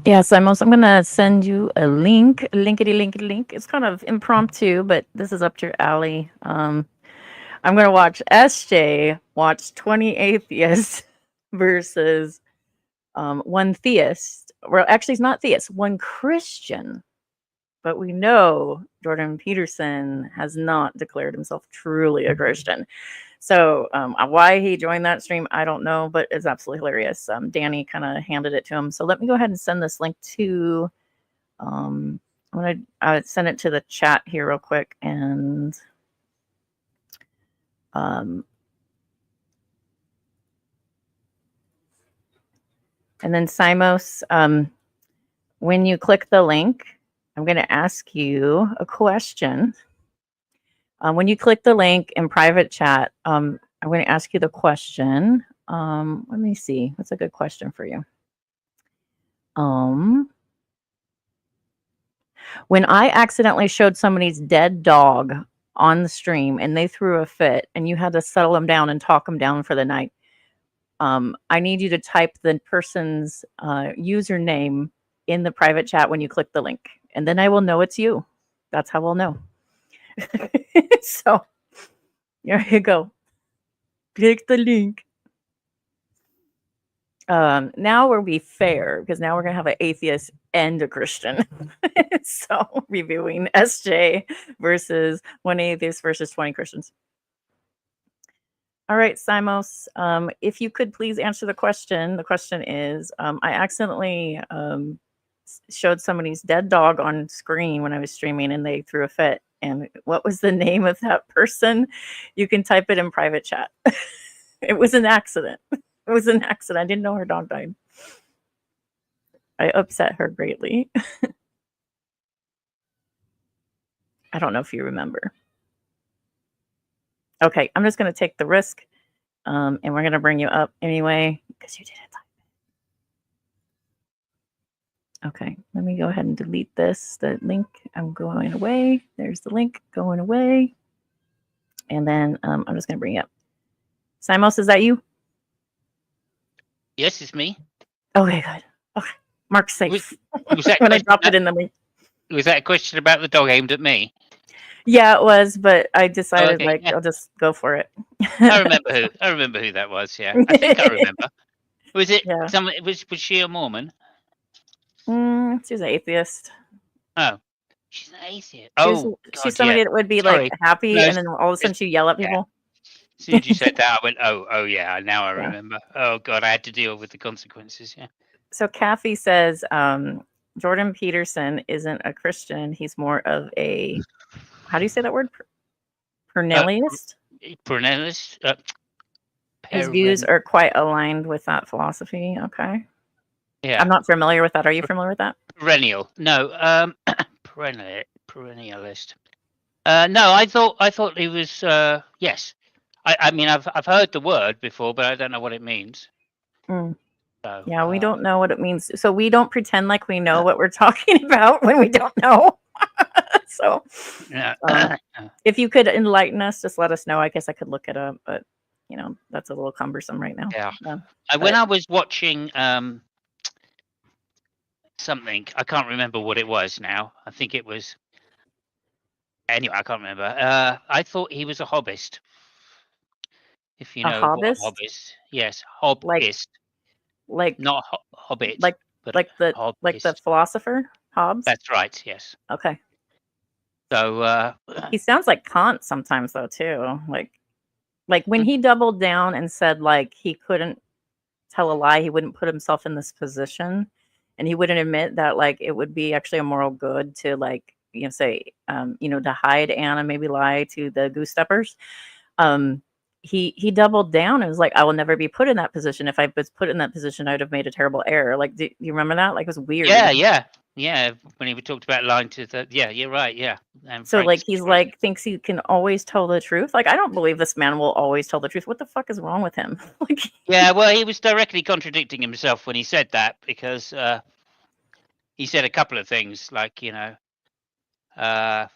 Yes, I'm going to send you a link, link. It's kind of impromptu, but this is up to your alley. I'm going to watch SJ watch 20 atheists versus one theist. Well, actually, it's not theist, one Christian. But we know Jordan Peterson has not declared himself truly a Christian. So why he joined that stream, I don't know, but it's absolutely hilarious. Danny kind of handed it to him. So let me go ahead and send this link to, I'm going to send it to the chat here real quick. And then Simos, when you click the link, I'm going to ask you a question. When you click the link in private chat, I'm going to ask you the question. Let me see. What's a good question for you? When I accidentally showed somebody's dead dog on the stream and they threw a fit and you had to settle them down and talk them down for the night, I need you to type the person's username in the private chat when you click the link. And then I will know it's you. That's how we'll know. So there you go. Click the link. Now we'll be fair because now we're going to have an atheist and a Christian. So reviewing SJ versus one atheist versus 20 Christians. All right, Simos, if you could please answer the question. The question is, I accidentally showed somebody's dead dog on screen when I was streaming and they threw a fit. And what was the name of that person? You can type it in private chat. It was an accident. It was an accident. I didn't know her dog died. I upset her greatly. I don't know if you remember. Okay, I'm just going to take the risk, and we're going to bring you up anyway because you did it. Okay, let me go ahead and delete this. The link, I'm going away. There's the link going away. And then I'm just going to bring you up. Simos, is that you? Yes, it's me. Okay, good. Okay, Mark's safe. Was that when I dropped it in the link. Was that a question about the dog aimed at me? Yeah, it was, but I decided I'll just go for it. I remember who that was. Yeah, I think I remember. Was it? Yeah. Was she a Mormon? She's an atheist. Oh, she's an atheist. She's somebody that would be like happy, and then all of a sudden she yell at people. As soon as you said that, I went, oh yeah, now I remember. Oh God, I had to deal with the consequences. Yeah. So Kathy says Jordan Peterson isn't a Christian. He's more of a, how do you say that word? Perennialist? Perennialist. His views are quite aligned with that philosophy. Okay. Yeah. I'm not familiar with that. Are you familiar with that? Perennial. No. Perennialist. No, I thought he was. Yes. I mean, I've heard the word before, but I don't know what it means. So, yeah, we don't know what it means. So we don't pretend like we know what we're talking about when we don't know. So if you could enlighten us, just let us know. I guess I could look it up, but that's a little cumbersome right now. Yeah. When I was watching something, I can't remember what it was now. I think it was. Anyway, I can't remember. I thought he was a hobbyist. If you know what a hobbyist, yes, hobbyist. Like not hobbit, like the philosopher Hobbes. That's right. Yes. Okay. So he sounds like Kant sometimes, though, too. Like when he doubled down and said like he couldn't tell a lie, he wouldn't put himself in this position, and he wouldn't admit that like it would be actually a moral good to like say to hide Anna, maybe lie to the goose steppers. He doubled down and was like, I will never be put in that position. If I was put in that position, I would have made a terrible error. Like, do you remember that? Like, it was weird. Yeah. When he talked about lying to the, you're right. Yeah. And so like, he's like, thinks he can always tell the truth. Like, I don't believe this man will always tell the truth. What the fuck is wrong with him? Like, yeah, well, he was directly contradicting himself when he said that, because he said a couple of things like, like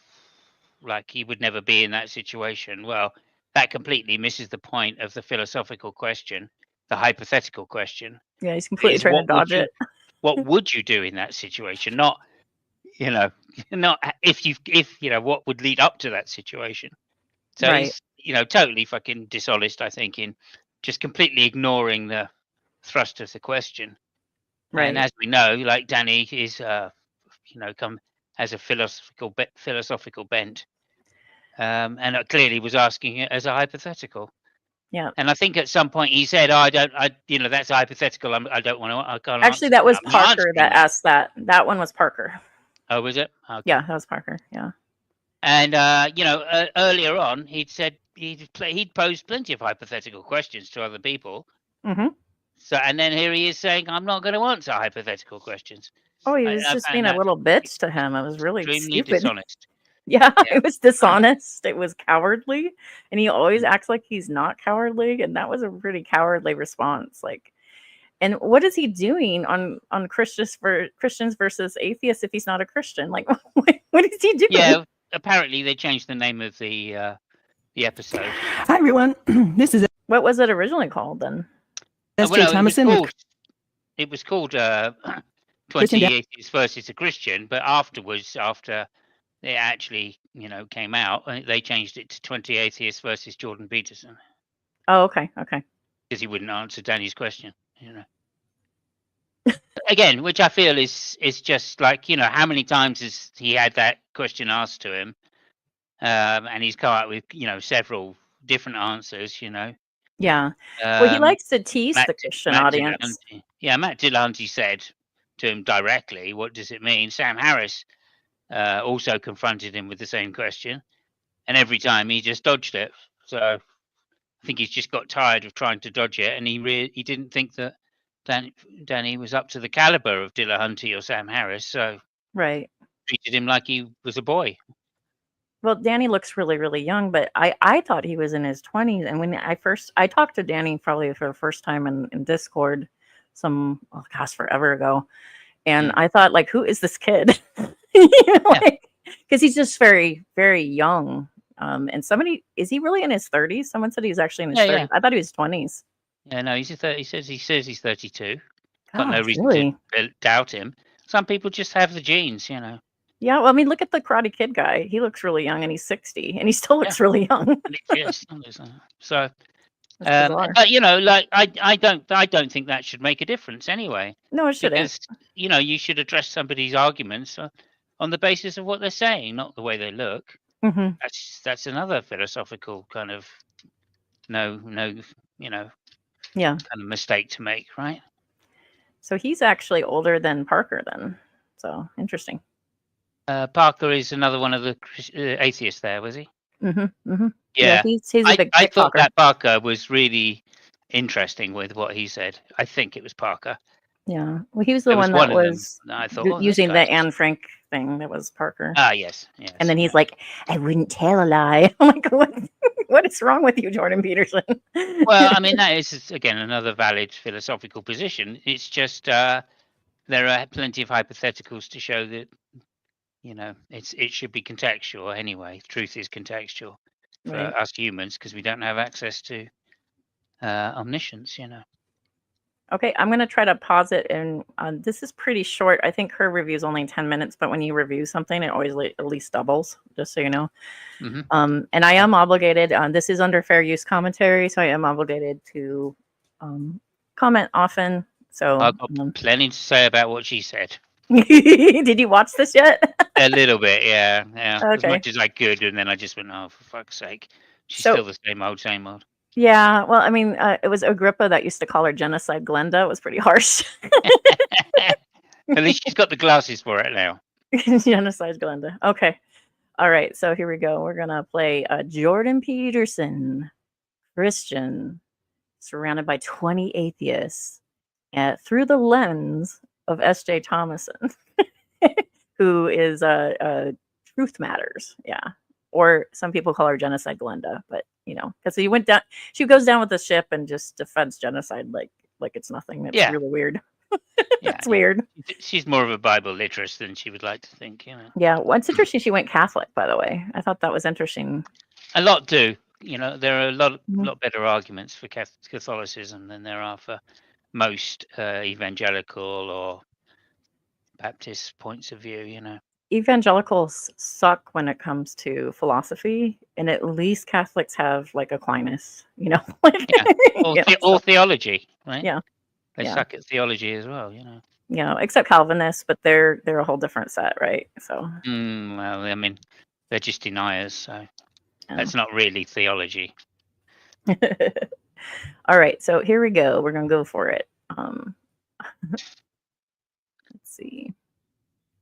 he would never be in that situation. Well, that completely misses the point of the philosophical question, the hypothetical question. Yeah, he's completely trying to dodge it. what would you do in that situation? Not, not if what would lead up to that situation. So he's, totally fucking dishonest, I think, in just completely ignoring the thrust of the question. Right. And as we know, like Danny is, has a philosophical bent, and clearly was asking it as a hypothetical. Yeah. And I think at some point he said, "Oh, that's a hypothetical. I don't want to. I can't." Actually, that was Parker that asked that. That one was Parker. Oh, was it? Okay. Yeah, that was Parker. Yeah. And earlier on, he'd said he'd posed plenty of hypothetical questions to other people. Mm-hmm. So, and then here he is saying, "I'm not going to answer hypothetical questions." Oh, he was just being a little bitch to him. It was really extremely stupid. Dishonest. Yeah, it was dishonest. It was cowardly, and he always acts like he's not cowardly, and that was a pretty cowardly response. Like, and what is he doing on Christians versus atheists if he's not a Christian? Like, what is he doing? Yeah, apparently they changed the name of the episode. Hi everyone, this is. What was it originally called then? It was called 20 Atheists versus a Christian, but afterwards, after it actually, came out, they changed it to 20 Atheists versus Jordan Peterson. Oh, okay. Because he wouldn't answer Danny's question, Again, which I feel is just like, how many times has he had that question asked to him, and he's come up with, several different answers, Yeah. Well, he likes to tease the Christian audience. Matt Dillahunty said to him directly, "What does it mean?" Sam Harris also confronted him with the same question, and every time he just dodged it. So I think he's just got tired of trying to dodge it, and he didn't think that Danny was up to the caliber of Dillahunty or Sam Harris, so treated him like he was a boy. Well, Danny looks really, really young, but I thought he was in his 20s. And when I talked to Danny probably for the first time in Discord forever ago. And I thought, like, who is this kid? Because he's just very, very young. And is he really in his 30s? Someone said he's actually in his 30s. Yeah. I thought he was 20s. Yeah, no, he says he's 32. Got no reason to doubt him. Some people just have the genes, Yeah, well, I mean, look at the Karate Kid guy. He looks really young, and he's 60, and he still looks really young. So, but like I don't think that should make a difference anyway. No, it shouldn't. Because, you should address somebody's arguments on the basis of what they're saying, not the way they look. Mm-hmm. That's another philosophical kind of kind of mistake to make, right? So he's actually older than Parker then. So interesting. Parker is another one of the atheists there, was he? Mm-hmm. Mm-hmm. Yeah, he's a big I thought that Parker was really interesting with what he said. I think it was Parker. Yeah, well, he was the one that was I thought, using the Anne Frank thing. That was Parker. Ah, yes. And then he's like, "I wouldn't tell a lie." I'm like, what is wrong with you, Jordan Peterson? Well, I mean, that is, again, another valid philosophical position. It's just there are plenty of hypotheticals to show that, it should be contextual anyway. Truth is contextual for us humans because we don't have access to omniscience, Okay, I'm going to try to pause it. And this is pretty short. I think her review is only 10 minutes, but when you review something, it always at least doubles, just so you know. Mm-hmm. And I am obligated, this is under fair use commentary, so I am obligated to comment often. So I've got plenty to say about what she said. Did you watch this yet? A little bit, yeah. Okay. As much as I could, and then I just went, "Oh, for fuck's sake!" She's still the same old. Yeah, well, I mean, it was Agrippa that used to call her Genocide Glenda. It was pretty harsh. At least she's got the glasses for it now. Genocide Glenda. Okay. All right, so here we go. We're going to play Jordan Peterson, Christian, surrounded by 20 atheists, through the lens of S.J. Thomason, who is Truth Matters. Yeah. Or some people call her Genocide Glenda, but because she goes down with the ship and just defends genocide like it's nothing. It's really weird. It's weird. She's more of a Bible literist than she would like to think, Yeah, well, it's interesting she went Catholic, by the way. I thought that was interesting. A lot do. There are a lot better arguments for Catholicism than there are for most evangelical or Baptist points of view, you know. Evangelicals suck when it comes to philosophy, and at least Catholics have like Aquinas, you know. Yeah, or theology, right? Yeah, they suck at theology as well, you know. Yeah, except Calvinists, but they're a whole different set, right? So. Well, I mean, they're just deniers, so that's not really theology. All right, so here we go. We're gonna go for it. Let's see.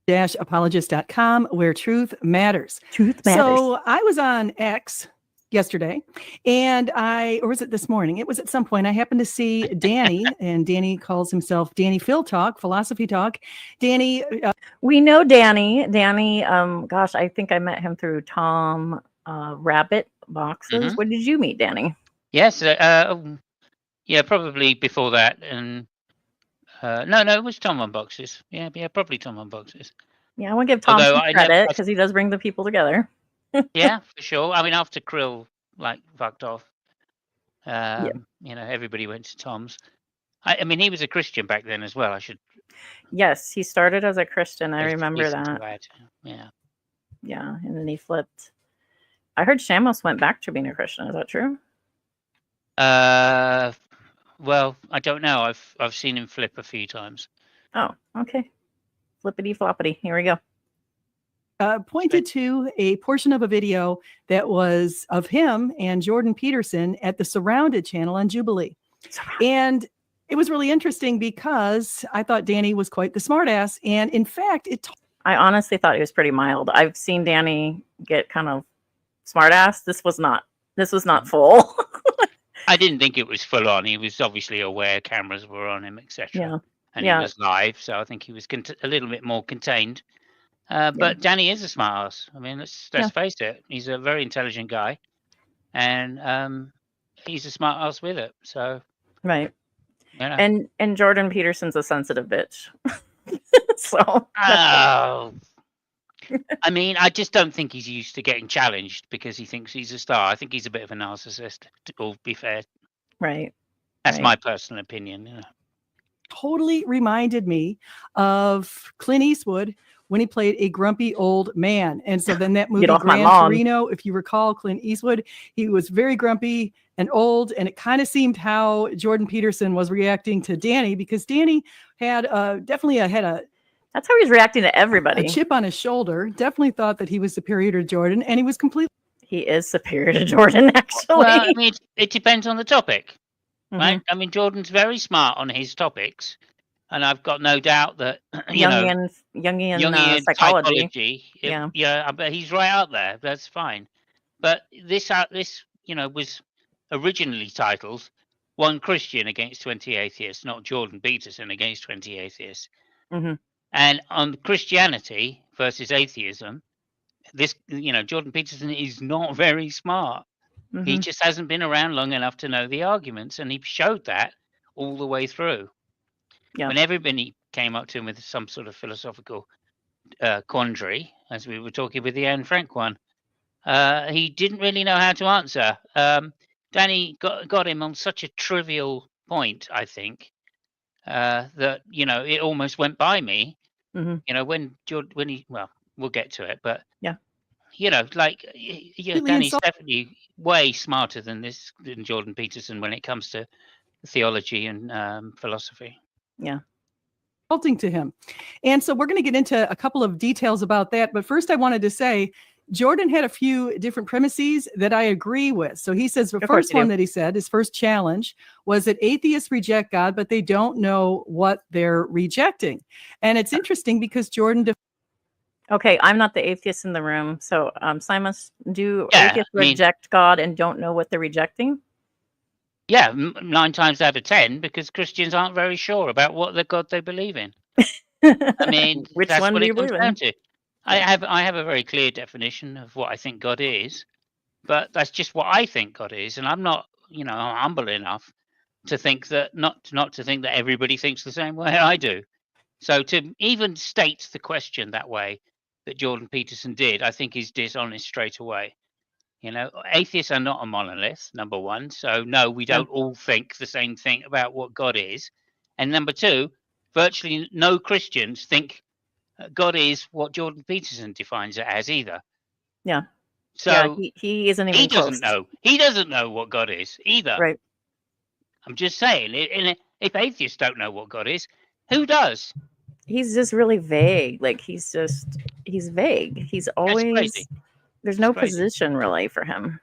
Apologist.com, where truth matters. Truth matters. So I was on X yesterday, and or was it this morning? It was at some point. I happened to see Danny, and Danny calls himself Danny Phil Talk, Philosophy Talk. Danny. We know Danny. Danny, gosh, I think I met him through Tom Rabbit Boxes. Mm-hmm. When did you meet Danny? Yes, yeah, probably before that, and no, it was Tom on Boxes. Yeah, probably Tom on Boxes. Yeah, I want to give Tom some credit because he does bring the people together. Yeah, for sure. I mean, after Krill fucked off, you know, everybody went to Tom's. I mean, he was a Christian back then as well. Yes, he started as a Christian. I remember that. Yeah. Yeah, and then he flipped. I heard Shamos went back to being a Christian. Is that true? Well, I don't know. I've seen him flip a few times. Oh, okay. Flippity floppity. Here we go. Pointed to a portion of a video that was of him and Jordan Peterson at the Surrounded channel on Jubilee. And it was really interesting because I thought Danny was quite the smartass. And in fact, I honestly thought he was pretty mild. I've seen Danny get kind of smartass. This was not full. I didn't think it was full on. He was obviously aware cameras were on him, etc. Yeah. And he was live, so I think he was a little bit more contained. But Danny is a smart ass. I mean, let's face it. He's a very intelligent guy, and he's a smart ass with it. So right. You know. And Jordan Peterson's a sensitive bitch. So. Oh. I mean, I just don't think he's used to getting challenged because he thinks he's a star. I think he's a bit of a narcissist, to be fair. Right. That's my personal opinion. You know. Totally reminded me of Clint Eastwood when he played a grumpy old man. And so then that movie, Gran Torino, if you recall, Clint Eastwood, he was very grumpy and old. And it kind of seemed how Jordan Peterson was reacting to Danny, because Danny had definitely had a that's how he's reacting to everybody. A chip on his shoulder. Definitely thought that he was superior to Jordan, and he was completely. He is superior to Jordan, actually. Well, I mean, it depends on the topic, right? I mean, Jordan's very smart on his topics, and I've got no doubt that Jungian psychology. Yeah, but he's right out there. That's fine. But this was originally titled "One Christian Against 20 Atheists," not Jordan Peterson against 20 Atheists. Mm-hmm. And on Christianity versus atheism, Jordan Peterson is not very smart. Mm-hmm. He just hasn't been around long enough to know the arguments, and he showed that all the way through. Yeah. When everybody came up to him with some sort of philosophical quandary, as we were talking with the Anne Frank one, he didn't really know how to answer. Danny got him on such a trivial point, I think, that it almost went by me. Mm-hmm. When we'll get to it, but Danny's definitely way smarter than Jordan Peterson when it comes to theology and philosophy. Yeah. Insulting to him. And so we're going to get into a couple of details about that. But first, I wanted to say Jordan had a few different premises that I agree with. So he says the first one that he said, his first challenge, was that atheists reject God, but they don't know what they're rejecting. And it's interesting because Jordan. Okay, I'm not the atheist in the room. So, Simon, do atheists reject God and don't know what they're rejecting? Yeah, 9 times out of 10, because Christians aren't very sure about what the God they believe in. I mean, which that's one what do it you comes believe down in? to. I have a very clear definition of what I think God is, but that's just what I think God is, and I'm not, I'm humble enough to think that not to think that everybody thinks the same way I do. So to even state the question that way that Jordan Peterson did, I think is dishonest straight away. Atheists are not a monolith, number one. So no, we don't all think the same thing about what God is. And number two, virtually no Christians think God is what Jordan Peterson defines it as either. Yeah. So he isn't even he doesn't close. know. He doesn't know what God is either. Right. I'm just saying, if atheists don't know what God is, who does? He's just really vague. Like he's vague. He's always there's no position really for him.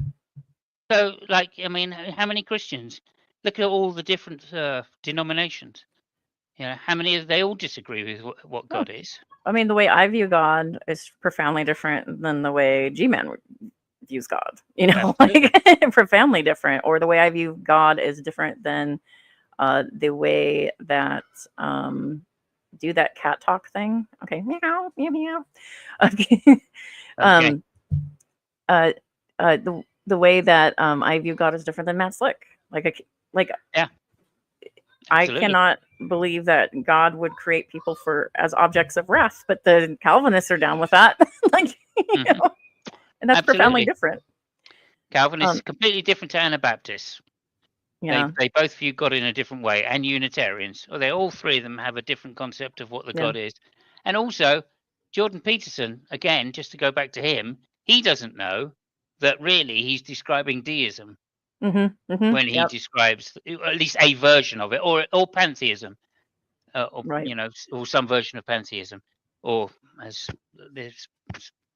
So, like, I mean, how many Christians? Look at all the different denominations. You know, how many of they all disagree with what God is? I mean, the way I view God is profoundly different than the way G-Man views God. You know, like profoundly different. Or the way I view God is different than the way that do that cat talk thing. Okay, meow, meow, meow. Okay. The way that I view God is different than Matt Slick. Yeah. I cannot believe that God would create people as objects of wrath, but the Calvinists are down with that. Like, you know, and that's profoundly different. Calvinists completely different to Anabaptists. Yeah. They both view God in a different way, and Unitarians. Or they all three of them have a different concept of what the God is. And also, Jordan Peterson, again, just to go back to him, he doesn't know that really he's describing deism when he describes at least a version of it, or pantheism, or you know, or some version of pantheism, or as this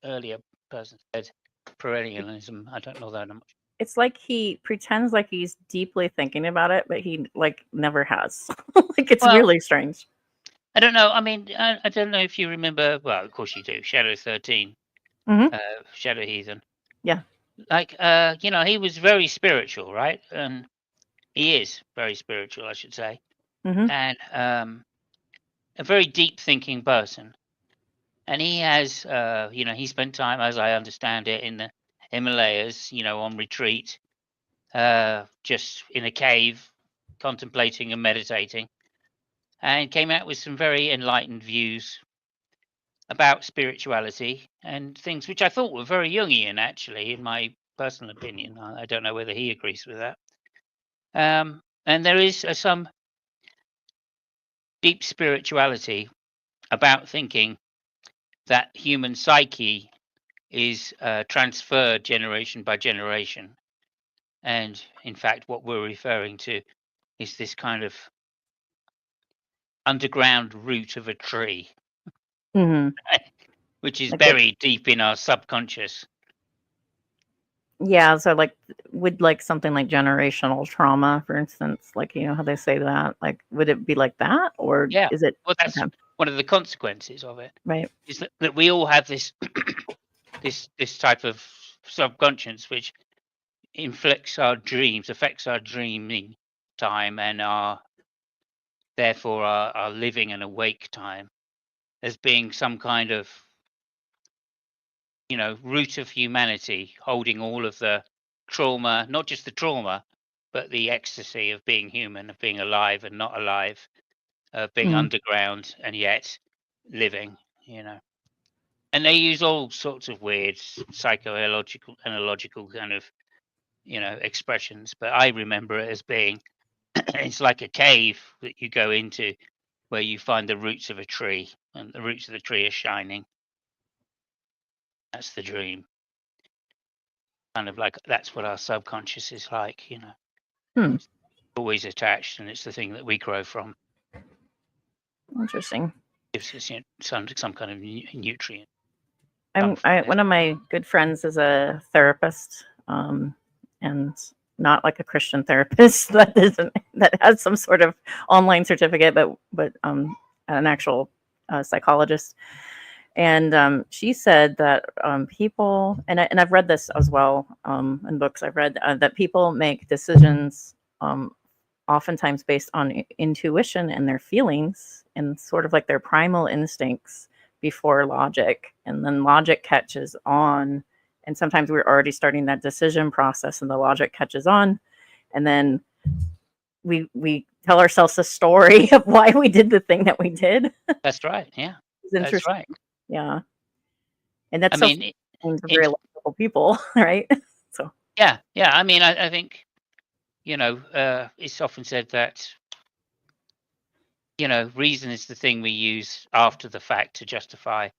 earlier person said, perennialism. I don't know that much. It's like he pretends like he's deeply thinking about it, but he like never has. Like it's really strange. I don't know. I mean, I don't know if you remember. Well, of course you do. Shadow 13, Shadow Heathen. Yeah. Like, you know, he was very spiritual, right? And he is very spiritual, I should say, and a very deep thinking person. And he has, you know, he spent time, as I understand it, in the Himalayas, you know, on retreat, just in a cave, contemplating and meditating, and came out with some very enlightened views about spirituality and things which I thought were very Jungian, actually, in my personal opinion. I don't know whether he agrees with that. And there is some deep spirituality about thinking that human psyche is transferred generation by generation. And in fact, what we're referring to is this kind of underground root of a tree, which is buried deep in our subconscious. Yeah, so like would like something like generational trauma, for instance, like, you know how they say that, like would it be like that, or is it? Well, that's one of the consequences of it, right? Is that we all have this this type of subconscious which affects our dreaming time, and therefore our living and awake time, as being some kind of, you know, root of humanity, holding all of the trauma, not just the trauma, but the ecstasy of being human, of being alive and not alive, of being underground and yet living, you know. And they use all sorts of weird psychoanalytical kind of, you know, expressions, but I remember it as being it's like a cave that you go into where you find the roots of a tree, and the roots of the tree are shining. That's the dream. Kind of like that's what our subconscious is like, you know. It's always attached, and it's the thing that we grow from. Interesting. Gives us, you know, some kind of nutrient. One of my good friends is a therapist, and not like a Christian therapist that has some sort of online certificate, but an actual psychologist. And she said that people, and I've read this as well in books I've read, that people make decisions oftentimes based on intuition and their feelings and sort of like their primal instincts before logic, and then logic catches on, and sometimes we're already starting that decision process and the logic catches on, and then we tell ourselves a story of why we did the thing that we did. That's right. Yeah. That's right. Yeah. And that's, I mean, very logical people, right? So yeah. I mean, I think, you know, it's often said that reason is the thing we use after the fact to justify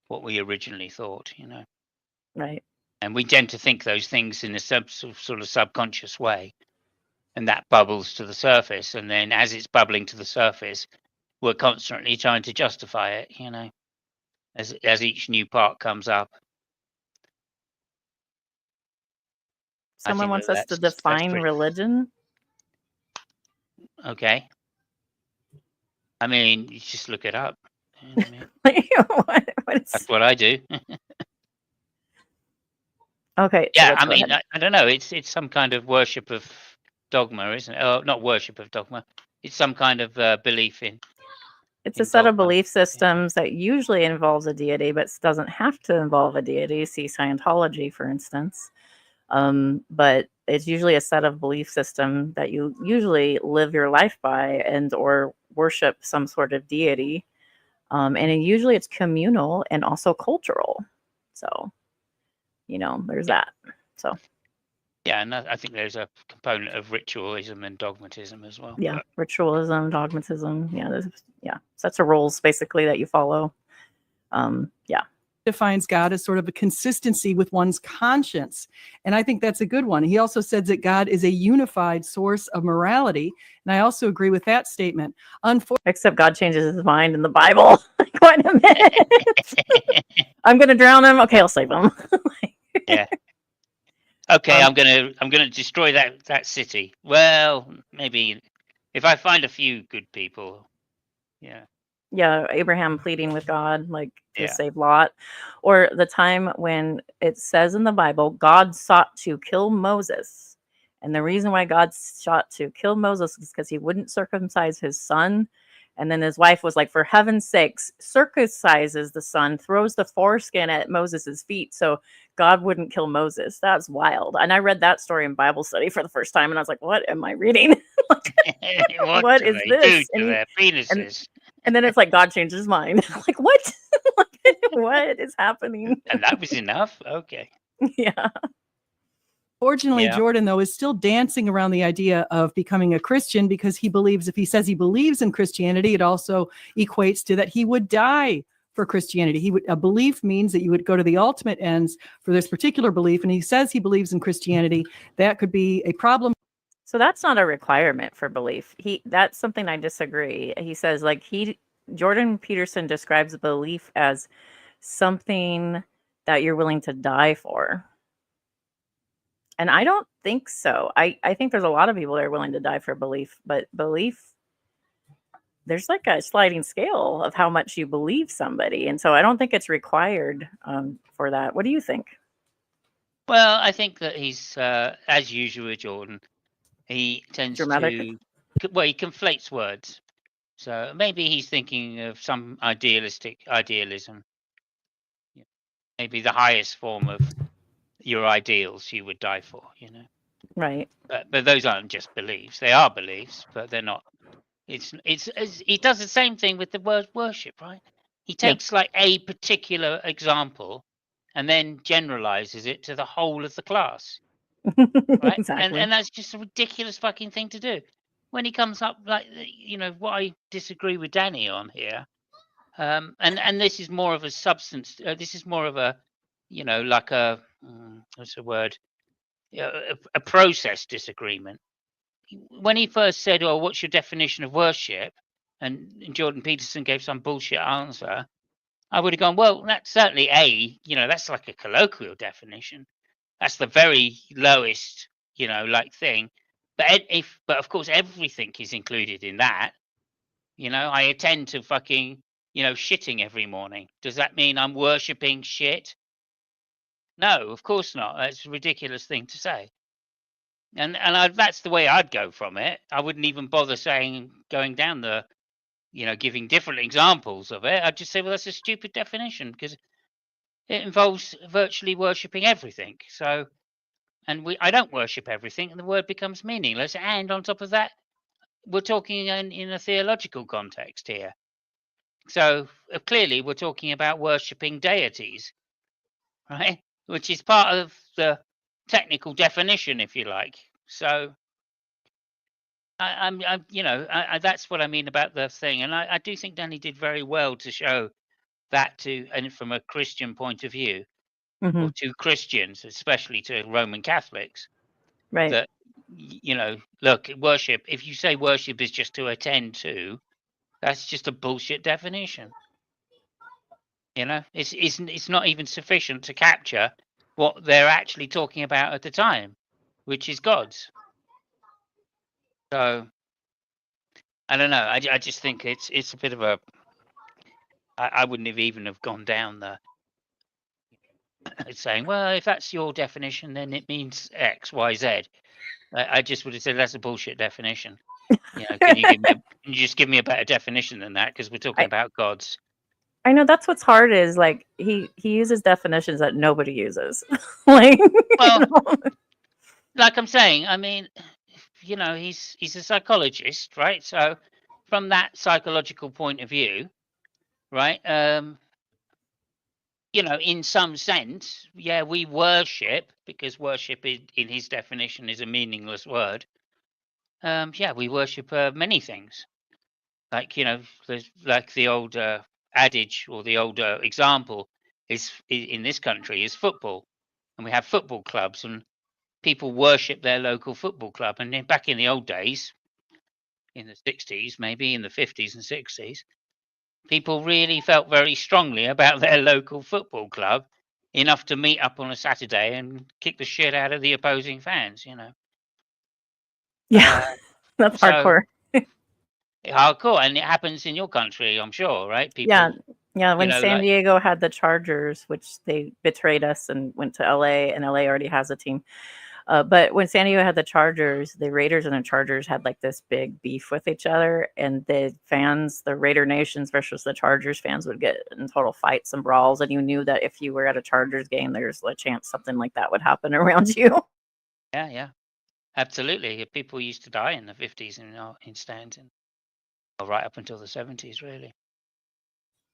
what we originally thought, Right. And we tend to think those things in a sort of subconscious way, and that bubbles to the surface. And then as it's bubbling to the surface, we're constantly trying to justify it, as each new part comes up. Someone wants us to define religion. Okay. I mean, you just look it up. You know what I mean? That's what I do. Okay. Yeah, I mean, I don't know. It's some kind of worship of dogma, isn't it? Oh, not worship of dogma. It's some kind of belief in. It's a set of belief systems that usually involves a deity, but doesn't have to involve a deity. See Scientology, for instance. But it's usually a set of belief system that you usually live your life by and or worship some sort of deity. And usually it's communal and also cultural. So, there's that. So. Yeah, and I think there's a component of ritualism and dogmatism as well. Yeah, ritualism, dogmatism. Yeah, sets of rules basically that you follow. Yeah. Defines God as sort of a consistency with one's conscience. And I think that's a good one. He also says that God is a unified source of morality. And I also agree with that statement. Except God changes his mind in the Bible. Wait a minute. I'm going to drown him. Okay, I'll save him. Yeah. Okay, I'm gonna destroy that city. Well, maybe if I find a few good people. Yeah. Yeah, Abraham pleading with God, to save Lot. Or the time when it says in the Bible, God sought to kill Moses. And the reason why God sought to kill Moses is because he wouldn't circumcise his son. And then his wife was like, for heaven's sakes, circumcises the son, throws the foreskin at Moses's feet so God wouldn't kill Moses. That's wild. And I read that story in Bible study for the first time, and I was like, what am I reading? What is this? And then it's like God changed his mind. Like, what? What is happening? And that was enough? Okay. Yeah. Fortunately, Jordan, though, is still dancing around the idea of becoming a Christian because he believes, if he says he believes in Christianity, it also equates to that he would die for Christianity. A belief means that you would go to the ultimate ends for this particular belief. And he says he believes in Christianity. That could be a problem. So that's not a requirement for belief. That's something I disagree. He says Jordan Peterson describes belief as something that you're willing to die for. And I don't think so. I think there's a lot of people that are willing to die for belief, but belief, there's like a sliding scale of how much you believe somebody. And so I don't think it's required for that. What do you think? Well, I think that he's, as usual with Jordan, he tends to, he conflates words. So maybe he's thinking of some idealism. Maybe the highest form of your ideals you would die for, Right. But those aren't just beliefs. They are beliefs, but they're not. He does the same thing with the word worship, right? He takes like a particular example and then generalizes it to the whole of the class. Right? Exactly. And that's just a ridiculous fucking thing to do. When he comes up what I disagree with Danny on here, and this is more of a substance. This is more of a, like a what's the word? A process disagreement. When he first said, "Oh, what's your definition of worship?" and Jordan Peterson gave some bullshit answer, I would have gone, "Well, that's certainly that's like a colloquial definition. That's the very lowest, thing." But of course, everything is included in that. I attend to fucking, shitting every morning. Does that mean I'm worshipping shit? No, of course not. That's a ridiculous thing to say. And that's the way I'd go from it. I wouldn't even bother going down the, giving different examples of it. I'd just say, well, that's a stupid definition because it involves virtually worshipping everything. So, I don't worship everything, and the word becomes meaningless. And on top of that, we're talking in a theological context here. So clearly, we're talking about worshipping deities, right? Which is part of the technical definition, if you like. So that's what I mean about the thing, and I do think Danny did very well to show that and from a Christian point of view, or to Christians, especially to Roman Catholics, right? That look, worship. If you say worship is just to attend to, that's just a bullshit definition. It's not even sufficient to capture what they're actually talking about at the time, which is God's. So I don't know. I just think it's a bit of a. I wouldn't have even have gone down the saying, well, if that's your definition, then it means X, Y, Z. I just would have said that's a bullshit definition. Can you just give me a better definition than that? Because we're talking about gods. I know that's what's hard is like he uses definitions that nobody uses. Like, well, like I'm saying, I mean, he's a psychologist, right? So from that psychological point of view, right? In some sense, yeah, we worship, because worship in his definition is a meaningless word. Yeah, we worship many things. Like, like the old adage or the old example is in this country is football. And we have football clubs and people worship their local football club. And then back in the old days, in the 60s, maybe in the 50s and 60s, people really felt very strongly about their local football club, enough to meet up on a Saturday and kick the shit out of the opposing fans, Yeah, that's hardcore. Hardcore, and it happens in your country, I'm sure, right? People, yeah. When San Diego had the Chargers, which they betrayed us and went to LA, and LA already has a team. But when San Diego had the Chargers, the Raiders and the Chargers had like this big beef with each other, and the fans, the Raider Nations versus the Chargers fans, would get in total fights and brawls. And you knew that if you were at a Chargers game, there's a chance something like that would happen around you. Yeah, absolutely. People used to die in the 50s in stands, right up until the 70s, really.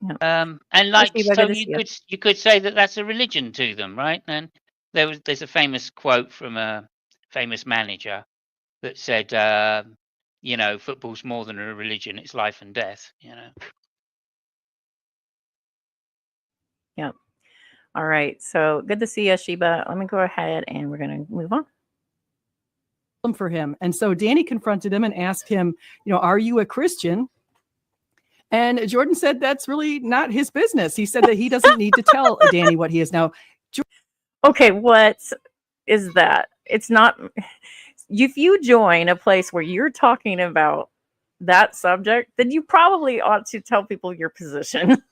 Yeah. And like, so you could say that that's a religion to them, right? And there's a famous quote from a famous manager that said, football's more than a religion; it's life and death. Yeah. All right. So good to see you, Sheba. Let me go ahead and we're going to move on. For him. And so Danny confronted him and asked him, are you a Christian? And Jordan said that's really not his business. He said that he doesn't need to tell Danny what he is now. Okay, what is that? It's not. If you join a place where you're talking about that subject, then you probably ought to tell people your position.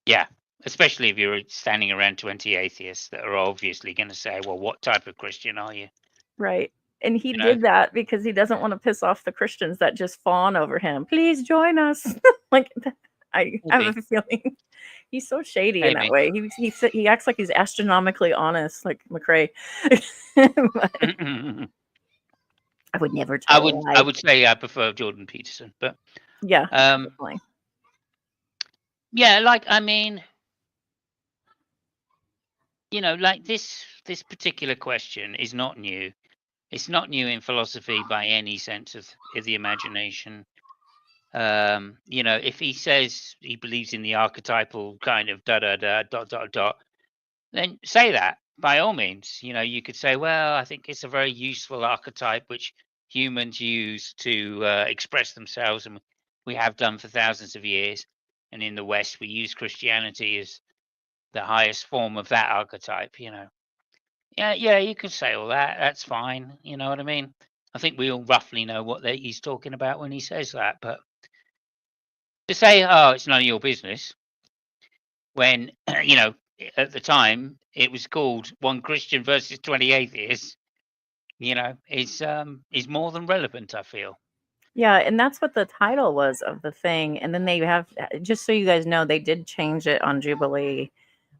Yeah, especially if you're standing around 20 atheists that are obviously going to say, well, what type of Christian are you? Right. And he did that because he doesn't want to piss off the Christians that just fawn over him. Please join us. I have a feeling he's so shady in that way. He acts like he's astronomically honest, like McRae. I would never tell. I would say I prefer Jordan Peterson, but yeah, definitely. Yeah, like, I mean, like this particular question is not new. It's not new in philosophy by any sense of the imagination. If he says he believes in the archetypal kind of then say that by all means. You could say, well, I think it's a very useful archetype which humans use to express themselves, and we have done for thousands of years. And in the West, we use Christianity as the highest form of that archetype. Yeah, you could say all that. That's fine. You know what I mean? I think we all roughly know what he's talking about when he says that. But to say, oh, it's none of your business, when, at the time it was called One Christian versus 20 Atheists, is more than relevant, I feel. Yeah, and that's what the title was of the thing. And then they have, just so you guys know, they did change it on Jubilee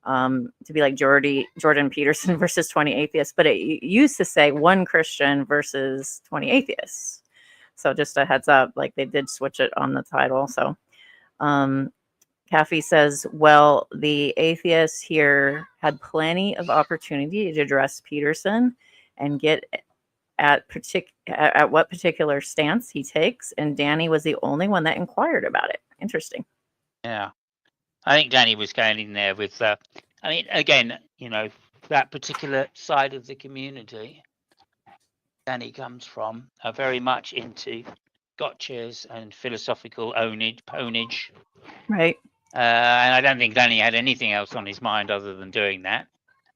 to be like Jordan Peterson versus 20 Atheists, but it used to say One Christian versus 20 Atheists. So just a heads up, like they did switch it on the title. So Kathy says, well, the atheists here had plenty of opportunity to address Peterson and get at what particular stance he takes, and Danny was the only one that inquired about it. Interesting. Yeah, I think Danny was going in there with, I mean, again, that particular side of the community Danny comes from are very much into gotchas and philosophical ponage. Right. And I don't think Danny had anything else on his mind other than doing that.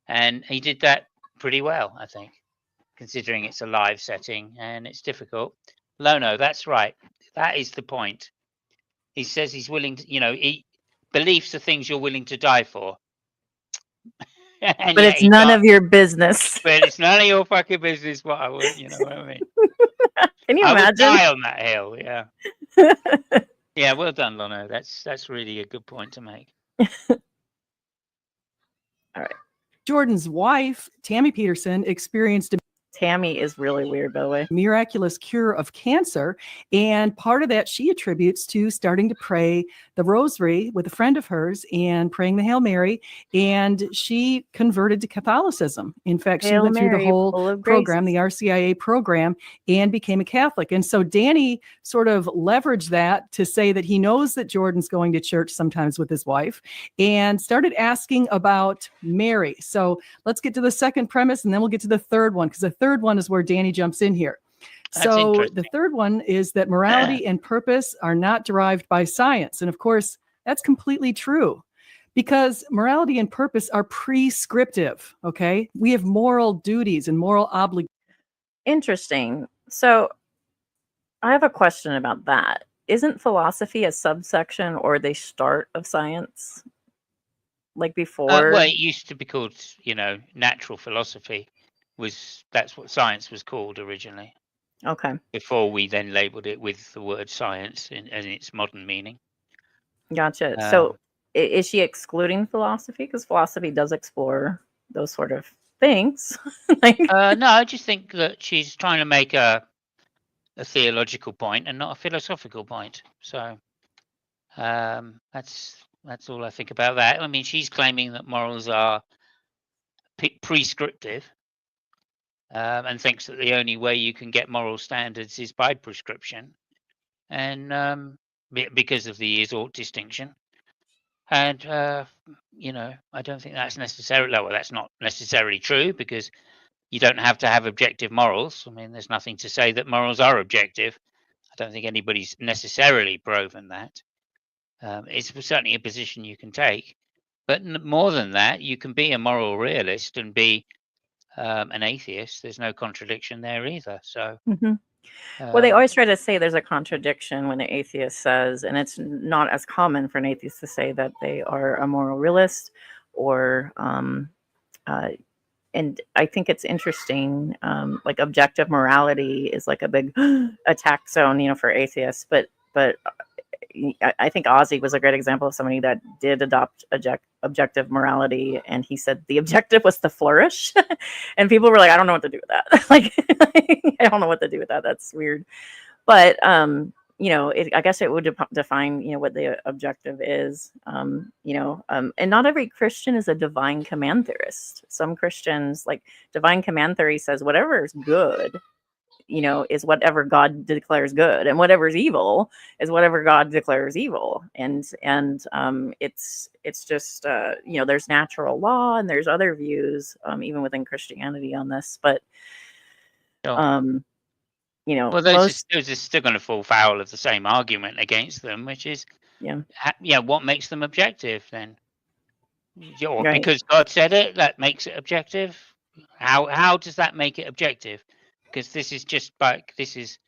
And he did that pretty well, I think, considering it's a live setting and it's difficult. Lono, that's right. That is the point. He says he's willing to, beliefs are things you're willing to die for. But it's none of your business. But it's none of your fucking business what I would, you know what I mean? Can you imagine? I would die on that hill, yeah. Yeah, well done, Lono. That's really a good point to make. All right. Jordan's wife, Tammy Peterson, experienced Tammy is really weird, by the way. Miraculous cure of cancer. And part of that she attributes to starting to pray the rosary with a friend of hers and praying the Hail Mary. And she converted to Catholicism. In fact, she went through the whole program, the RCIA program, and became a Catholic. And so Danny sort of leveraged that to say that he knows that Jordan's going to church sometimes with his wife and started asking about Mary. So let's get to the second premise and then we'll get to the third one, because the third one is where Danny jumps in here. So the third one is that morality and purpose are not derived by science. And of course, that's completely true, because morality and purpose are prescriptive. Okay. We have moral duties and moral obligations. Interesting. So I have a question about that. Isn't philosophy a subsection or the start of science? Like before? Well, it used to be called, natural philosophy. That's what science was called originally. Okay. Before we then labeled it with the word science in its modern meaning. Gotcha. So is she excluding philosophy? Because philosophy does explore those sort of things. No, I just think that she's trying to make a theological point and not a philosophical point. So that's all I think about that. I mean, she's claiming that morals are prescriptive. And thinks that the only way you can get moral standards is by prescription, and because of the is-ought distinction. And I don't think that's necessarily. Well, that's not necessarily true, because you don't have to have objective morals. I mean, there's nothing to say that morals are objective. I don't think anybody's necessarily proven that. It's certainly a position you can take, but more than that, you can be a moral realist and be an atheist. There's no contradiction there either. So, well, they always try to say there's a contradiction when the atheist says, and it's not as common for an atheist to say that they are a moral realist, or, and I think it's interesting. Like objective morality is like a big attack zone, for atheists, but I think Ozzy was a great example of somebody that did adopt objective morality, and he said the objective was to flourish, and people were like, "I don't know what to do with that." Like, I don't know what to do with that. That's weird. But I guess it would define what the objective is. And not every Christian is a divine command theorist. Some Christians, like divine command theory, says whatever is good, is whatever God declares good, and whatever is evil is whatever God declares evil. And it's just there's natural law and there's other views even within Christianity on this, but well, those are still going to fall foul of the same argument against them, which is what makes them objective then? Right. Because God said it, that makes it objective. How does that make it objective? Because this is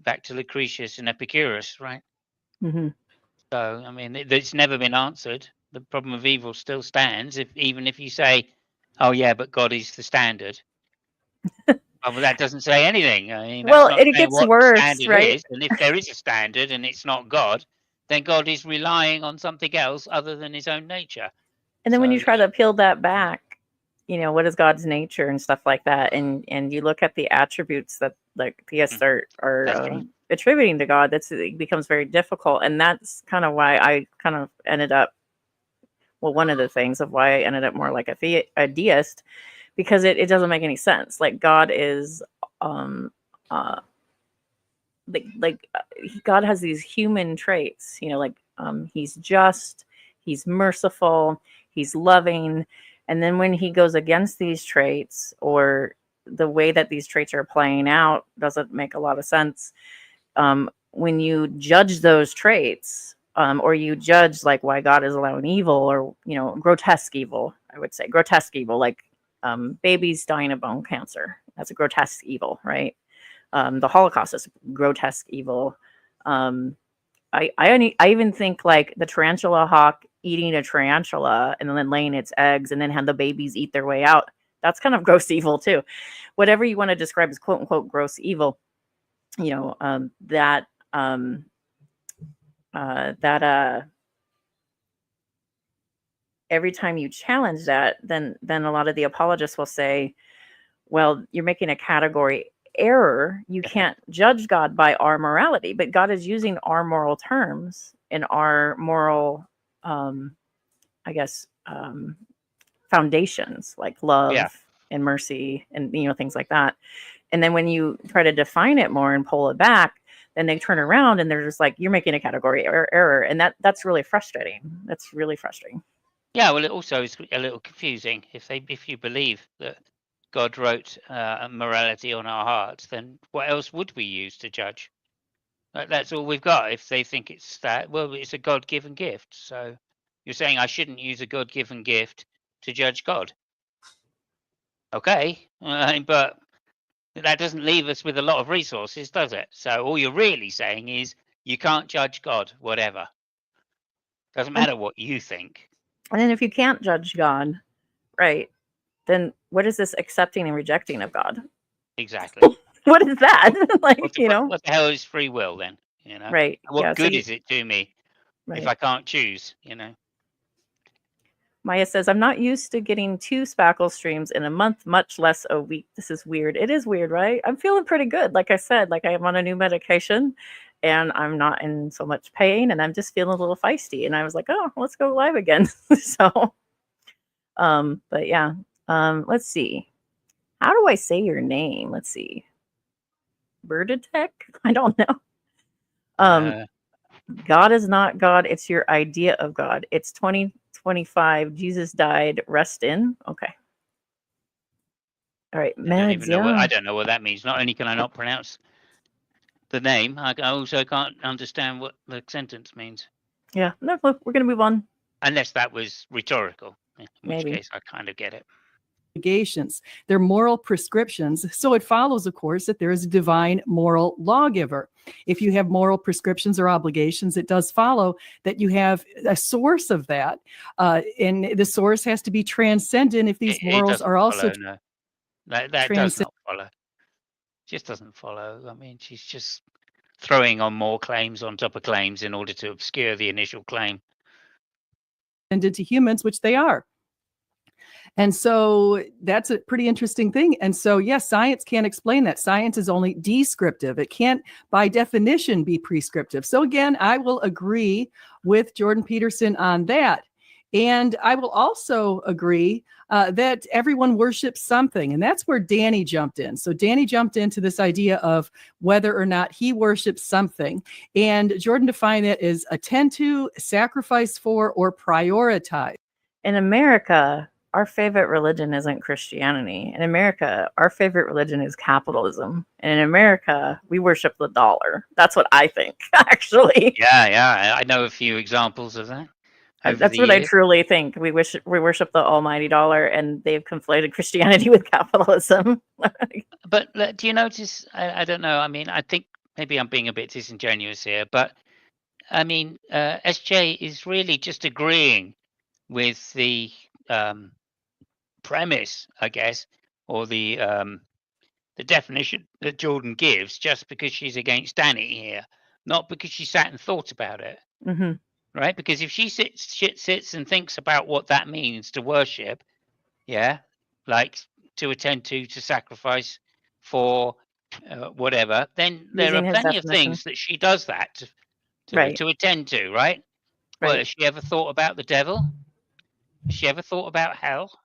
back to Lucretius and Epicurus, right? Mm-hmm. So, I mean, it's never been answered. The problem of evil still stands, even if you say, "Oh yeah, but God is the standard." Well, that doesn't say anything. I mean, it gets worse, right? And if there is a standard and it's not God, then God is relying on something else other than his own nature. And then when you try to peel that back, what is God's nature and stuff like that, and you look at the attributes that like theists are attributing to God, it becomes very difficult. And that's kind of why I kind of ended up, one of the things of why I ended up more like a deist, because it doesn't make any sense. Like God is God has these human traits, he's just, he's merciful, he's loving, and then when he goes against these traits, or the way that these traits are playing out doesn't make a lot of sense, when you judge those traits, or you judge why God is allowing evil, or grotesque evil, I would say grotesque evil, babies dying of bone cancer, that's a grotesque evil, right? The Holocaust is grotesque evil. I even think the tarantula hawk eating a tarantula and then laying its eggs and then have the babies eat their way out. That's kind of gross evil too. Whatever you want to describe as quote unquote gross evil, every time you challenge that, then a lot of the apologists will say, well, you're making a category error. You can't judge God by our morality, but God is using our moral terms and our moral, foundations, like love and mercy and things like that. And then when you try to define it more and pull it back, then they turn around and they're just you're making a category error, and that's really frustrating. That's really frustrating. Yeah, well, it also is a little confusing if you believe that God wrote morality on our hearts, then what else would we use to judge? That's all we've got. If they think it's that, well, it's a God-given gift. So you're saying I shouldn't use a God-given gift to judge God? Okay, but that doesn't leave us with a lot of resources, does it? So all you're really saying is you can't judge God, whatever. Doesn't matter what you think. And then if you can't judge God, right, then what is this accepting and rejecting of God? Exactly. What is that? What the hell is free will then? Right. What good is it to me if I can't choose? Maya says, I'm not used to getting 2 spackle streams in a month, much less a week. This is weird. It is weird, right? I'm feeling pretty good. Like I said, I'm on a new medication and I'm not in so much pain and I'm just feeling a little feisty. And I was like, oh, let's go live again. So, but yeah, let's see. How do I say your name? Let's see. Birdetech? I don't know. God is not God. It's your idea of God. It's 2025. Jesus died. Rest in. Okay. All right. I don't know what that means. Not only can I not pronounce the name, I also can't understand what the sentence means. Yeah. No, look, we're going to move on. Unless that was rhetorical, in Maybe. which case I kind of get it. Obligations. They're moral prescriptions. So it follows, of course, that there is a divine moral lawgiver. If you have moral prescriptions or obligations, it does follow that you have a source of that. And the source has to be transcendent if these morals are also no. That does not follow. Just doesn't follow. I mean, she's just throwing on more claims on top of claims in order to obscure the initial claim. To humans, which they are. And so that's a pretty interesting thing. And so, yes, science can't explain that. Science is only descriptive. It can't, by definition, be prescriptive. So again, I will agree with Jordan Peterson on that. And I will also agree that everyone worships something. And that's where Danny jumped in. So Danny jumped into this idea of whether or not he worships something. And Jordan defined it as attend to, sacrifice for, or prioritize. In America, our favorite religion isn't Christianity. In America, our favorite religion is capitalism. And in America, we worship the dollar. That's what I think, actually. Yeah. I know a few examples of that. That's what I truly think. We worship the almighty dollar, and they've conflated Christianity with capitalism. But do you notice, I don't know, I mean, I think maybe I'm being a bit disingenuous here, but I mean, SJ is really just agreeing with the premise, I guess, or the definition that Jordan gives, just because she's against Danny here, not because she sat and thought about it. Mm-hmm. Right? Because if she sits and thinks about what that means to worship, like to attend to sacrifice for whatever, then there are plenty of things that she does that to attend to, right? Well, has she ever thought about the devil? Has she ever thought about hell?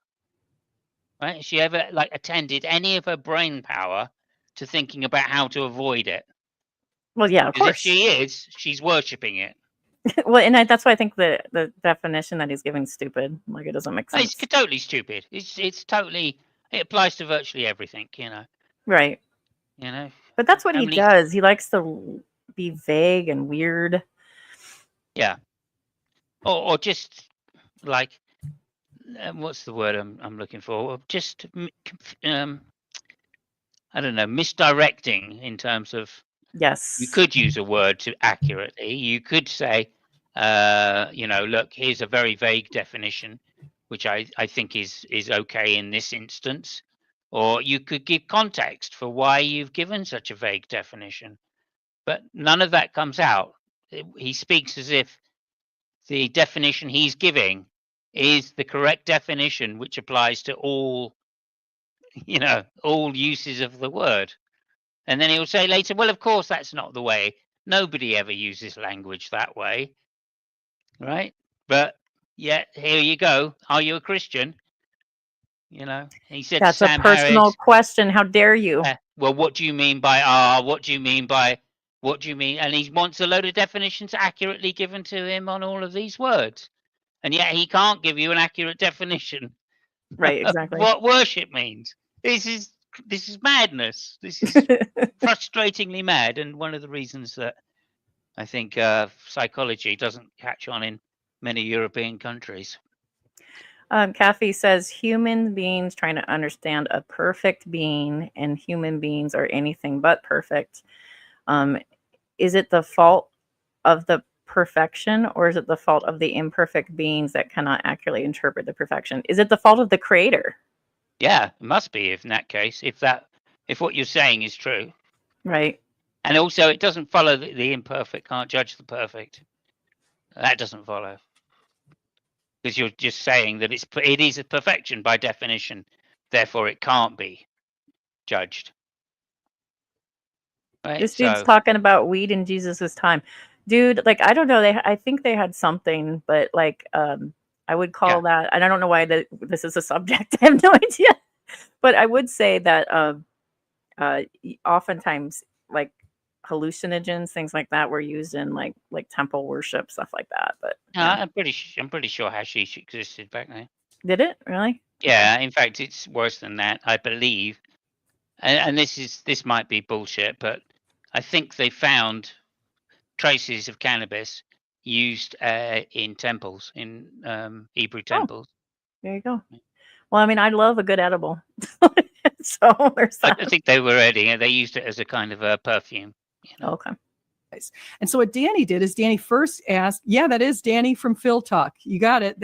Right? Has she ever attended any of her brain power to thinking about how to avoid it. Well, yeah, of Because course. if she is, she's worshipping it. Well, and that's why I think the definition that he's giving is stupid. Like, it doesn't make sense. It's totally stupid. It's totally. It applies to virtually everything, Right. But that's what he does. He likes to be vague and weird. Yeah. Or just like, what's the word I'm looking for? Just I don't know, misdirecting in terms of. Yes. You could use a word to accurately. You could say, look, here's a very vague definition, which I think is okay in this instance. Or you could give context for why you've given such a vague definition. But none of that comes out. He speaks as if the definition he's giving is the correct definition, which applies to all uses of the word. And then he'll say later, well, of course, that's not the way. Nobody ever uses language that way. Right? But yeah, here you go. Are you a Christian? He said that's to Sam a personal Harris, question. How dare you? Well, what do you mean by what do you mean by what do you mean? And he wants a load of definitions accurately given to him on all of these words. And yet he can't give you an accurate definition. Right, exactly. What worship means. This is madness. This is frustratingly mad. And one of the reasons that I think psychology doesn't catch on in many European countries. Kathy says human beings trying to understand a perfect being, and human beings are anything but perfect. Is it the fault of the perfection, or is it the fault of the imperfect beings that cannot accurately interpret the perfection? Is it the fault of the creator? Yeah, it must be, if in that case, if what you're saying is true. Right. And also, it doesn't follow that the imperfect can't judge the perfect. That doesn't follow. Because you're just saying that it is a perfection by definition, therefore it can't be judged. Right? This dude's talking about weed in Jesus's time. Dude, like, I don't know. I think they had something, but like, I would call that, and I don't know why this is a subject. I have no idea. But I would say that oftentimes, like, hallucinogens, things like that, were used in like temple worship, stuff like that. But I'm pretty sure hashish existed back then. Did it really? Yeah, in fact, it's worse than that, I believe. And this might be bullshit, but I think they found traces of cannabis used in temples, in Hebrew temples. There you go. Well, I mean, I love a good edible. So there's that. I think they were ready, and they used it as a kind of a perfume. Okay. And so what Danny did is Danny first asked, yeah, that is Danny from Phil Talk. You got it.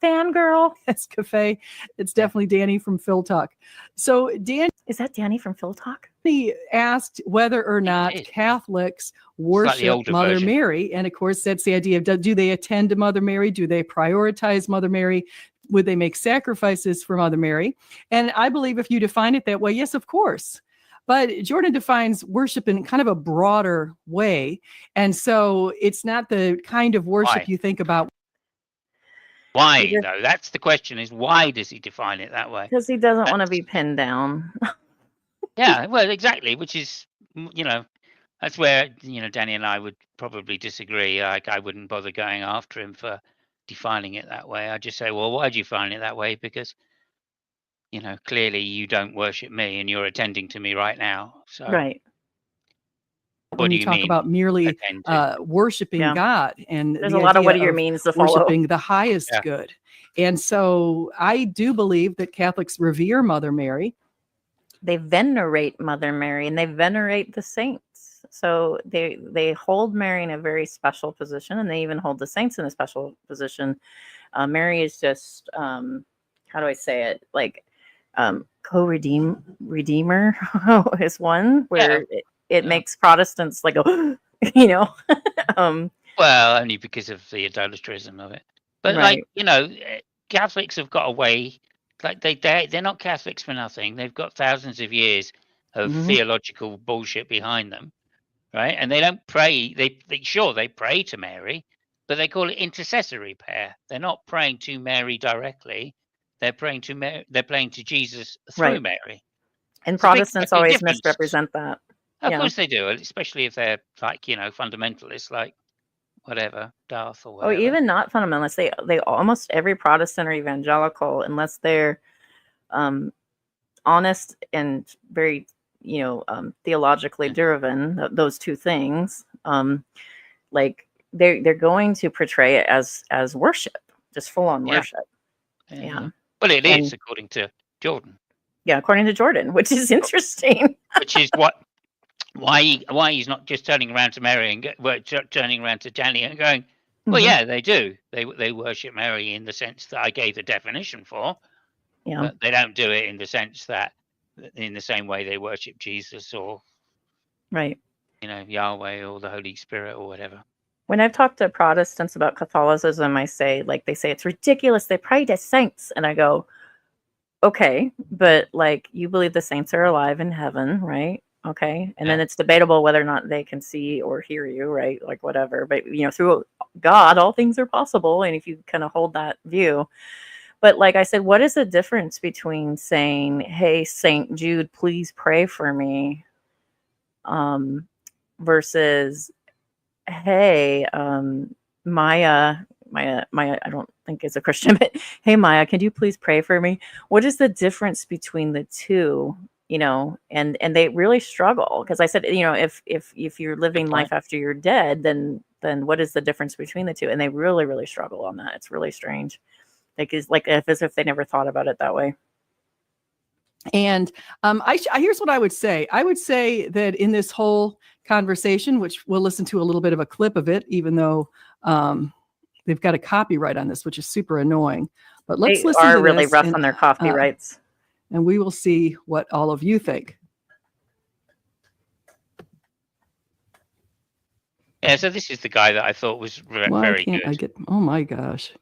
Fangirl. That's Cafe. It's definitely Danny from Phil Talk. So is that Danny from Phil Talk? He asked whether or not Catholics worship Mother version. Mary. And of course, that's the idea of, do they attend to Mother Mary? Do they prioritize Mother Mary? Would they make sacrifices for Mother Mary? And I believe if you define it that way, yes, of course. But Jordan defines worship in kind of a broader way. And so it's not the kind of worship you think about. Why, though? That's the question, is why does he define it that way? Because he doesn't want to be pinned down. Yeah, well, exactly, which is, that's where, Danny and I would probably disagree. Like, I wouldn't bother going after him for defining it that way. I'd just say, well, why do you define it that way? Because, clearly you don't worship me and you're attending to me right now. So, right. When you talk about merely worshiping God, and there's a lot of what are your means to follow. Worshiping the highest good. And so I do believe that Catholics revere Mother Mary. They venerate Mother Mary, and they venerate the saints. So they hold Mary in a very special position, and they even hold the saints in a special position. Mary is just, how do I say it? Like, co-redeemer is one where it makes Protestants like go, well, only because of the idolatrism of it. But Catholics have got a way, like they're not Catholics for nothing. They've got thousands of years of theological bullshit behind them, right? And they don't pray. They pray to Mary, but they call it intercessory prayer. They're not praying to Mary directly. They're praying to Mary. They're praying to Jesus through Mary. And Protestants always misrepresent that. Of course they do, especially if they're like, fundamentalists, like whatever, Darth or whatever. Oh, even not fundamentalists. They almost every Protestant or evangelical, unless they're honest and very, theologically driven, those two things, like they're going to portray it as worship, just full on worship. Yeah. Well, it is according to Jordan. Yeah, according to Jordan, which is interesting. Which is why he's not just turning around to Mary and turning around to Danny and going, well, yeah, they do. They worship Mary in the sense that I gave the definition for. Yeah. But they don't do it in the sense that, in the same way they worship Jesus or, Yahweh or the Holy Spirit or whatever. When I've talked to Protestants about Catholicism, they say it's ridiculous. They pray to saints. And I go, okay, but you believe the saints are alive in heaven, right? Okay. And then it's debatable whether or not they can see or hear you, right? Like whatever. But, through God, all things are possible. And if you kind of hold that view. But like I said, what is the difference between saying, hey, Saint Jude, please pray for me, versus, hey, Maya, I don't think is a Christian, but hey, Maya, can you please pray for me? What is the difference between the two? And they really struggle, because I said, if you're living life after you're dead, then what is the difference between the two? And they really, really struggle on that. It's really strange. As if they never thought about it that way. And here's what I would say. I would say that in this whole conversation, which we'll listen to a little bit of a clip of it, even though they've got a copyright on this, which is super annoying. But let's listen to this. They are really rough on their copyrights. And we will see what all of you think. Yeah, so this is the guy that I thought was very good. Oh my gosh.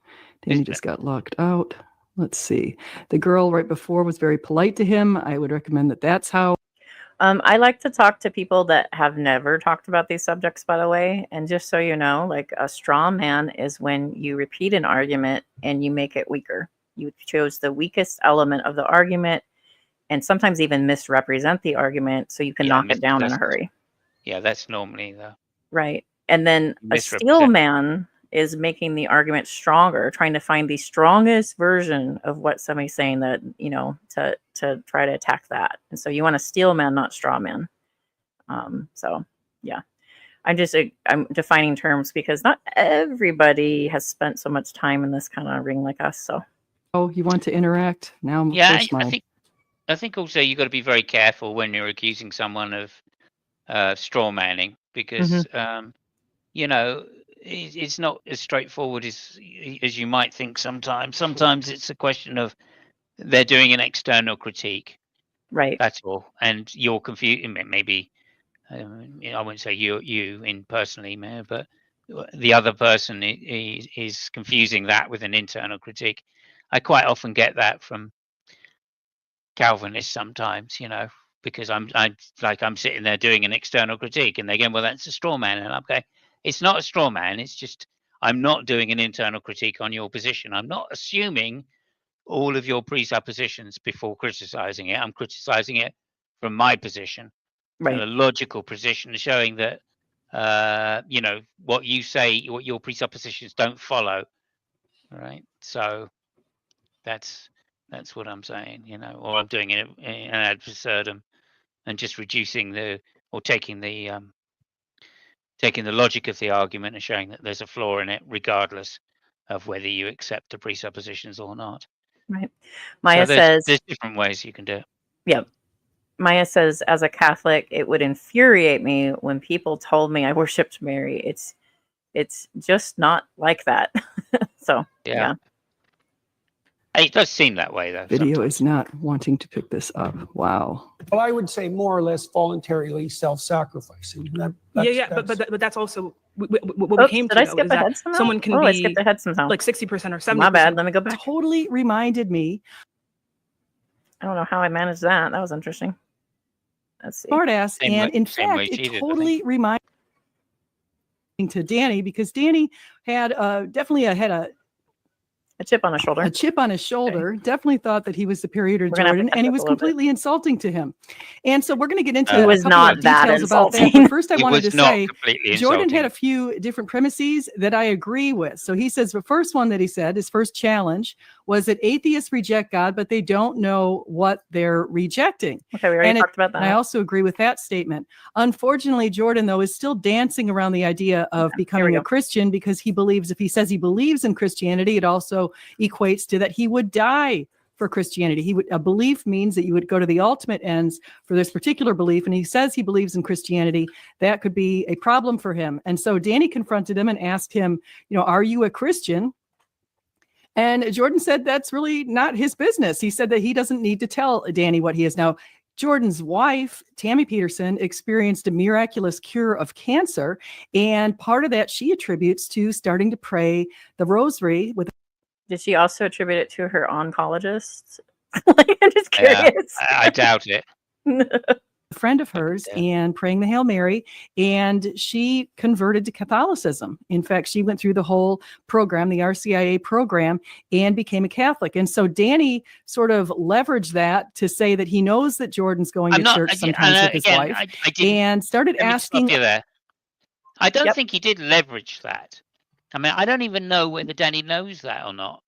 Danny just got locked out. Let's see. The girl right before was very polite to him. I would recommend that's how. I like to talk to people that have never talked about these subjects, by the way. And just so you know, a straw man is when you repeat an argument and you make it weaker. You chose the weakest element of the argument and sometimes even misrepresent the argument so you can knock it down in a hurry. Yeah, that's normally the... Right. And then a steel man is making the argument stronger, trying to find the strongest version of what somebody's saying that, to try to attack that. And so you want a steel man, not straw man. So yeah, I'm defining terms because not everybody has spent so much time in this kind of ring like us. So. Oh, you want to interact now? Yeah, I think also you got to be very careful when you're accusing someone of straw manning, because it's not as straightforward as you might think sometimes. Sometimes it's a question of they're doing an external critique. Right. That's all. And you're confused. Maybe, I wouldn't say you in personally, Mayor, but the other person is confusing that with an internal critique. I quite often get that from Calvinists sometimes, because I'm sitting there doing an external critique and they go, well, that's a straw man. And I'm going, it's not a straw man. It's just, I'm not doing an internal critique on your position. I'm not assuming all of your presuppositions before criticizing it. I'm criticizing it from my position, right? A logical position, showing that, what you say, what your presuppositions don't follow. Right. So that's what I'm saying, or I'm doing it in ad absurdum and just reducing taking the logic of the argument and showing that there's a flaw in it, regardless of whether you accept the presuppositions or not. Right. Maya says there's different ways you can do it. Yep. Maya says, as a Catholic, it would infuriate me when people told me I worshipped Mary. It's just not like that. So yeah. It does seem that way, though. Video is not wanting to pick this up. Wow. Well, I would say more or less voluntarily self-sacrificing. But that's also what we came to know, is that someone can I skipped ahead somehow. Like 60% or 70%. My bad. Let me go back. Totally reminded me. I don't know how I managed that. That was interesting. Let's see. Smartass. And in fact, it totally reminded me to Danny, because Danny had definitely had a A chip on his shoulder. A chip on his shoulder. Okay. Definitely thought that he was superior to Jordan, and he was completely insulting to him. And so we're going to get into a couple of details about that. But first, I wanted to say Jordan had a few different premises that I agree with. So he says the first one that he said, his first challenge, was that atheists reject God, but they don't know what they're rejecting. Okay, we already talked about that. I also agree with that statement. Unfortunately, Jordan, though, is still dancing around the idea of becoming a Christian because he believes, if he says he believes in Christianity, it also equates to that he would die for Christianity. A belief means that you would go to the ultimate ends for this particular belief, and he says he believes in Christianity. That could be a problem for him. And so Danny confronted him and asked him, are you a Christian? And Jordan said that's really not his business. He said that he doesn't need to tell Danny what he is. Now, Jordan's wife, Tammy Peterson, experienced a miraculous cure of cancer. And part of that she attributes to starting to pray the rosary with. Did she also attribute it to her oncologist? I'm just curious. Yeah, I doubt it. A friend of hers and praying the Hail Mary, and she converted to Catholicism. In fact, she went through the whole program, the RCIA program, and became a Catholic. And so Danny sort of leveraged that to say that he knows that Jordan's going to church sometimes with his wife, and started asking. I don't think he did leverage that. I mean, I don't even know whether Danny knows that or not.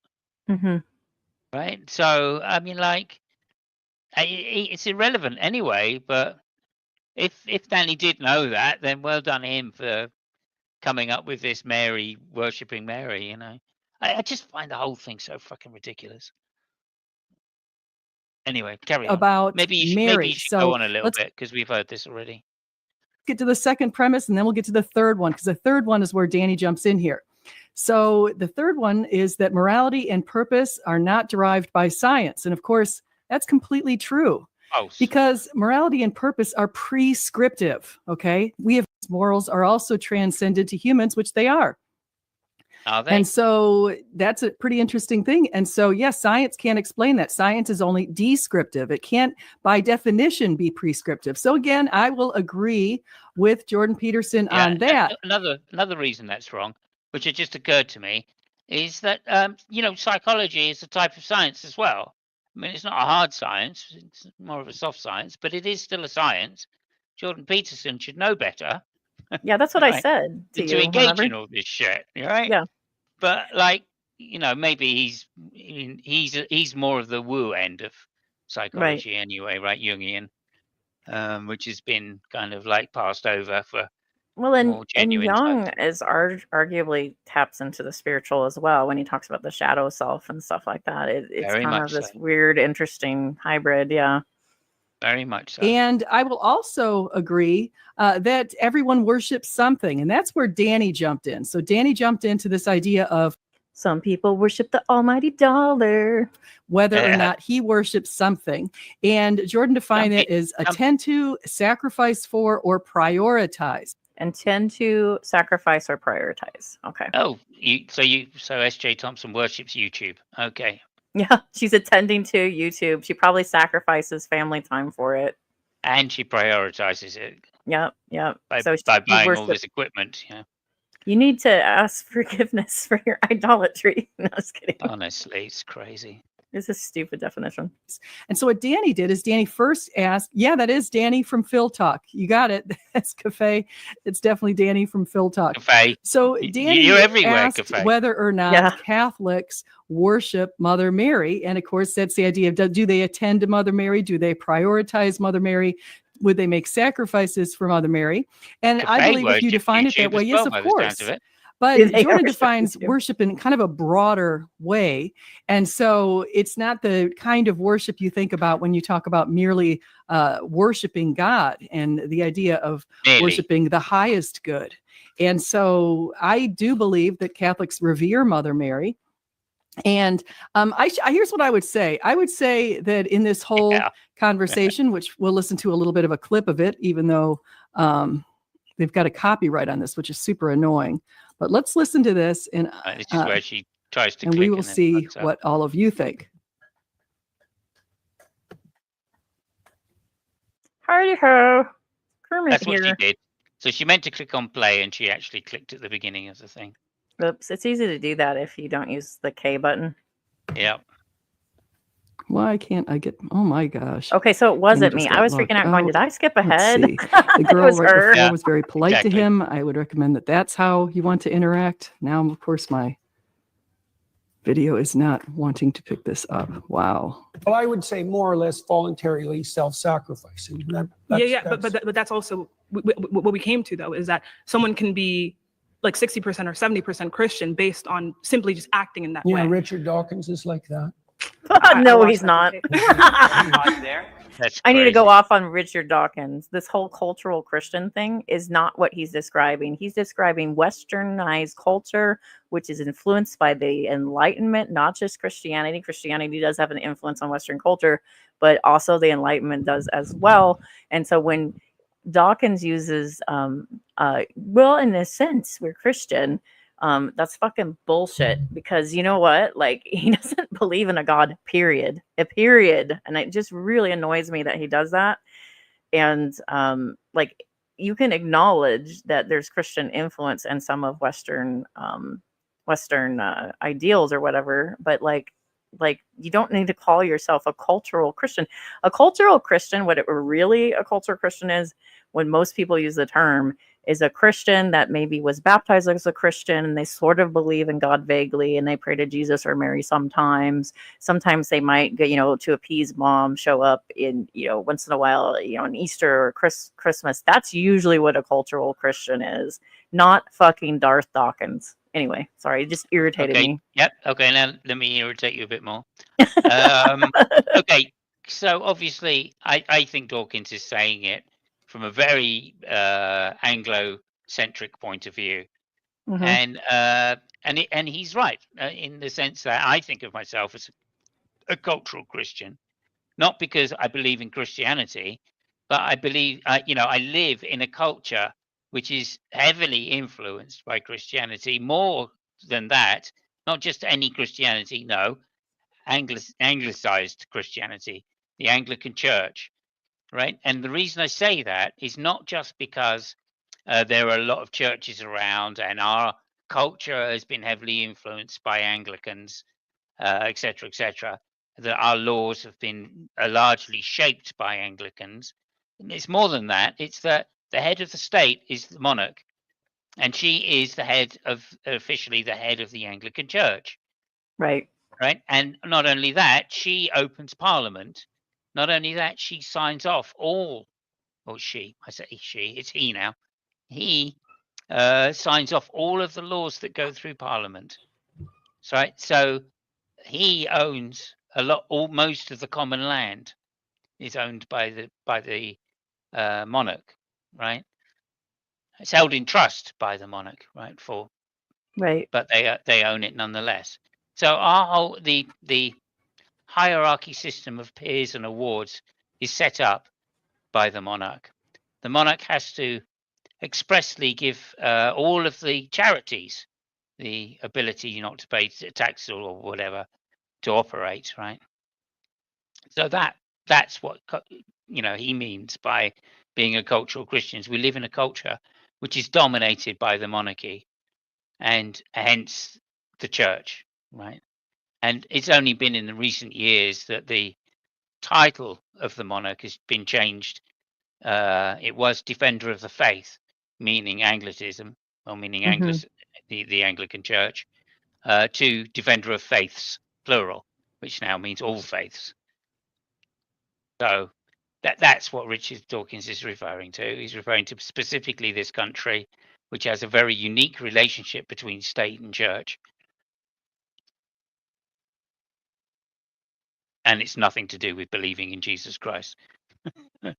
Mm-hmm. Right? So, I mean, it's irrelevant anyway, but if Danny did know that, then well done him for coming up with this Mary, worshipping Mary, I just find the whole thing so fucking ridiculous. Anyway, carry on. About maybe you should go on a little bit, because we've heard this already. Get to the second premise, and then we'll get to the third one, because the third one is where Danny jumps in here. So the third one is that morality and purpose are not derived by science. And of course, that's completely true. Because morality and purpose are prescriptive. Okay. We have morals are also transcended to humans, which they are. Are they? And so that's a pretty interesting thing. And so, yes, science can't explain that. Science is only descriptive. It can't, by definition, be prescriptive. So again, I will agree with Jordan Peterson on that. Another reason that's wrong, which had just occurred to me, is that, psychology is a type of science as well. I mean, it's not a hard science. It's more of a soft science, but it is still a science. Jordan Peterson should know better. Yeah, that's what I said to engage in all this shit, right? Yeah. But maybe he's more of the woo end of psychology anyway, right? Jungian, which has been kind of passed over for. Well, and Jung is arguably taps into the spiritual as well when he talks about the shadow self and stuff like that. It's kind of this weird, interesting hybrid. Yeah. Very much so. And I will also agree that everyone worships something. And that's where Danny jumped in. So Danny jumped into this idea of some people worship the almighty dollar, whether or not he worships something. And Jordan defined it as attend to, sacrifice for, or prioritize. Intend to, sacrifice, or prioritize. Okay. Oh, so S.J. Thompson worships YouTube. Okay. Yeah, she's attending to YouTube. She probably sacrifices family time for it. And she prioritizes it. Yep. By buying all this equipment. Yeah. You need to ask forgiveness for your idolatry. No, I was kidding. Honestly, it's crazy. It's a stupid definition. And so what Danny did is Danny first asked, that is Danny from Phil Talk. You got it. That's Cafe. It's definitely Danny from Phil Talk. Cafe. So Danny asked Cafe. whether or not Catholics worship Mother Mary. And of course, that's the idea of, do they attend to Mother Mary? Do they prioritize Mother Mary? Would they make sacrifices for Mother Mary? And Cafe I believe if you define it that way, yes, of course. But Jordan defines worship in kind of a broader way. And so it's not the kind of worship you think about when you talk about merely worshiping God and the idea of worshiping the highest good. And so I do believe that Catholics revere Mother Mary. And here's what I would say. I would say that in this whole conversation, which we'll listen to a little bit of a clip of it, even though they've got a copyright on this, which is super annoying. But let's listen to this, and this is where she tries to, and we will see what all of you think. Hardy ho, Kermit That's here. what she did. So she meant to click on play, and she actually clicked at the beginning of the thing. Oops, it's easy to do that if you don't use the K button. Yep. Why can't I get? Oh my gosh. Okay, so it wasn't me. I was freaking out going, did I skip ahead? The girl right before was very polite exactly. to him. I would recommend that that's how you want to interact. Now, of course, my video is not wanting to pick this up. Wow. Well, I would say more or less voluntarily self-sacrificing. But that's also what we came to, though, is that someone can be like 60% or 70% Christian based on simply just acting in that way. Yeah, Richard Dawkins is like that. No, he's not. That's I need to crazy. go off on Richard Dawkins. This whole cultural Christian thing is not what he's describing. He's describing westernized culture, which is influenced by the Enlightenment, not just Christianity. Christianity does have an influence on Western culture, but also the Enlightenment does as well. And so when Dawkins uses, well, in a sense, we're Christian, that's fucking bullshit, because you know what? Like, he doesn't believe in a God, period. And it just really annoys me that he does that. And like, you can acknowledge that there's Christian influence in some of Western ideals or whatever, but like you don't need to call yourself a cultural Christian. A cultural Christian, what it really a cultural Christian is, when most people use the term, is a Christian that maybe was baptized as a Christian and they sort of believe in God vaguely and they pray to Jesus or Mary sometimes. Sometimes they might go, to appease mom, show up in, once in a while, on Easter or Christmas. That's usually what a cultural Christian is, not fucking Darth Dawkins. Anyway, sorry, it just irritated me. Yep. Okay, now let me irritate you a bit more. Okay, so obviously I think Dawkins is saying it from a very Anglo-centric point of view, and he's right in the sense that I think of myself as a cultural Christian, not because I believe in Christianity, but I believe I live in a culture which is heavily influenced by Christianity. More than that, not just any Christianity, no, Anglicized Christianity, the Anglican Church. Right. And the reason I say that is not just because there are a lot of churches around and our culture has been heavily influenced by Anglicans, et cetera, that our laws have been largely shaped by Anglicans. And it's more than that. It's that the head of the state is the monarch, and she is officially the head of the Anglican Church. Right. Right. And not only that, she opens Parliament. Not only that, she signs off I say she, it's he now. He signs off all of the laws that go through Parliament. Right? So he owns most of the common land is owned by the monarch, right? It's held in trust by the monarch, right? But they own it nonetheless. So the hierarchy system of peers and awards is set up by the monarch. The monarch has to expressly give all of the charities the ability not to pay tax or whatever to operate, right? So that's what he means by being a cultural Christian. We live in a culture which is dominated by the monarchy and hence the church, right? And it's only been in the recent years that the title of the monarch has been changed. It was Defender of the Faith, meaning Anglicanism, or meaning the Anglican Church, to Defender of Faiths, plural, which now means all faiths. So that's what Richard Dawkins is referring to. He's referring to specifically this country, which has a very unique relationship between state and church. And it's nothing to do with believing in Jesus Christ. And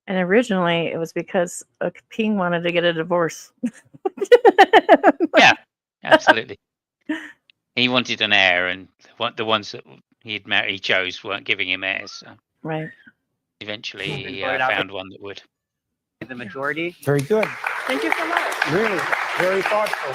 originally it was because a king wanted to get a divorce. Yeah, absolutely. He wanted an heir, and the ones that he chose weren't giving him heirs. So. Right. Eventually he found one that would. The majority. Very good. Thank you so much. Really, very thoughtful.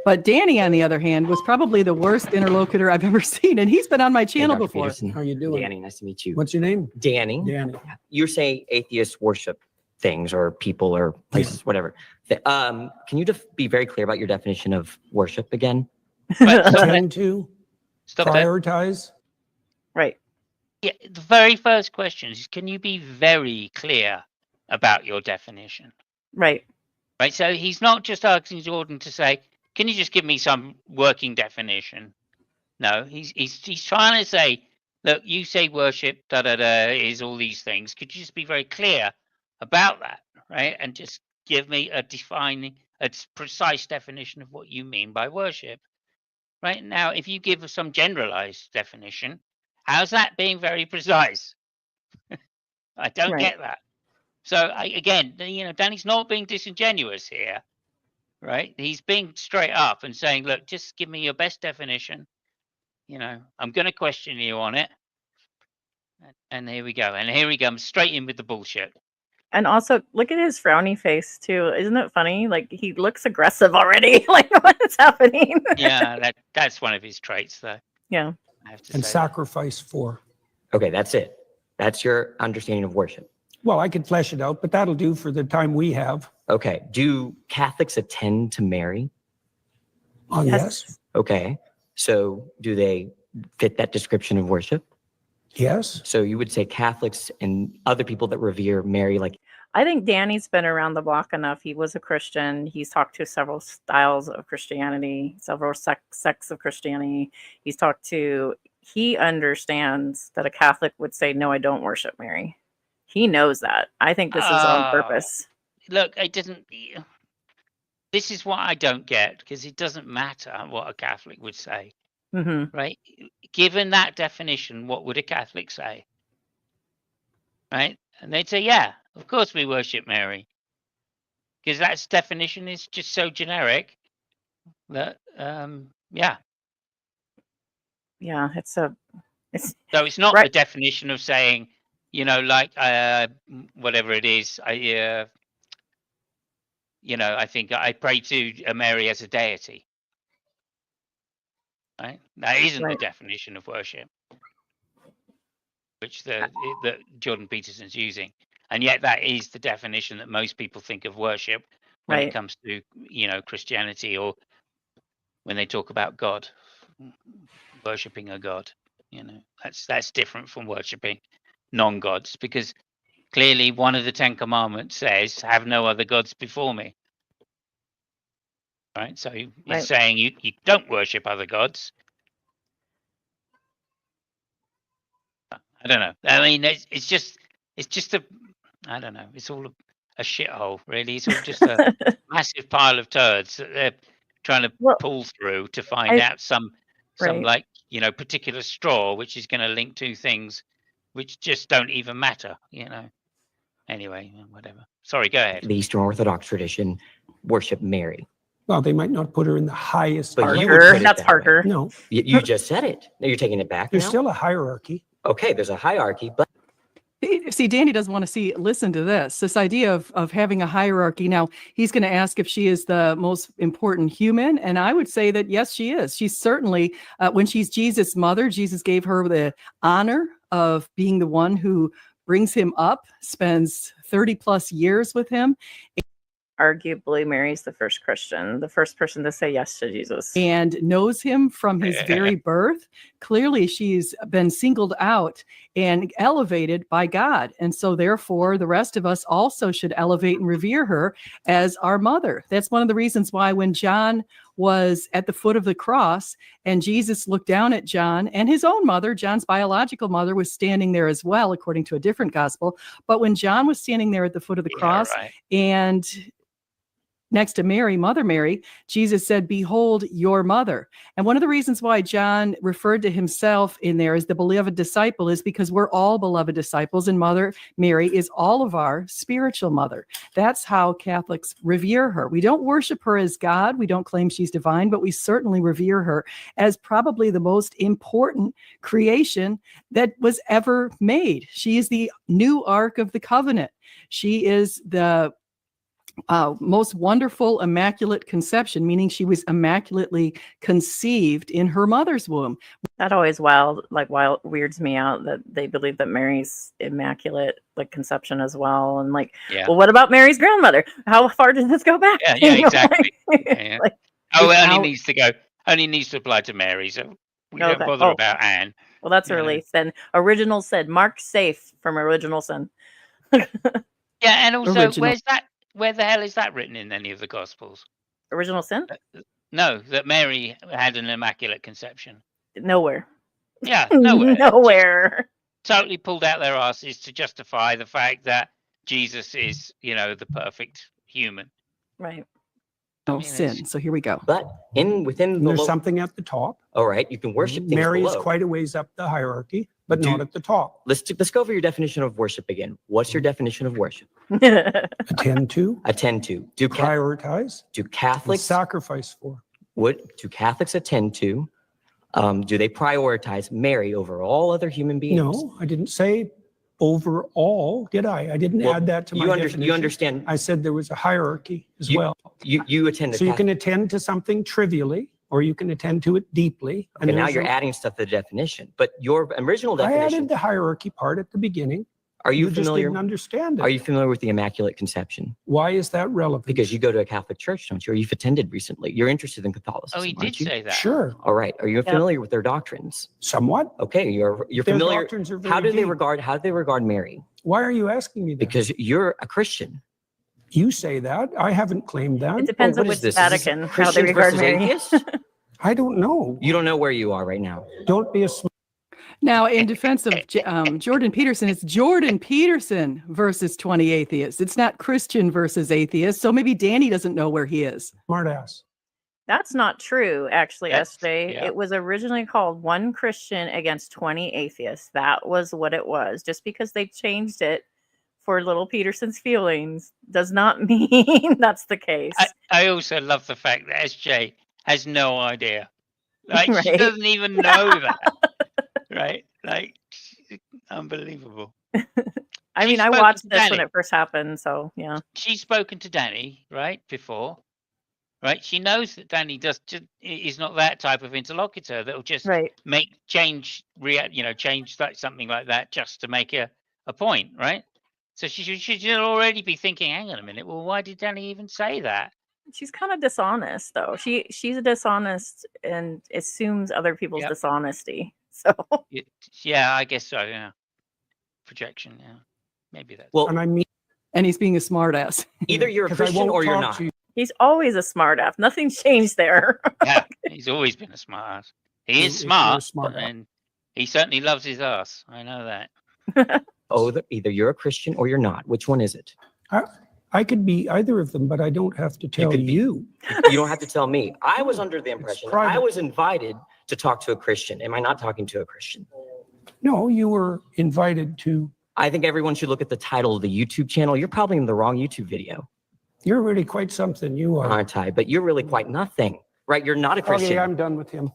But Danny, on the other hand, was probably the worst interlocutor I've ever seen. And he's been on my channel before. Peterson. How you doing? Danny, nice to meet you. What's your name? Danny. Danny. You're saying atheists worship things or people or places, whatever. Can you be very clear about your definition of worship again? Tend to Stop prioritize. Right. Yeah, the very first question is, can you be very clear about your definition? Right. Right. So he's not just asking Jordan to say, can you just give me some working definition? No, he's trying to say, look, you say worship, is all these things. Could you just be very clear about that, right? And just give me a precise definition of what you mean by worship, right? Now, if you give some generalized definition, how's that being very precise? I don't get that. So again, Danny's not being disingenuous here, right? He's being straight up and saying, look, just give me your best definition. I'm going to question you on it. And here we go. And here he comes straight in with the bullshit. And also, look at his frowny face, too. Isn't it funny? Like, he looks aggressive already. Like, what is happening? Yeah, that's one of his traits, though. Yeah. I have to And say sacrifice for. Okay, that's it. That's your understanding of worship. Well, I could flesh it out, but that'll do for the time we have. Okay. Do Catholics attend to Mary? Yes. Okay. So do they fit that description of worship? Yes. So you would say Catholics and other people that revere Mary, like. I think Danny's been around the block enough. He was a Christian. He's talked to several styles of Christianity, several sects of Christianity. He understands that a Catholic would say, no, I don't worship Mary. He knows that. I think this is on purpose. Look, this is what I don't get, because it doesn't matter what a Catholic would say, right? Given that definition, what would a Catholic say? Right? And they'd say, yeah, of course we worship Mary. Because that definition is just so generic that, yeah. Yeah, so it's not the definition of saying, whatever it is, I think I pray to Mary as a deity. Right? That isn't the definition of worship, which that Jordan Peterson's using, and yet that is the definition that most people think of worship when it comes to Christianity, or when they talk about God, worshipping a god. That's different from worshipping non-gods, because clearly one of the 10 commandments says, have no other gods before me. Right? So it's saying you don't worship other gods. I don't know. I mean, it's just I don't know. It's all a shithole, really. It's all just a massive pile of turds that they're trying to pull through to find out some particular straw, which is going to link two things which just don't even matter, Anyway, whatever. Sorry, go ahead. The Eastern Orthodox tradition worship Mary. Well, they might not put her in the highest. But that's Parker. No. You just said it. No, you're taking it back. There's still a hierarchy. Okay, there's a hierarchy, but. See, Danny doesn't want to listen to this idea of having a hierarchy. Now, he's going to ask if she is the most important human. And I would say that, yes, she is. She's certainly, when she's Jesus' mother, Jesus gave her the honor of being the one who brings him up, spends 30 plus years with him. Arguably, Mary's the first Christian, the first person to say yes to Jesus. And knows him from his very birth. Clearly, she's been singled out and elevated by God. And so, therefore, the rest of us also should elevate and revere her as our mother. That's one of the reasons why when John was at the foot of the cross and Jesus looked down at John, and his own mother, John's biological mother, was standing there as well, according to a different gospel. But when John was standing there at the foot of the cross and next to Mary, Mother Mary, Jesus said, behold your mother. And one of the reasons why John referred to himself in there as the beloved disciple is because we're all beloved disciples, and Mother Mary is all of our spiritual mother. That's how Catholics revere her. We don't worship her as God. We don't claim she's divine, but we certainly revere her as probably the most important creation that was ever made. She is the new Ark of the Covenant. She is the most wonderful, immaculate conception, meaning she was immaculately conceived in her mother's womb. That always weirds me out that they believe that Mary's immaculate like conception as well. And like, well, what about Mary's grandmother? How far does this go back? Yeah, exactly. Like, only needs to apply to Mary, so we don't bother about Anne. Well, that's a relief. Then original sin, marked safe from original sin. Yeah, and also where the hell is that written in any of the Gospels? Original sin? No, that Mary had an immaculate conception. Nowhere. Yeah, nowhere. Nowhere. Totally pulled out their asses to justify the fact that Jesus is, the perfect human. Right. Sin. So here we go. But within there's something at the top. All right, you can worship things Mary below. is quite a ways up the hierarchy, but not at the top. Let's go over your definition of worship again. What's your definition of worship? Attend to. Attend to. Prioritize. Do Catholics sacrifice for? Do Catholics attend to? Do they prioritize Mary over all other human beings? No, I didn't say overall, did I? I didn't add that to my definition. You understand? I said there was a hierarchy as well. You attend to. So you can attend to something trivially, or you can attend to it deeply. Okay, and now you're adding stuff to the definition. But your original definition. I added the hierarchy part at the beginning. Are you familiar? Just didn't understand it. Are you familiar with the Immaculate Conception? Why is that relevant? Because you go to a Catholic church, don't you? Or you've attended recently. You're interested in Catholicism. Oh, he did say that. Sure. All right. Are you familiar with their doctrines? Somewhat. Okay, you're Their familiar. Doctrines are very how do they deep. regard Mary? Why are you asking me that? Because you're a Christian. You say that. I haven't claimed that. It depends on which Vatican, how they regard Mary. I don't know. You don't know where you are right now. Don't be a Now, in defense of Jordan Peterson, it's Jordan Peterson versus 20 atheists. It's not Christian versus atheists. So maybe Danny doesn't know where he is. Smartass. That's not true, actually, SJ. Yeah. It was originally called One Christian Against 20 Atheists. That was what it was. Just because they changed it for little Peterson's feelings does not mean that's the case. I also love the fact that SJ has no idea. Like, Right. she doesn't even know that. Right? Like, unbelievable. I mean, I watched this when it first happened, so yeah. She's spoken to Danny, right, before, right? She knows that Danny is not that type of interlocutor that'll just change something like that just to make a point, right? So she should already be thinking, hang on a minute, well, why did Danny even say that? She's kind of dishonest, though. She's dishonest and assumes other people's dishonesty. So yeah, I guess so. Yeah, projection. Yeah, maybe that's. Well, and he's being a smartass. Either you're a Christian or you're not. He's always a smartass. Nothing's changed there. Yeah, he's always been a smartass. He is smart, and he certainly loves his ass. I know that. Either you're a Christian or you're not. Which one is it? I could be either of them, but I don't have to tell you. You don't have to tell me. I was under the impression I was invited to talk to a Christian. Am I not talking to a Christian? No, you were invited to. I think everyone should look at the title of the YouTube channel. You're probably in the wrong YouTube video. You're really quite something. You are. Aren't I? But you're really quite nothing, right? You're not a Christian. Okay, I'm done with him.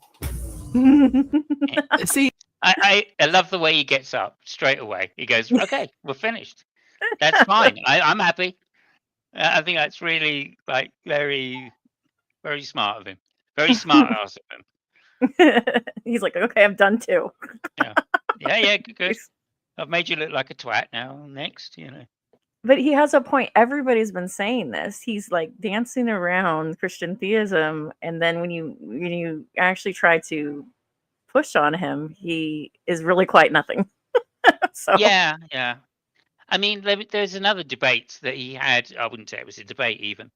See, I love the way he gets up straight away. He goes, okay, we're finished. That's fine. I'm happy. I think that's really very, very smart of him. Very smart ass of him. He's like, okay, I'm done too. Yeah, good. I've made you look like a twat now. Next, But he has a point. Everybody's been saying this. He's like dancing around Christian theism, and then when you actually try to push on him, he is really quite nothing. So yeah. I mean, there's another debate that he had. I wouldn't say it was a debate even.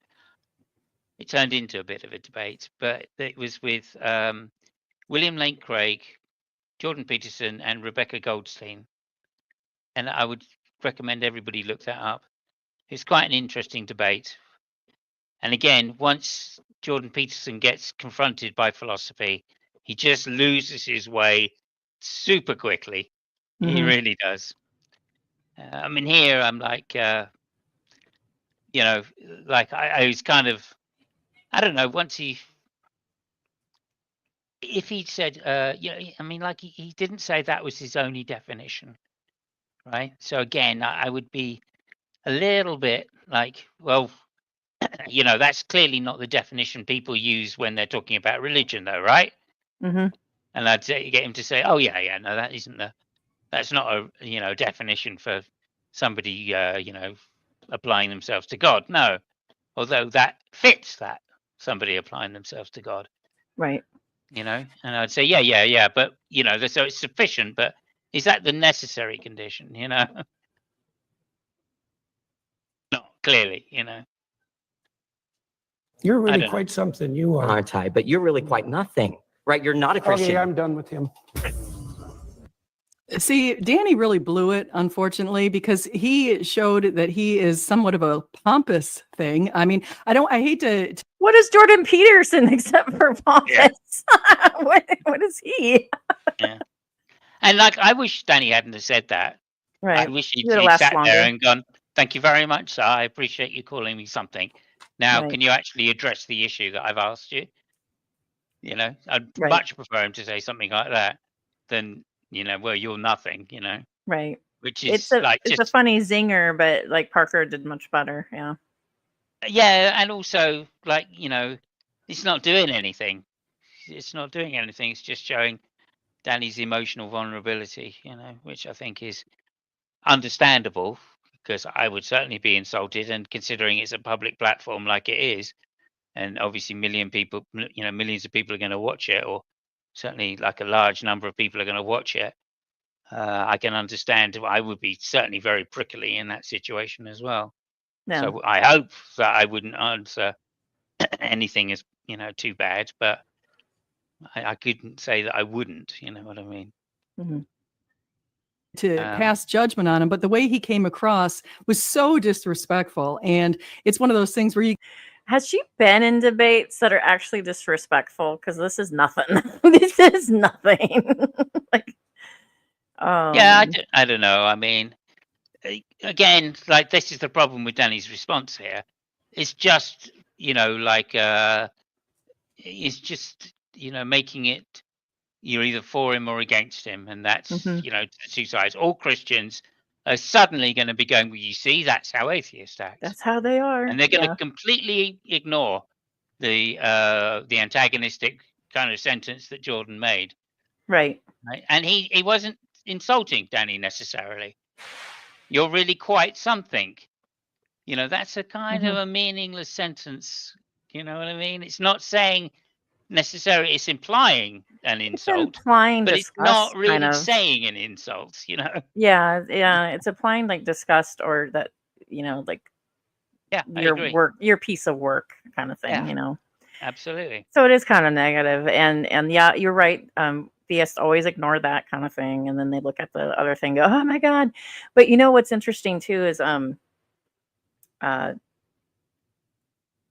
It turned into a bit of a debate, but it was with William Lane Craig, Jordan Peterson, and Rebecca Goldstein. And I would recommend everybody look that up. It's quite an interesting debate. And again, once Jordan Peterson gets confronted by philosophy, he just loses his way super quickly. Mm-hmm. He really does. I mean, here I'm like, I was kind of, I don't know, if he'd said, he didn't say that was his only definition, right? So again, I would be a little bit like, well, you know, that's clearly not the definition people use when they're talking about religion, though, right? Mm-hmm. And I'd say, get him to say, "Oh yeah, no, that isn't that's not a definition for somebody applying themselves to God." No, although that fits that somebody applying themselves to God, Right. and I'd say, yeah, but so it's sufficient, but is that the necessary condition? Not clearly, You're really don't know. quite something. You are. Aren't I? But you're really quite nothing, right? You're not a Christian. Okay, I'm done with him. See, Danny really blew it, unfortunately, because he showed that he is somewhat of a pompous thing. I mean, I hate to. What is Jordan Peterson except for pompous? Yeah. what is he? Yeah. And I wish Danny hadn't have said that. Right. I wish he'd sat there and gone, "Thank you very much, sir. I appreciate you calling me something. Now, can you actually address the issue that I've asked you?" I'd much prefer him to say something like that than, "Well, you're nothing," Right. Which is it's a funny zinger, but like Parker did much better. Yeah. Yeah, and also it's not doing anything. It's not doing anything. It's just showing Danny's emotional vulnerability, which I think is understandable, because I would certainly be insulted, and considering it's a public platform like it is, and obviously millions of people are going to watch it, or certainly like a large number of people are going to watch it. I can understand. I would be certainly very prickly in that situation as well. Yeah. So I hope that I wouldn't answer anything as too bad, but I couldn't say that I wouldn't. You know what I mean? Mm-hmm. To pass judgment on him, but the way he came across was so disrespectful, and it's one of those things where you. Has she been in debates that are actually disrespectful? Because this is nothing. This is nothing. Yeah, I don't know. I mean, again, this is the problem with Danny's response here. It's just, it's just, making it, you're either for him or against him. And that's, two sides. All Christians are suddenly going to be going, "Well, you see, that's how atheists act. That's how they are." And they're going to completely ignore the antagonistic kind of sentence that Jordan made. Right. And he wasn't insulting Danny necessarily. "You're really quite something." That's a kind of a meaningless sentence. You know what I mean? It's not saying necessarily, it's implying an insult, implying but disgust, it's not really kind of saying an insult, Yeah, it's implying disgust, or that, your piece of work kind of thing, Absolutely. So it is kind of negative, and yeah, you're right. Theists always ignore that kind of thing, and then they look at the other thing, go, "Oh my God!" But what's interesting too is oh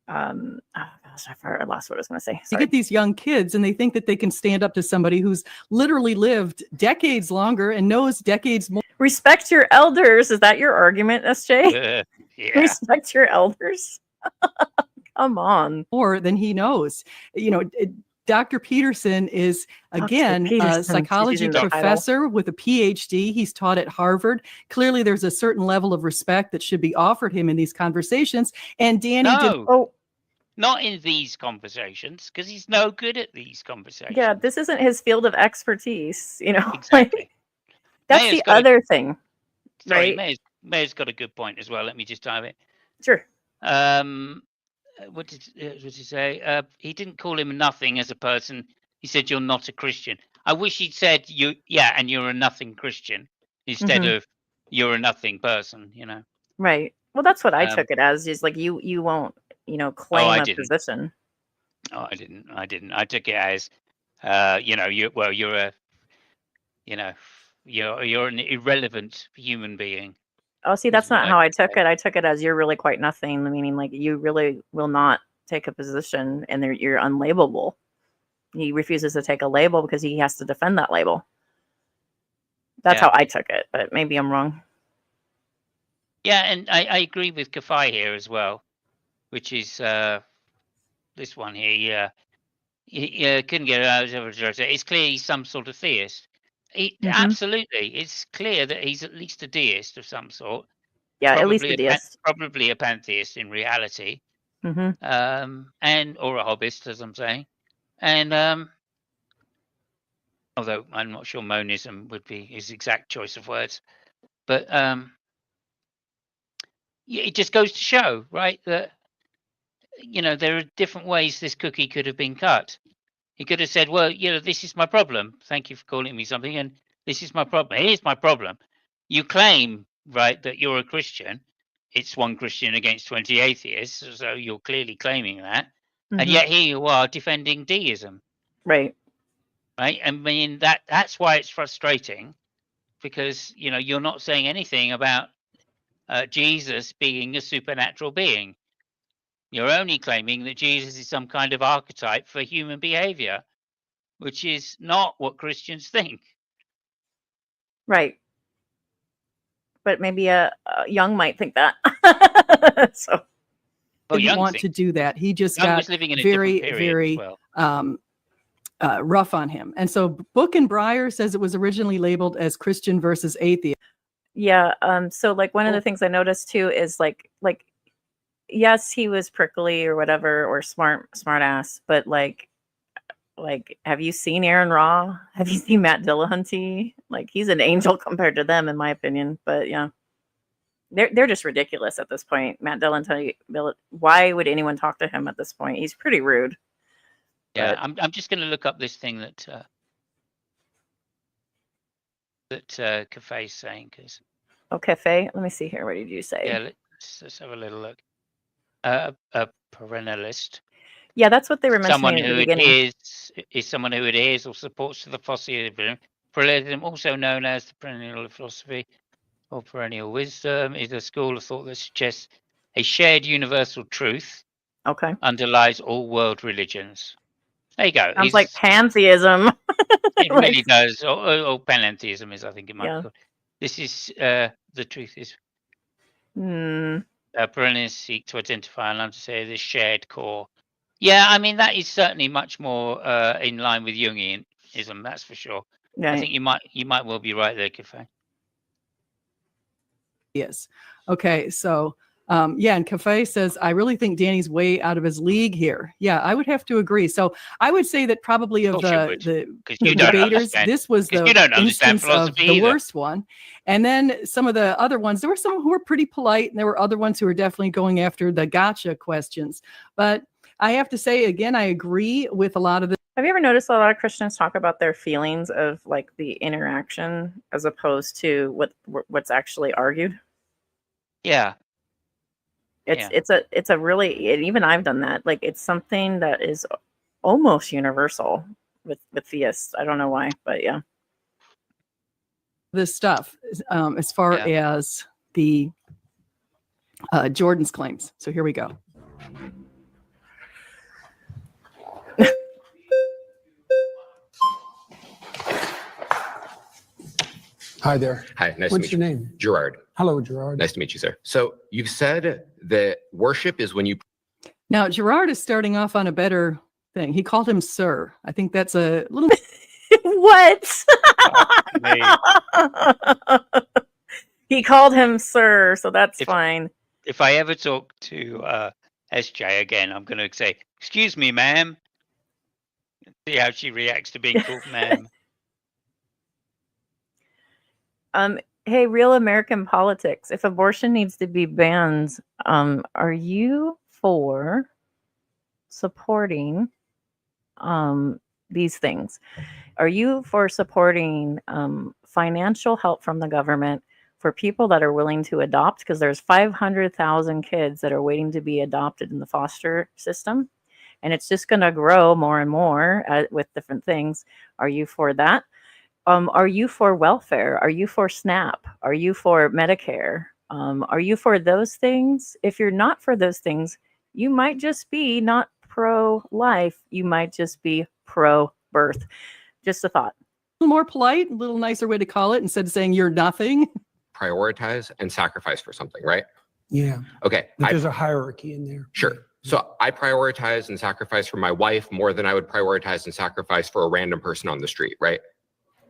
gosh, I lost what I was going to say. You get these young kids, and they think that they can stand up to somebody who's literally lived decades longer and knows decades more. Respect your elders. Is that your argument, SJ? Yeah. Respect your elders. Come on. More than he knows. Dr. Peterson is, again, a psychology professor with a PhD. He's taught at Harvard. Clearly, there's a certain level of respect that should be offered him in these conversations. And Danny not in these conversations, because he's no good at these conversations. Yeah, this isn't his field of expertise. Exactly. That's the other thing. Sorry, right? Mayor's got a good point as well. Let me just dive in. Sure. What did he say? He didn't call him nothing as a person. He said, "You're not a Christian." I wish he'd said, and you're a nothing Christian, instead of "you're a nothing person." Right. Well, that's what I took it as. Is you won't claim a position. Oh, I didn't. I took it as you're an irrelevant human being. Oh, see, that's not how I took it. I took it as you're really quite nothing, meaning you really will not take a position, and you're unlabelable. He refuses to take a label because he has to defend that label. That's how I took it, but maybe I'm wrong. Yeah, and I agree with Kafai here as well, which is this one here. He couldn't get it out. It's clear he's some sort of theist. Absolutely, it's clear that he's at least a deist of some sort. Yeah, probably at least a deist. Probably a pantheist in reality. and or a hobbyist, as I'm saying, and although I'm not sure monism would be his exact choice of words, but it just goes to show, right, that there are different ways this cookie could have been cut. He could have said, well, this is my problem. Thank you for calling me something, and this is my problem. Here's my problem. You claim, right, that you're a Christian. It's one Christian against 20 atheists, so you're clearly claiming that. And yet here you are defending deism. Right. Right? I mean, that's why it's frustrating, because, you're not saying anything about Jesus being a supernatural being. You're only claiming that Jesus is some kind of archetype for human behavior, which is not what Christians think. Right. But maybe a Young might think that. So he didn't want to do that. He just got very, very rough on him. And so Book and Briar says it was originally labeled as Christian versus atheist. Yeah. So like one of the things I noticed too is like yes, he was prickly or whatever, or smart ass, but like have you seen Aaron Raw? Have you seen Matt Dillahunty? Like, he's an angel compared to them, in my opinion. But yeah, they're just ridiculous at this point. Matt Dillahunty, why would anyone talk to him at this point? He's pretty rude. Yeah, I'm just going to look up this thing that Cafe's saying, because. Oh, Cafe. Let me see here. What did you say? Yeah, let's have a little look. A perennialist. Yeah, that's what they were mentioning at the beginning. Is someone who adheres or supports to the Perennialism, also known as the perennial philosophy or perennial wisdom, is a school of thought that suggests a shared universal truth. Okay. Underlies all world religions. There you go. Sounds like pantheism. It really does. Or panentheism is, I think it might be called. This is the truth is. Perennialists seek to identify and understand this shared core. Yeah, I mean, that is certainly much more in line with Jungianism, that's for sure. Right. I think you might well be right there, Cafe. Yes. Okay, so and Cafe says, I really think Danny's way out of his league here. Yeah, I would have to agree. So I would say that probably of the debaters, this was the instance of the worst one. And then some of the other ones, there were some who were pretty polite, and there were other ones who were definitely going after the gotcha questions. But I have to say, again, I agree with a lot of the. Have you ever noticed a lot of Christians talk about their feelings of like the interaction as opposed to what's actually argued? Yeah. It's a really, and even I've done that. Like, it's something that is almost universal with theists. I don't know why, but yeah. This stuff as far as the Jordan's claims. So here we go. Hi there. Hi, nice to meet you. What's your name? Gerard. Hello, Gerard. Nice to meet you, sir. So you've said that worship is when you. Now, Gerard is starting off on a better thing. He called him sir. I think that's a little. What? He called him sir, so that's fine. If I ever talk to SJ again, I'm going to say, "Excuse me, ma'am." See how she reacts to being called ma'am. Hey, Real American Politics. If abortion needs to be banned, are you for supporting these things? Are you for supporting financial help from the government for people that are willing to adopt? Because there's 500,000 kids that are waiting to be adopted in the foster system, and it's just going to grow more and more with different things. Are you for that? Are you for welfare? Are you for SNAP? Are you for Medicare? Are you for those things? If you're not for those things, you might just be not pro-life. You might just be pro-birth. Just a thought. A little more polite, a little nicer way to call it instead of saying you're nothing. Prioritize and sacrifice for something, right? Yeah. Okay. But there's a hierarchy in there. Sure. So I prioritize and sacrifice for my wife more than I would prioritize and sacrifice for a random person on the street, right?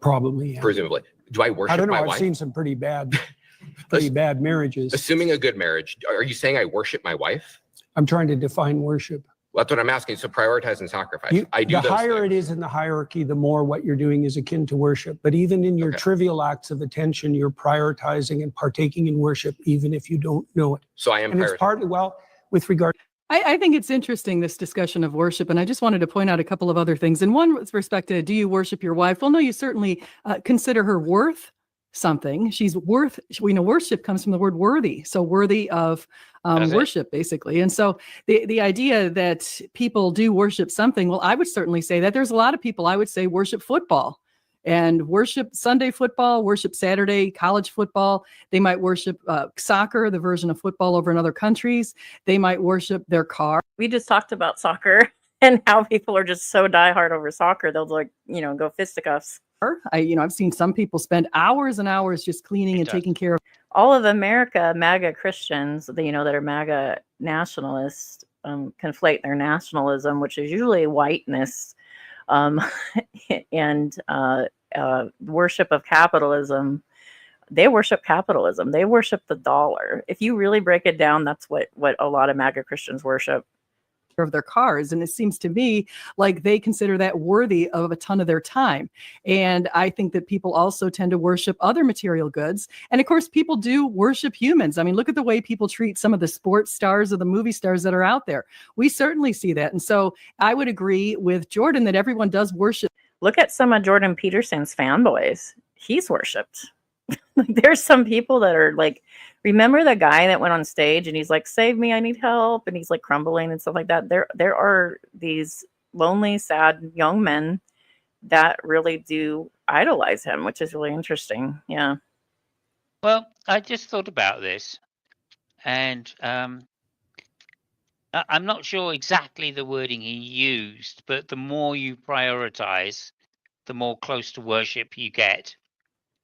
Probably, yeah. Presumably. Do I worship my wife? I don't know. I've seen some pretty bad marriages. Assuming a good marriage, are you saying I worship my wife? I'm trying to define worship. That's what I'm asking. So prioritize and sacrifice. I do the those higher things. it is in the hierarchy, the more what you're doing is akin to worship. But even in your trivial acts of attention, you're prioritizing and partaking in worship, even if you don't know it. So I am and it's partly, well, with regard. I think it's interesting, this discussion of worship, and I just wanted to point out a couple of other things. And one with respect to, do you worship your wife? Well, no, you certainly consider her worth something. She's worth, we know worship comes from the word worthy. So worthy of worship, basically. And so the idea that people do worship something, well, I would certainly say that there's a lot of people, I would say, worship football and worship Sunday football, worship Saturday college football. They might worship soccer, the version of football over in other countries. They might worship their car. We just talked about soccer and how people are just so diehard over soccer. They'll go fisticuffs. I've seen some people spend hours and hours just cleaning and taking care of. All of America, MAGA Christians, that are MAGA nationalists, conflate their nationalism, which is usually whiteness, and worship of capitalism. They worship capitalism. They worship the dollar. If you really break it down, that's what a lot of MAGA Christians worship. Of their cars. And it seems to me like they consider that worthy of a ton of their time. And I think that people also tend to worship other material goods. And of course, people do worship humans. I mean, look at the way people treat some of the sports stars or the movie stars that are out there. We certainly see that. And so I would agree with Jordan that everyone does worship. Look at some of Jordan Peterson's fanboys. He's worshipped. There's some people that are like, remember the guy that went on stage and he's like, save me, I need help. And he's like crumbling and stuff like that. There are these lonely, sad young men that really do idolize him, which is really interesting. Yeah. Well, I just thought about this, and I'm not sure exactly the wording he used, but the more you prioritize, the more close to worship you get.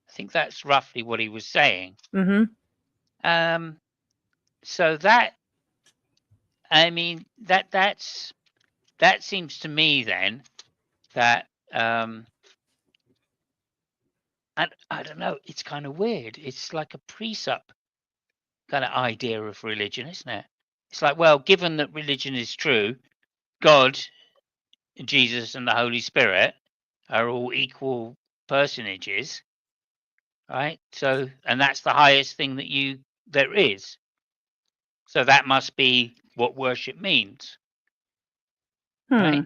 I think that's roughly what he was saying. Mm-hmm. So that, I mean, that seems to me then that I don't know, it's kind of weird. It's like a presup kind of idea of religion, isn't it? It's like, well, given that religion is true, God, Jesus, and the Holy Spirit are all equal personages, right? So, and that's the highest thing that there is. So that must be what worship means. Right?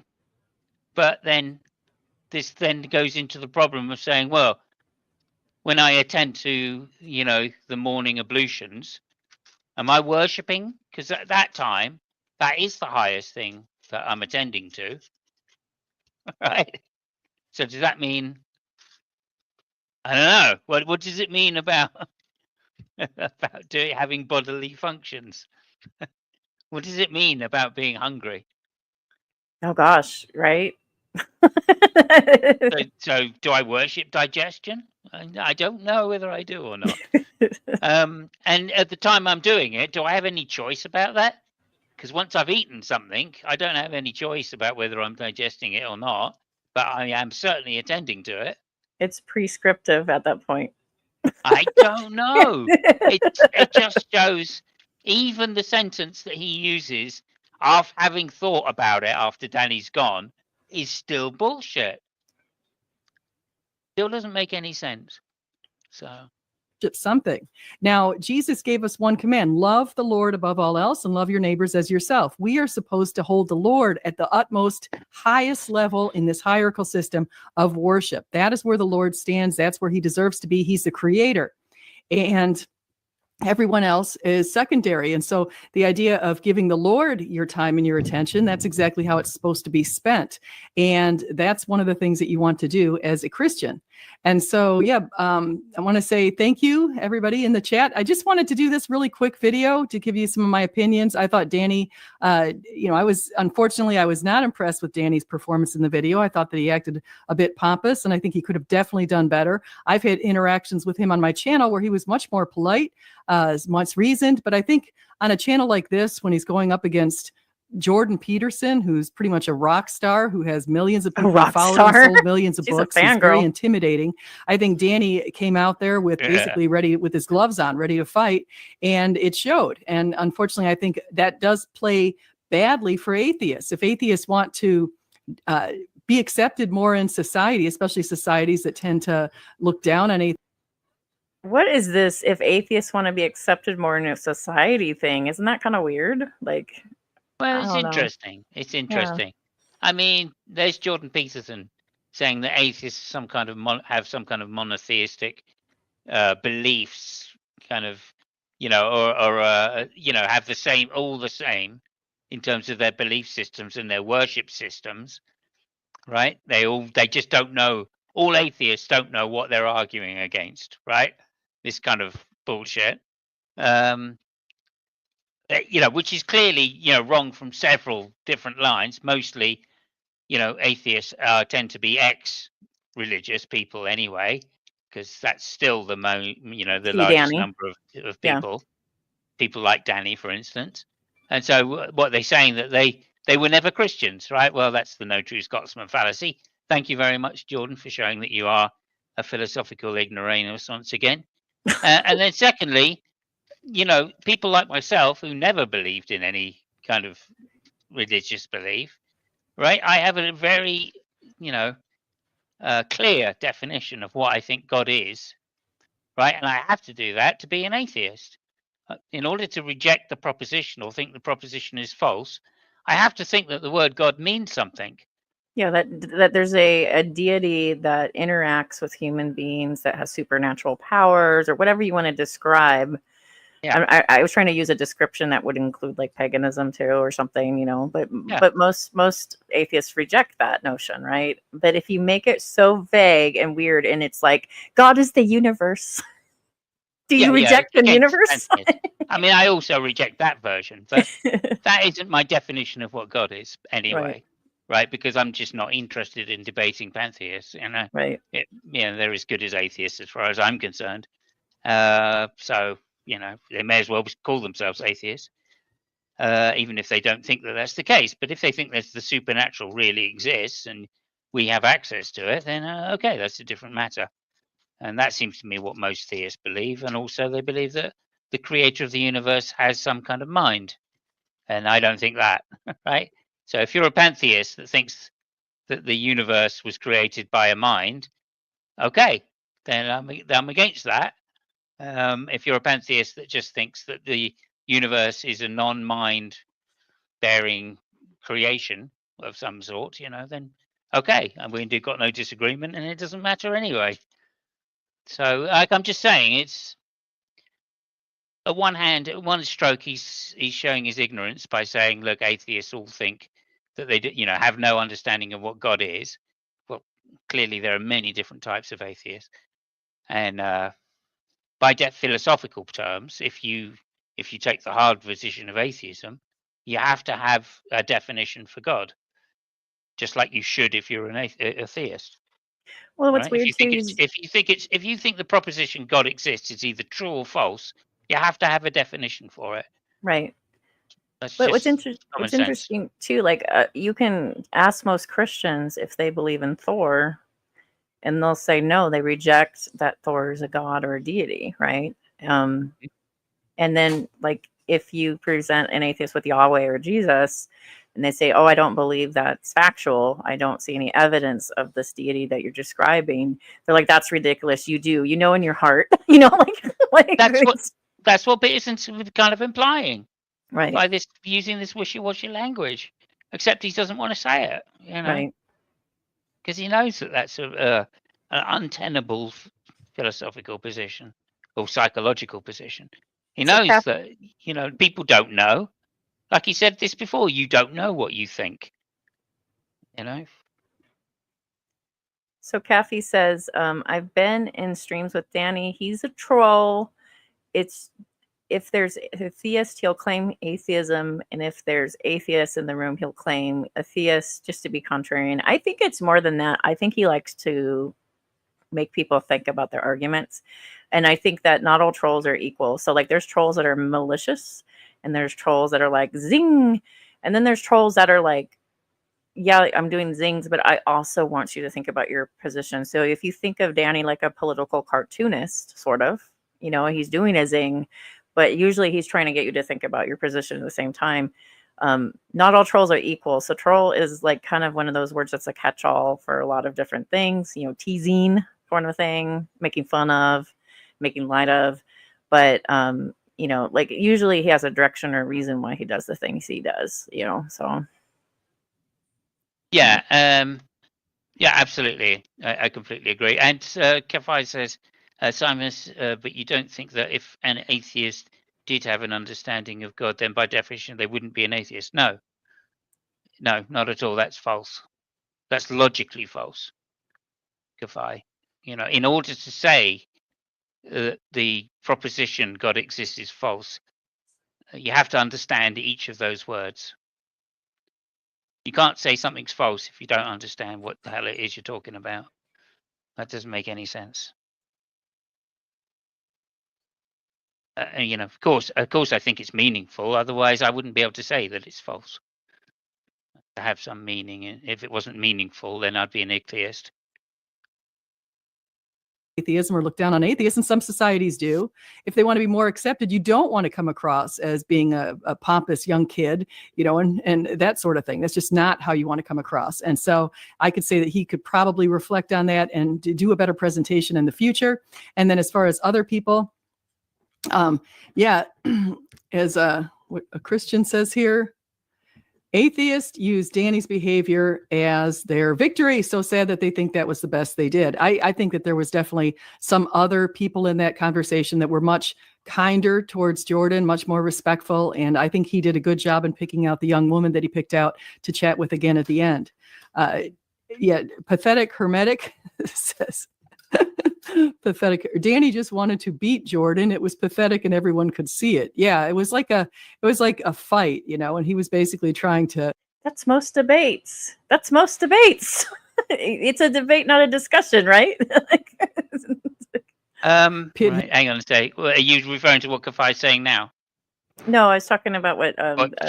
But then this then goes into the problem of saying, well, when I attend to, the morning ablutions, am I worshipping? Because at that time, that is the highest thing that I'm attending to. Right? So does that mean, I don't know, what does it mean about having bodily functions? What does it mean about being hungry? Oh gosh, right? So do I worship digestion? I don't know whether I do or not. And at the time I'm doing it, do I have any choice about that? Because once I've eaten something, I don't have any choice about whether I'm digesting it or not, but I am certainly attending to it. It's prescriptive at that point. I don't know. It just shows even the sentence that he uses after having thought about it after Danny's gone is still bullshit. Still doesn't make any sense. So something. Now, Jesus gave us one command: love the Lord above all else and love your neighbors as yourself. We are supposed to hold the Lord at the utmost, highest level in this hierarchical system of worship. That is where the Lord stands. That's where he deserves to be. He's the creator. And everyone else is secondary. And so the idea of giving the Lord your time and your attention, that's exactly how it's supposed to be spent. And that's one of the things that you want to do as a Christian. And so, I want to say thank you, everybody in the chat. I just wanted to do this really quick video to give you some of my opinions. I thought Danny, I was not impressed with Danny's performance in the video. I thought that he acted a bit pompous, and I think he could have definitely done better. I've had interactions with him on my channel where he was much more polite, much reasoned. But I think on a channel like this, when he's going up against Jordan Peterson, who's pretty much a rock star, who has millions of people rock following him, star? sold millions of She's a books. He's very fangirl. intimidating. I think Danny came out there with basically ready, with his gloves on, ready to fight, and it showed. And unfortunately, I think that does play badly for atheists. If atheists want to be accepted more in society, especially societies that tend to look down on atheists. What is this? If atheists want to be accepted more in a society thing, isn't that kind of weird? Like, well, I it's don't know. interesting. It's interesting. Yeah. I mean, there's Jordan Peterson saying that atheists have some kind of monotheistic beliefs, kind of, you know, or you know, have all the same in terms of their belief systems and their worship systems, right? They just don't know. All atheists don't know what they're arguing against, right? This kind of bullshit, you know, which is clearly, you know, wrong from several different lines. Mostly, you know, atheists tend to be ex-religious people anyway, because that's still the largest Danny. number of people. People like Danny, for instance. And so, what they're saying that they were never Christians, right? Well, that's the no true Scotsman fallacy. Thank you very much, Jordan, for showing that you are a philosophical ignoramus once again. And then secondly, you know, people like myself who never believed in any kind of religious belief, right? I have a very, you know, clear definition of what I think God is, right? And I have to do that to be an atheist. In order to reject the proposition or think the proposition is false, I have to think that the word God means something. Yeah, that there's a deity that interacts with human beings, that has supernatural powers or whatever you want to describe. Yeah. I was trying to use a description that would include like paganism too or something, you know, but most atheists reject that notion, right? But if you make it so vague and weird and it's like God is the universe, do you reject the universe? I mean, I also reject that version, but that isn't my definition of what God is anyway. Right, because I'm just not interested in debating pantheists, you know. Right. You know, they're as good as atheists as far as I'm concerned. So, you know, they may as well call themselves atheists, even if they don't think that that's the case. But if they think that the supernatural really exists and we have access to it, then okay, that's a different matter. And that seems to me what most theists believe. And also they believe that the creator of the universe has some kind of mind. And I don't think that, right? So if you're a pantheist that thinks that the universe was created by a mind, okay, then I'm against that. If you're a pantheist that just thinks that the universe is a non-mind bearing creation of some sort, you know, then okay, and we've got no disagreement and it doesn't matter anyway. So like I'm just saying, it's at one stroke he's showing his ignorance by saying, look, atheists all think that they have no understanding of what God is. Well, clearly there are many different types of atheists, and by philosophical terms, if you take the hard position of atheism, you have to have a definition for God, just like you should if you're a theist. Well, what's weird if you think the proposition God exists is either true or false, you have to have a definition for it. Right. But what's interesting too, like you can ask most Christians if they believe in Thor, and they'll say no, they reject that Thor is a god or a deity, right? And then like if you present an atheist with Yahweh or Jesus, and they say, oh, I don't believe that's factual, I don't see any evidence of this deity that you're describing, they're like, that's ridiculous. You do, you know, in your heart, you know, like that's what Peterson's kind of implying. Right. By this using this wishy-washy language, except he doesn't want to say it, you know, right? Because he knows that that's an untenable philosophical position or psychological position. He knows that, you know, people don't know. Like he said this before, you don't know what you think, you know. So Kathy says, I've been in streams with Danny. He's a troll. If there's a theist, he'll claim atheism. And if there's atheists in the room, he'll claim a theist, just to be contrarian. I think it's more than that. I think he likes to make people think about their arguments. And I think that not all trolls are equal. So like there's trolls that are malicious and there's trolls that are like zing. And then there's trolls that are like, yeah, I'm doing zings, but I also want you to think about your position. So if you think of Danny like a political cartoonist, sort of, you know, he's doing a zing, but usually he's trying to get you to think about your position at the same time. Not all trolls are equal. So troll is like kind of one of those words that's a catch-all for a lot of different things, you know, teasing sort of a thing, making fun of, making light of. But, you know, like usually he has a direction or reason why he does the things he does, you know, so. Yeah, yeah, absolutely. I completely agree. And Kafai says, Simus, but you don't think that if an atheist did have an understanding of God, then by definition they wouldn't be an atheist? No, not at all. That's false. That's logically false, Kafai. You know, in order to say the proposition God exists is false, you have to understand each of those words. You can't say something's false if you don't understand what the hell it is you're talking about. That doesn't make any sense. You know, of course, I think it's meaningful. Otherwise, I wouldn't be able to say that it's false. To have some meaning. If it wasn't meaningful, then I'd be an atheist. Atheism or look down on atheists, and some societies do. If they want to be more accepted, you don't want to come across as being a pompous young kid, you know, and that sort of thing. That's just not how you want to come across. And so I could say that he could probably reflect on that and do a better presentation in the future. And then as far as other people, yeah, as what a Christian says here, atheists use Danny's behavior as their victory. So sad that they think that was the best they did. I think that there was definitely some other people in that conversation that were much kinder towards Jordan, much more respectful. And I think he did a good job in picking out the young woman that he picked out to chat with again at the end. Yeah, pathetic hermetic says, pathetic. Danny just wanted to beat Jordan. It was pathetic and everyone could see it. Yeah, it was like a fight, you know, and he was basically trying to. That's most debates. It's a debate, not a discussion, right? Right, hang on a sec. Are you referring to what Kafai's saying now? No, I was talking about what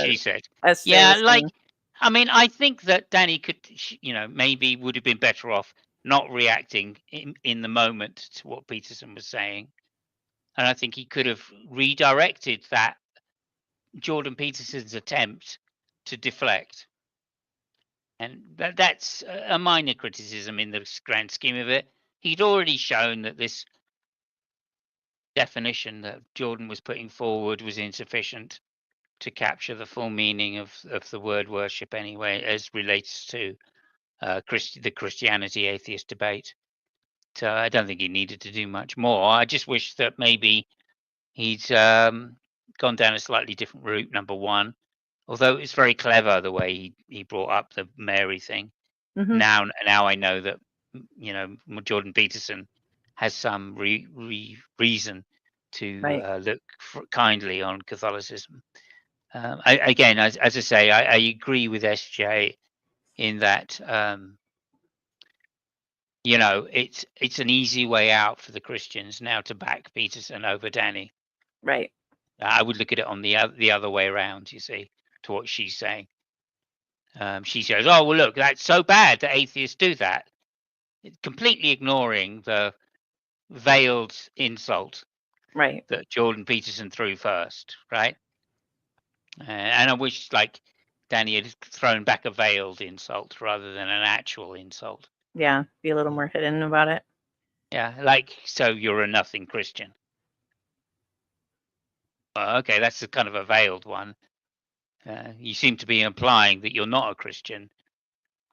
she said. SJ Yeah, was like, saying. I mean, I think that Danny could, you know, maybe would have been better off not reacting in the moment to what Peterson was saying. And I think he could have redirected that Jordan Peterson's attempt to deflect. And that's a minor criticism in the grand scheme of it. He'd already shown that this definition that Jordan was putting forward was insufficient to capture the full meaning of the word worship anyway, as relates to the Christianity atheist debate. So I don't think he needed to do much more. I just wish that maybe he'd gone down a slightly different route, number one. Although it's very clever the way he brought up the Mary thing. Mm-hmm. Now I know that, you know, Jordan Peterson has some reason to look kindly on Catholicism. Again, as I say, I agree with SJ in that, you know, it's an easy way out for the Christians now to back Peterson over Danny. Right. I would look at it on the other way around, you see, to what she's saying. She says, oh, well, look, that's so bad that atheists do that. Completely ignoring the veiled insult that Jordan Peterson threw first, right? And I wish, like, Danny had thrown back a veiled insult rather than an actual insult. Yeah, be a little more hidden about it. Yeah, like, so you're a nothing Christian. Okay, that's a kind of a veiled one. You seem to be implying that you're not a Christian.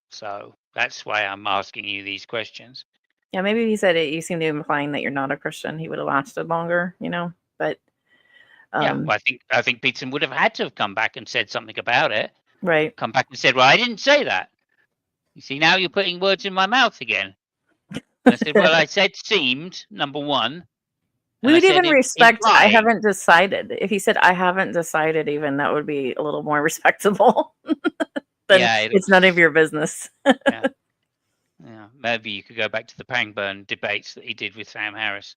So that's why I'm asking you these questions. Yeah, maybe he said it. You seem to be implying that you're not a Christian. He would have lasted longer, you know. But yeah, well, I think Peterson would have had to have come back and said something about it. Right. Come back and said, "Well, I didn't say that. You see, now you're putting words in my mouth again." I said, "Well, I said seemed, number one." We would even respect. I haven't decided. If he said I haven't decided, even that would be a little more respectable. Then it's none of your business. Yeah, maybe you could go back to the Pangburn debates that he did with Sam Harris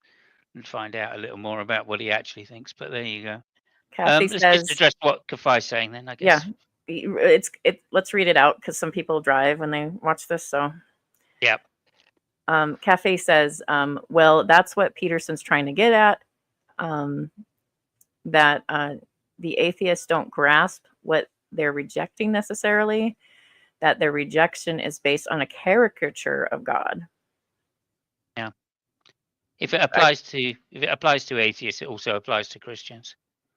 and find out a little more about what he actually thinks. But there you go. Kathy let's says, just address what Kafai's saying then, I guess. Yeah, let's read it out because some people drive when they watch this. So Yep. Cafe says, well, that's what Peterson's trying to get at. That the atheists don't grasp what they're rejecting necessarily, that their rejection is based on a caricature of God. Yeah. If it applies to atheists, it also applies to Christians.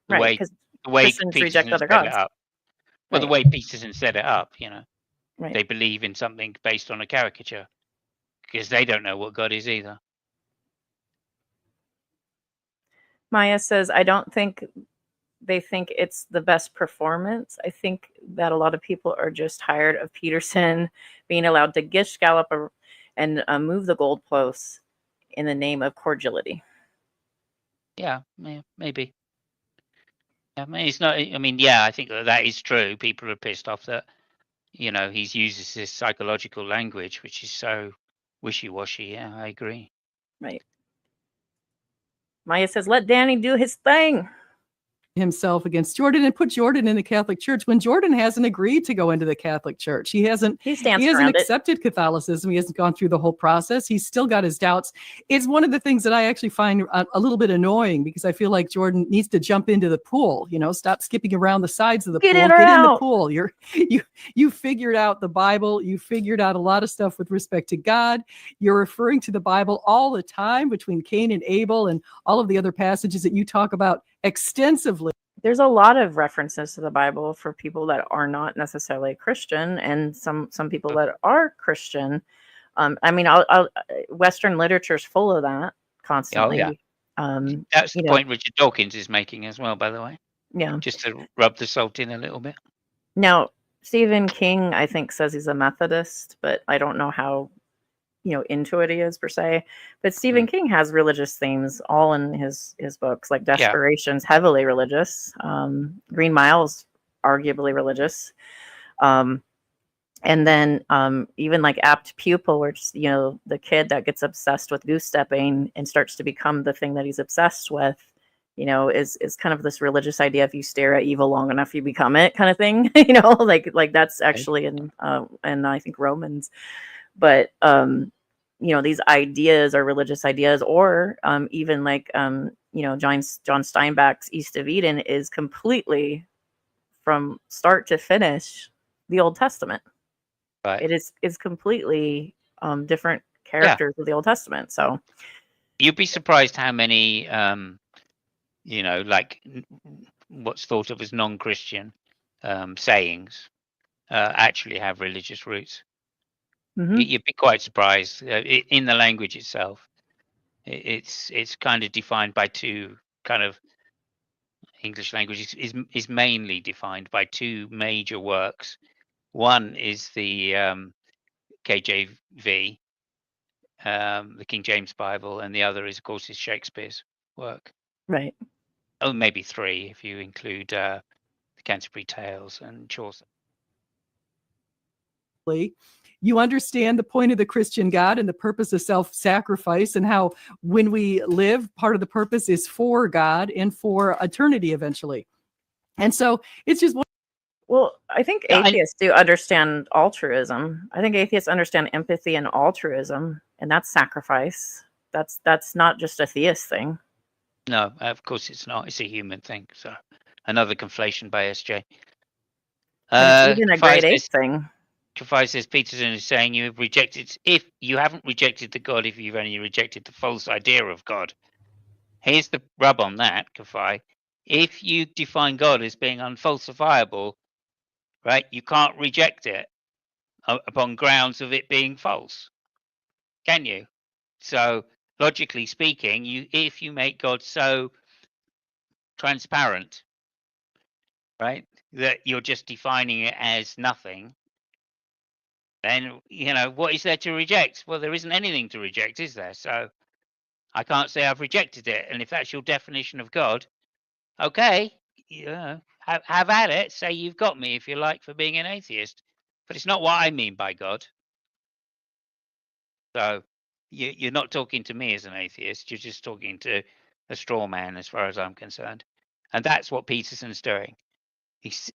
Right, because the way Christians reject Peterson other set it gods. up. Well, the Right. way Peterson set it up, Right. they believe in something based on a caricature because they don't know what God is either. Maya says, I don't think they think it's the best performance. I think that a lot of people are just tired of Peterson being allowed to gish gallop and move the goalposts in the name of cordiality. Yeah, maybe. Yeah, it's not. I mean, yeah, I think that is true. People are pissed off that he uses this psychological language, which is so wishy-washy. Yeah, I agree. Right. Maya says, let Danny do his thing. Himself against Jordan and put Jordan in the Catholic Church when Jordan hasn't agreed to go into the Catholic Church. He hasn't accepted Catholicism. He hasn't gone through the whole process. He's still got his doubts. It's one of the things that I actually find a little bit annoying because I feel like Jordan needs to jump into the pool, stop skipping around the sides of the pool. Get in the pool. You figured out the Bible. You figured out a lot of stuff with respect to God. You're referring to the Bible all the time between Cain and Abel and all of the other passages that you talk about extensively. There's a lot of references to the Bible for people that are not necessarily Christian, and some people that are Christian. I mean, Western literature is full of that constantly. Oh, yeah. That's the point Richard Dawkins is making as well, by the way. Yeah. Just to rub the salt in a little bit. Now, Stephen King, I think, says he's a Methodist, but I don't know how into it he is per se. But Stephen King has religious themes all in his books, like Desperation's heavily religious. Green Mile's arguably religious. And then even like Apt Pupil, where it's, the kid that gets obsessed with goose stepping and starts to become the thing that he's obsessed with, is kind of this religious idea. If you stare at evil long enough, you become it, kind of thing. Like that's actually in I think Romans. But these ideas are religious ideas, or even like John Steinbeck's East of Eden is completely from start to finish the Old Testament. Right. It is completely different characters of the Old Testament. So you'd be surprised how many like what's thought of as non-Christian sayings actually have religious roots. Mm-hmm. You'd be quite surprised in the language itself. It's kind of defined by two kind of English language is mainly defined by two major works. One is the KJV, the King James Bible, and the other is, of course, is Shakespeare's work. Right. Oh, maybe three if you include the Canterbury Tales and Chaucer. You understand the point of the Christian God and the purpose of self-sacrifice, and how when we live, part of the purpose is for God and for eternity eventually. And so it's just well, I think atheists do understand altruism. I think atheists understand empathy and altruism, and that's sacrifice. That's not just a theist thing. No, of course it's not. It's a human thing. So another conflation by SJ. It's even a grade 8 thing. Kafai says Peterson is saying you have rejected. If you haven't rejected the God, if you've only rejected the false idea of God. Here's the rub on that, Kafai. If you define God as being unfalsifiable, right, you can't reject it upon grounds of it being false, can you? So logically speaking, if you make God so transparent, right, that you're just defining it as nothing, then what is there to reject? Well, there isn't anything to reject, is there? So I can't say I've rejected it. And if that's your definition of God, okay, have at it. Say you've got me, if you like, for being an atheist. But it's not what I mean by God. So you're not talking to me as an atheist. You're just talking to a straw man, as far as I'm concerned. And that's what Peterson's doing.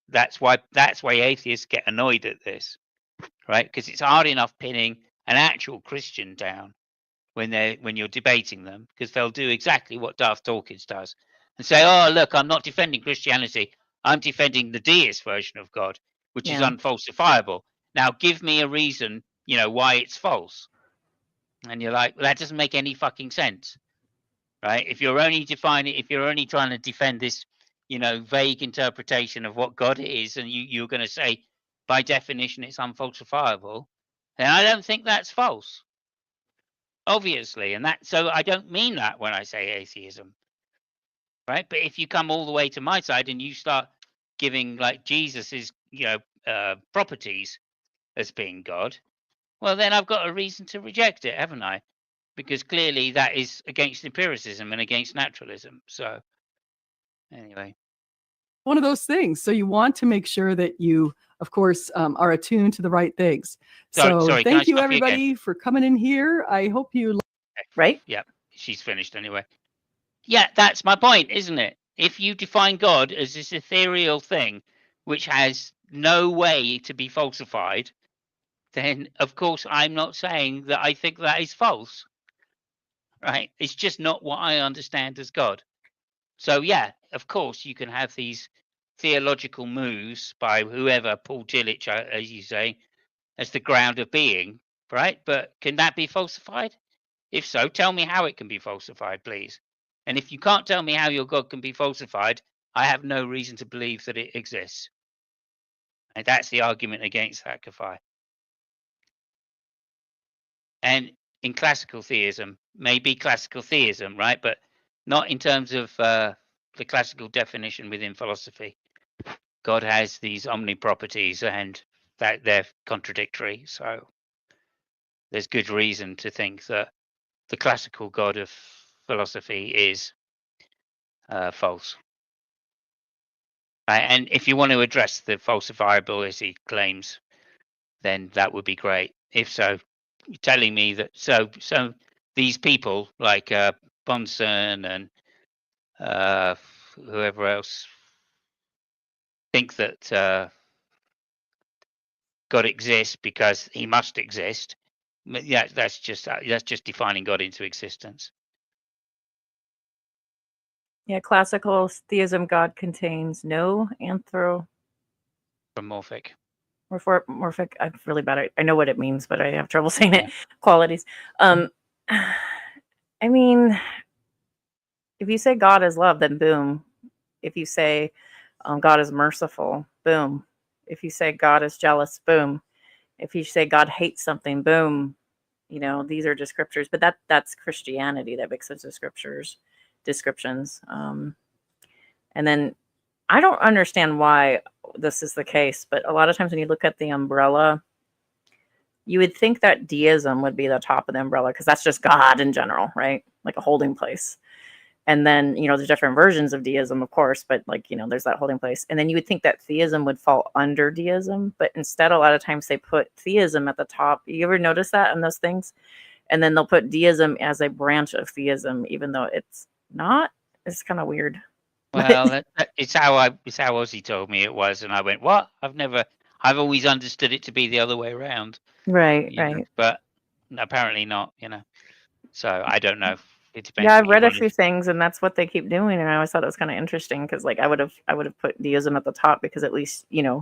That's why atheists get annoyed at this, right? Because it's hard enough pinning an actual Christian down when you're debating them, because they'll do exactly what Darth Dawkins does and say, "Oh, look, I'm not defending Christianity. I'm defending the deist version of God, which is unfalsifiable. Now, give me a reason, why it's false." And you're like, well, that doesn't make any fucking sense, right? If you're only trying to defend this, vague interpretation of what God is, and you're going to say, by definition, it's unfalsifiable, then I don't think that's false. Obviously, so I don't mean that when I say atheism, right? But if you come all the way to my side and you start giving like Jesus's, properties as being God, well, then I've got a reason to reject it, haven't I? Because clearly that is against empiricism and against naturalism. So, anyway, one of those things. So you want to make sure that you, of course, are attuned to the right things. Sorry, thank you, everybody, for coming in here. I hope you. Right? Yeah, she's finished anyway. Yeah, that's my point, isn't it? If you define God as this ethereal thing which has no way to be falsified, then of course I'm not saying that I think that is false. Right? It's just not what I understand as God. So yeah, of course you can have these theological moves by whoever, Paul Tillich, as you say, as the ground of being, right? But can that be falsified? If so, tell me how it can be falsified, please. And if you can't tell me how your God can be falsified, I have no reason to believe that it exists. And that's the argument against sacrifice. And in classical theism, maybe classical theism, right? But not in terms of the classical definition within philosophy. God has these omni-properties and that they're contradictory. So there's good reason to think that the classical God of philosophy is false. And if you want to address the falsifiability claims, then that would be great. If so, you're telling me that so these people like Bunsen and whoever else think that God exists because he must exist. Yeah, that's just defining God into existence. Yeah, classical theism, God contains no Morphic. I'm really bad at I know what it means, but I have trouble saying it. Qualities. I mean, if you say God is love, then boom. If you say God is merciful, boom. If you say God is jealous, boom. If you say God hates something, boom. These are descriptors, but that's Christianity that makes those descriptions. And then I don't understand why this is the case, but a lot of times when you look at the umbrella, you would think that deism would be the top of the umbrella because that's just God in general, right? Like a holding place. And then, there's different versions of deism, of course, but there's that holding place. And then you would think that theism would fall under deism, but instead, a lot of times they put theism at the top. You ever notice that in those things? And then they'll put deism as a branch of theism, even though it's not. It's kind of weird. Well, it's how Ozzy told me it was, and I went, "What? I've always understood it to be the other way around." Right. But apparently not. So I don't know. It depends. Yeah, I've read a few things, and that's what they keep doing, and I always thought it was kind of interesting because, I would have put deism at the top because at least you're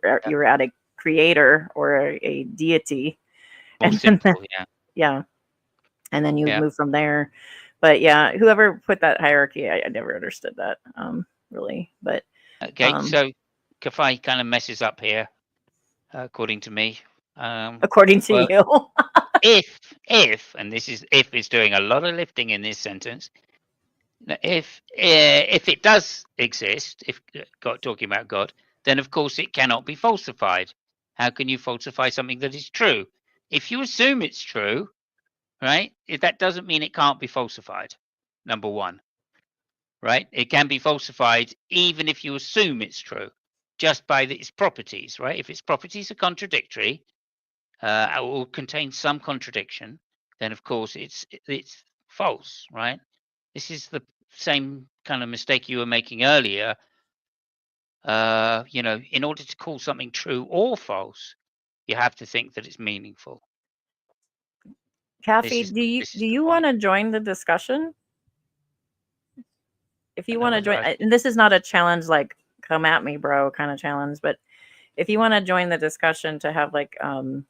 at a creator or a deity, and simple, yeah, and then you move from there. But yeah, whoever put that hierarchy, I never understood that really. But okay, so Kafai kind of messes up here, according to me. According to you. if and this is if is doing a lot of lifting in this sentence. If it does exist, if God talking about God, then of course it cannot be falsified. How can you falsify something that is true? If you assume it's true, right? That doesn't mean it can't be falsified. Number one, right? It can be falsified even if you assume it's true, just by its properties, right? If its properties are contradictory, or contain some contradiction, then of course it's false, right? This is the same kind of mistake you were making earlier In order to call something true or false, you have to think that it's meaningful. Kathy, do you want to join the discussion? If you want to join, and this is not a challenge like "come at me, bro" kind of challenge, but if you want to join the discussion to have like kind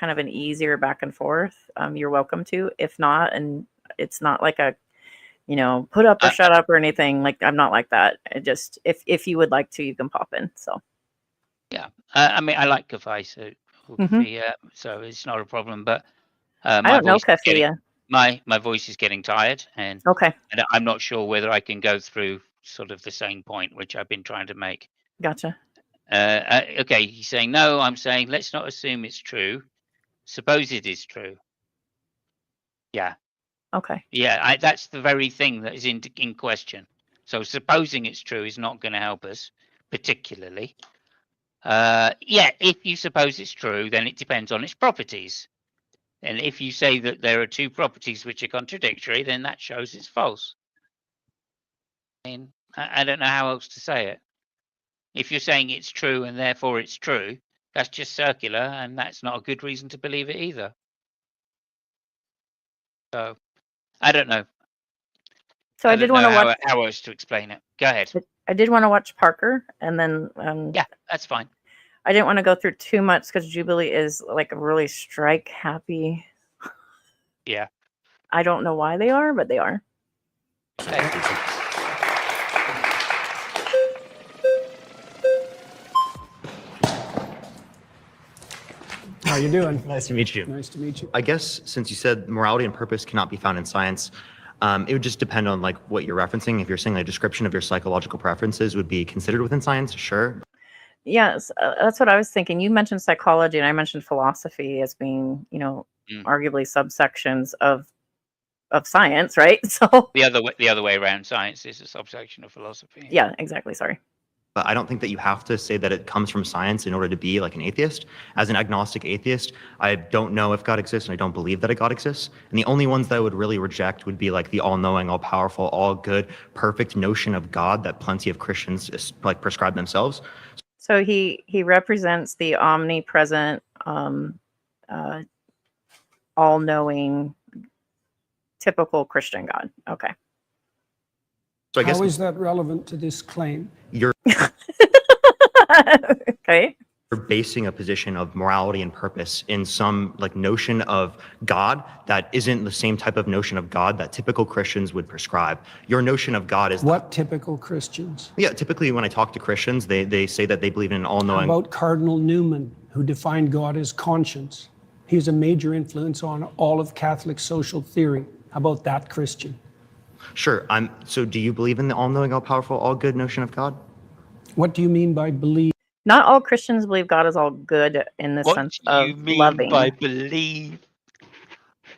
of an easier back and forth, you're welcome to. If not, and it's not like a put up or shut up or anything. Like I'm not like that. Just if you would like to, you can pop in. So yeah, I mean I like Evasive, so it's not a problem. But I don't know Kathy. My voice is getting tired, and okay, and I'm not sure whether I can go through sort of the same point which I've been trying to make. Gotcha. Okay, he's saying no. I'm saying let's not assume it's true. Suppose it is true. Yeah. Okay. Yeah, that's the very thing that is in question. So supposing it's true is not going to help us particularly. If you suppose it's true, then it depends on its properties. And if you say that there are two properties which are contradictory, then that shows it's false. I mean, I don't know how else to say it. If you're saying it's true and therefore it's true, that's just circular, and that's not a good reason to believe it either. So, I don't know. So I did want to watch how else to explain it. Go ahead. I did want to watch Parker, and then yeah, that's fine. I didn't want to go through too much because Jubilee is like really strike happy. Yeah. I don't know why they are, but they are. Okay. How you doing? Nice to meet you. Nice to meet you. I guess since you said morality and purpose cannot be found in science, it would just depend on like what you're referencing. If you're saying a description of your psychological preferences would be considered within science, sure. Yes, that's what I was thinking. You mentioned psychology, and I mentioned philosophy as being, arguably subsections of science, right? So the other way around, science is a subsection of philosophy. Yeah, exactly. Sorry. But I don't think that you have to say that it comes from science in order to be like an atheist. As an agnostic atheist, I don't know if God exists, and I don't believe that a God exists. And the only ones that I would really reject would be like the all-knowing, all-powerful, all-good, perfect notion of God that plenty of Christians like prescribe themselves. So he represents the omnipresent, all-knowing, typical Christian God. Okay. So I guess how is that relevant to this claim? You're okay. You're basing a position of morality and purpose in some like notion of God that isn't the same type of notion of God that typical Christians would prescribe. Your notion of God is what typical Christians? Yeah, typically when I talk to Christians, they say that they believe in an all-knowing. How about Cardinal Newman, who defined God as conscience? He's a major influence on all of Catholic social theory. How about that Christian? Sure. So do you believe in the all-knowing, all-powerful, all-good notion of God? What do you mean by believe? Not all Christians believe God is all good in the sense of loving. What do you mean by believe?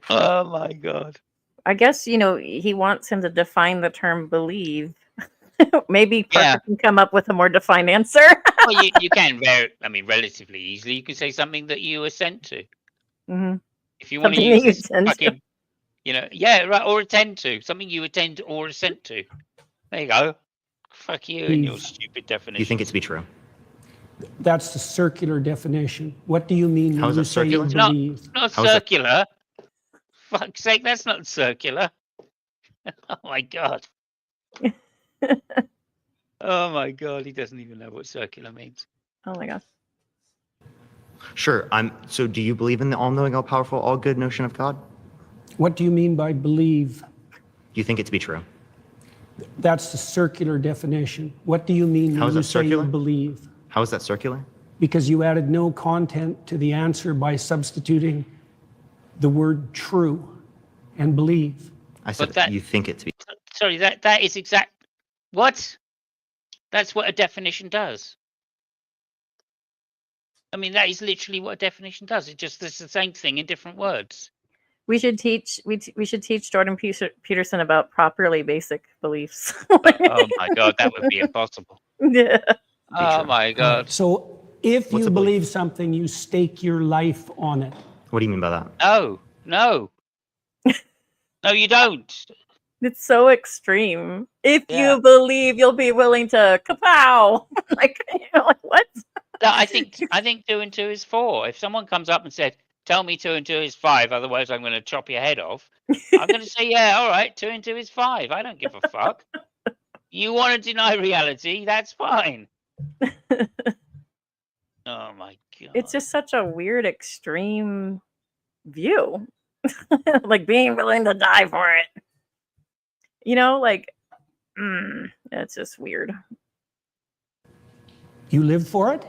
Oh my God. I guess, he wants him to define the term believe. Maybe Parker can come up with a more defined answer. Well, you can relatively easily. You can say something that you assent to. Mm-hmm. If you want to use this fucking, right, or attend to. Something you attend or assent to. There you go. Fuck you and your stupid definition. You think it to be true? That's the circular definition. What do you mean when you say you believe? It's not circular. Fuck's sake, that's not circular. Oh my God. Oh my God, he doesn't even know what circular means. Oh my gosh. Sure. So do you believe in the all-knowing, all-powerful, all-good notion of God? What do you mean by believe? You think it to be true? That's the circular definition. What do you mean when you say you believe? How is that circular? Because you added no content to the answer by substituting the word true and believe. I said that you think it to be. Sorry, that is exact. What? That's what a definition does. I mean, that is literally what a definition does. It's the same thing in different words. We should teach Jordan Peterson about properly basic beliefs. Oh my God, that would be impossible. Yeah. Oh my God. So if you believe something, you stake your life on it. What do you mean by that? No, you don't. It's so extreme. If Yeah. you believe, you'll be willing to kapow. Like, like what? No, I think 2 and 2 is 4. If someone comes up and said, "Tell me 2 and 2 is 5, otherwise I'm going to chop your head off," I'm going to say, "Yeah, all right, 2 and 2 is 5. I don't give a fuck. You want to deny reality? That's fine." Oh my god! It's just such a weird, extreme view. Like being willing to die for it. Like, it's just weird. You live for it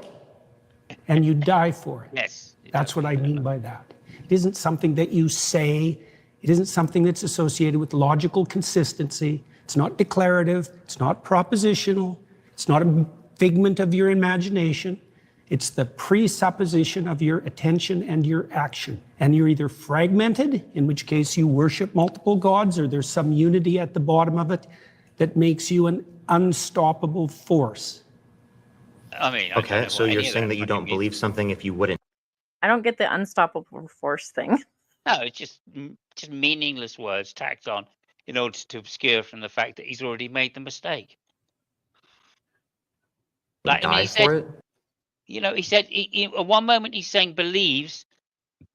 and you die for it. Yes. That's what I mean by that. It isn't something that you say. It isn't something that's associated with logical consistency. It's not declarative. It's not propositional. It's not a figment of your imagination. It's the presupposition of your attention and your action. And you're either fragmented, in which case you worship multiple gods, or there's some unity at the bottom of it that makes you an unstoppable force. I mean, Okay, so you're saying that you don't believe something if you wouldn't. I don't get the unstoppable force thing. No, it's just meaningless words tacked on in order to obscure from the fact that he's already made the mistake. Like, Die for it? He said at one moment he's saying believes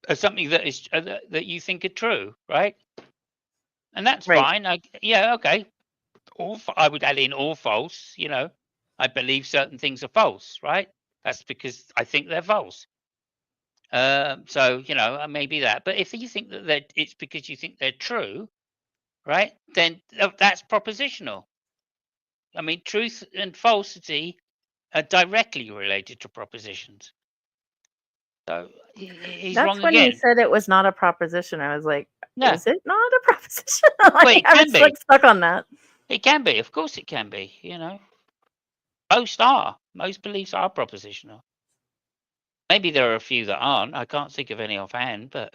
as something that is that you think are true, right? And that's fine. Okay. I would add in all false. I believe certain things are false, right? That's because I think they're false. So maybe that. But if you think that it's because you think they're true, right? Then that's propositional. I mean, truth and falsity are directly related to propositions. So he's That's wrong when again. he said it was not a proposition. I was like, No. Is it not a proposition? Like, it I can was be. like stuck on that. It can be. Of course it can be. Most are. Most beliefs are propositional. Maybe there are a few that aren't. I can't think of any offhand, but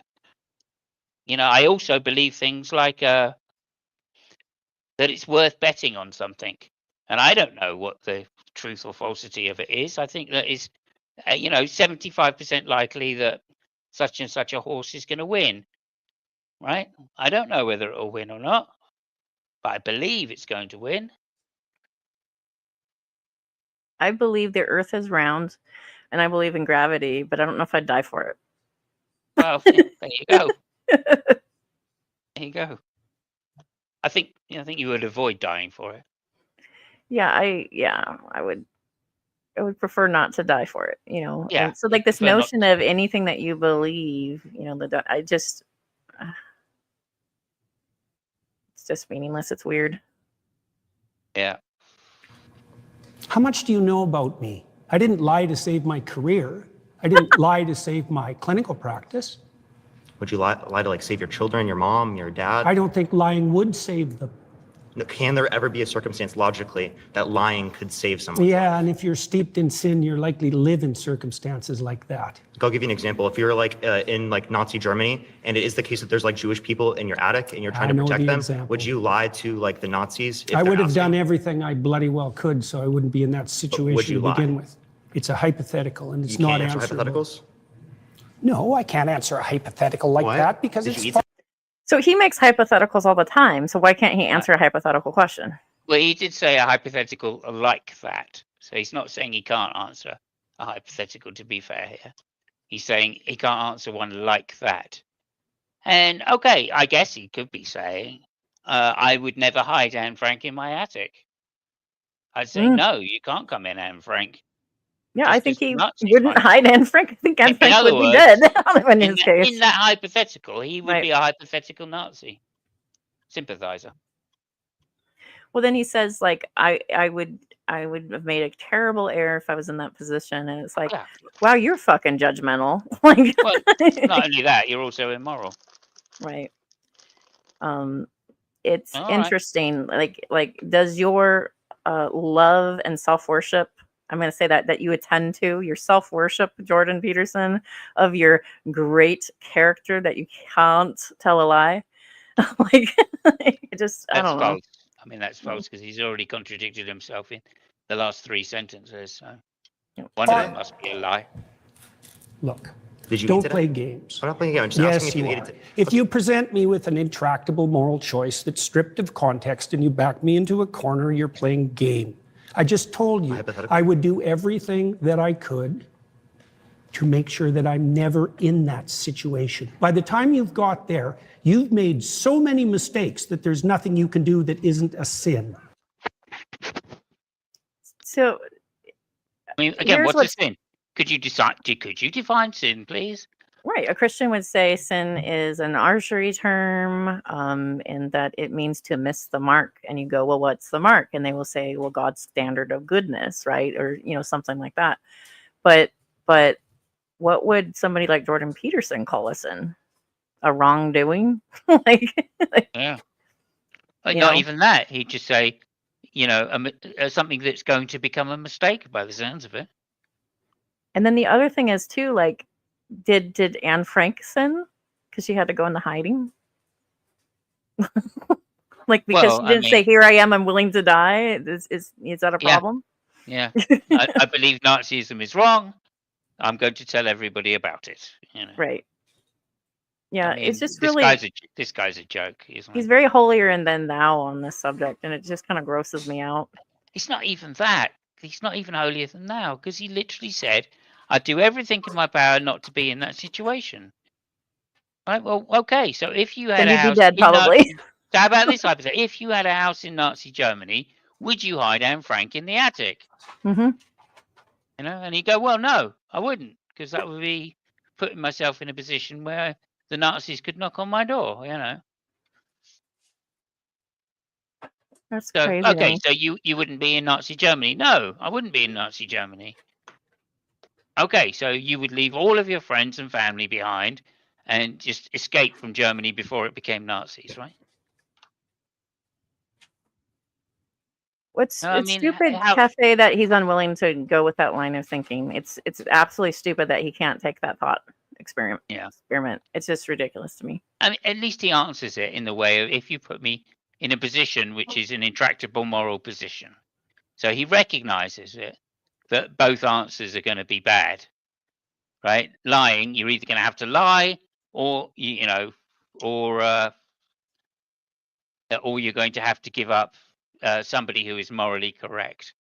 I also believe things like that it's worth betting on something. And I don't know what the truth or falsity of it is. I think that is 75% likely that such and such a horse is going to win, right? I don't know whether it'll win or not, but I believe it's going to win. I believe the earth is round and I believe in gravity, but I don't know if I'd die for it. Well, there you go. There you go. I think you would avoid dying for it. Yeah, I would prefer not to die for it, Yeah. And so like this notion of anything that you believe, I just it's just meaningless. It's weird. Yeah. How much do you know about me? I didn't lie to save my career. I didn't lie to save my clinical practice. Would you lie to save your children, your mom, your dad? I don't think lying would save them. Can there ever be a circumstance logically that lying could save someone? Yeah, and if you're steeped in sin, you're likely to live in circumstances like that. I'll give you an example. If you're in Nazi Germany, and it is the case that there's Jewish people in your attic and you're trying to protect them, example. would you lie to the Nazis? I would have done everything I bloody well could, so I wouldn't be in that situation to begin with. It's a hypothetical, and it's not answerable. Hypotheticals? No, I can't answer a hypothetical like that because it's. So he makes hypotheticals all the time. So why can't he answer a hypothetical question? Well, he did say a hypothetical like that. So he's not saying he can't answer a hypothetical, to be fair here. He's saying he can't answer one like that. And okay, I guess he could be saying, I would never hide Anne Frank in my attic. I'd say, no, you can't come in, Anne Frank. Yeah, I think he wouldn't hide Anne Frank. I think Anne Frank would be dead in his case. In that hypothetical, he would be a hypothetical Nazi sympathizer. Well, then he says, I would have made a terrible error if I was in that position. And it's like, wow, you're fucking judgmental. Well, not only that, you're also immoral. Right. It's interesting. Like, does your love and self-worship, I'm going to say that you attend to, your self-worship, Jordan Peterson, of your great character that you can't tell a lie. I don't know. False. I mean, that's false because he's already contradicted himself in the last 3 sentences. So one of them must be a lie. Look, Did you Don't eat today? play games. I'm not playing a game. I'm just Yes, asking if you you ate are. it today. If you present me with an intractable moral choice that's stripped of context and you back me into a corner, you're playing game. I just told you Hypothetical. I would do everything that I could to make sure that I'm never in that situation. By the time you've got there, you've made so many mistakes that there's nothing you can do that isn't a sin. So, I mean, again, here's what's a sin? Could you define sin, please? right. A Christian would say sin is an archery term, and that it means to miss the mark. And you go, well, what's the mark? And they will say, well, God's standard of goodness, right? Or, something like that. But what would somebody like Jordan Peterson call a sin? A wrongdoing? Yeah. But not even that. He'd just say, something that's going to become a mistake by the sounds of it. And then the other thing is too, like, did Anne Frank sin because she had to go into hiding? Like, because she didn't say, "Here I am, I'm willing to die." Is that a problem? Yeah. I believe Nazism is wrong. I'm going to tell everybody about it. Right. Yeah, it's just this really this guy's a joke, isn't he? He's very holier than thou on this subject, and it just kind of grosses me out. It's not even that. He's not even holier than thou, because he literally said, "I'd do everything in my power not to be in that situation." Right? Well, okay. So if you had Then a you'd house, be dead, probably. So how about this hypothetical? If you had a house in Nazi Germany, would you hide Anne Frank in the attic? Mm-hmm. And you go, well, no, I wouldn't, because that would be putting myself in a position where the Nazis could knock on my door. That's So crazy. okay, so you wouldn't be in Nazi Germany? No, I wouldn't be in Nazi Germany. Okay, so you would leave all of your friends and family behind and just escape from Germany before it became Nazis, right? It's stupid, Cafe, that he's unwilling to go with that line of thinking. It's absolutely stupid that he can't take that thought experiment. It's just ridiculous to me. I mean, at least he answers it in the way of, if you put me in a position which is an intractable moral position. So he recognizes it, that both answers are going to be bad, right? Lying, you're either going to have to lie, or or you're going to have to give up somebody who is morally correct.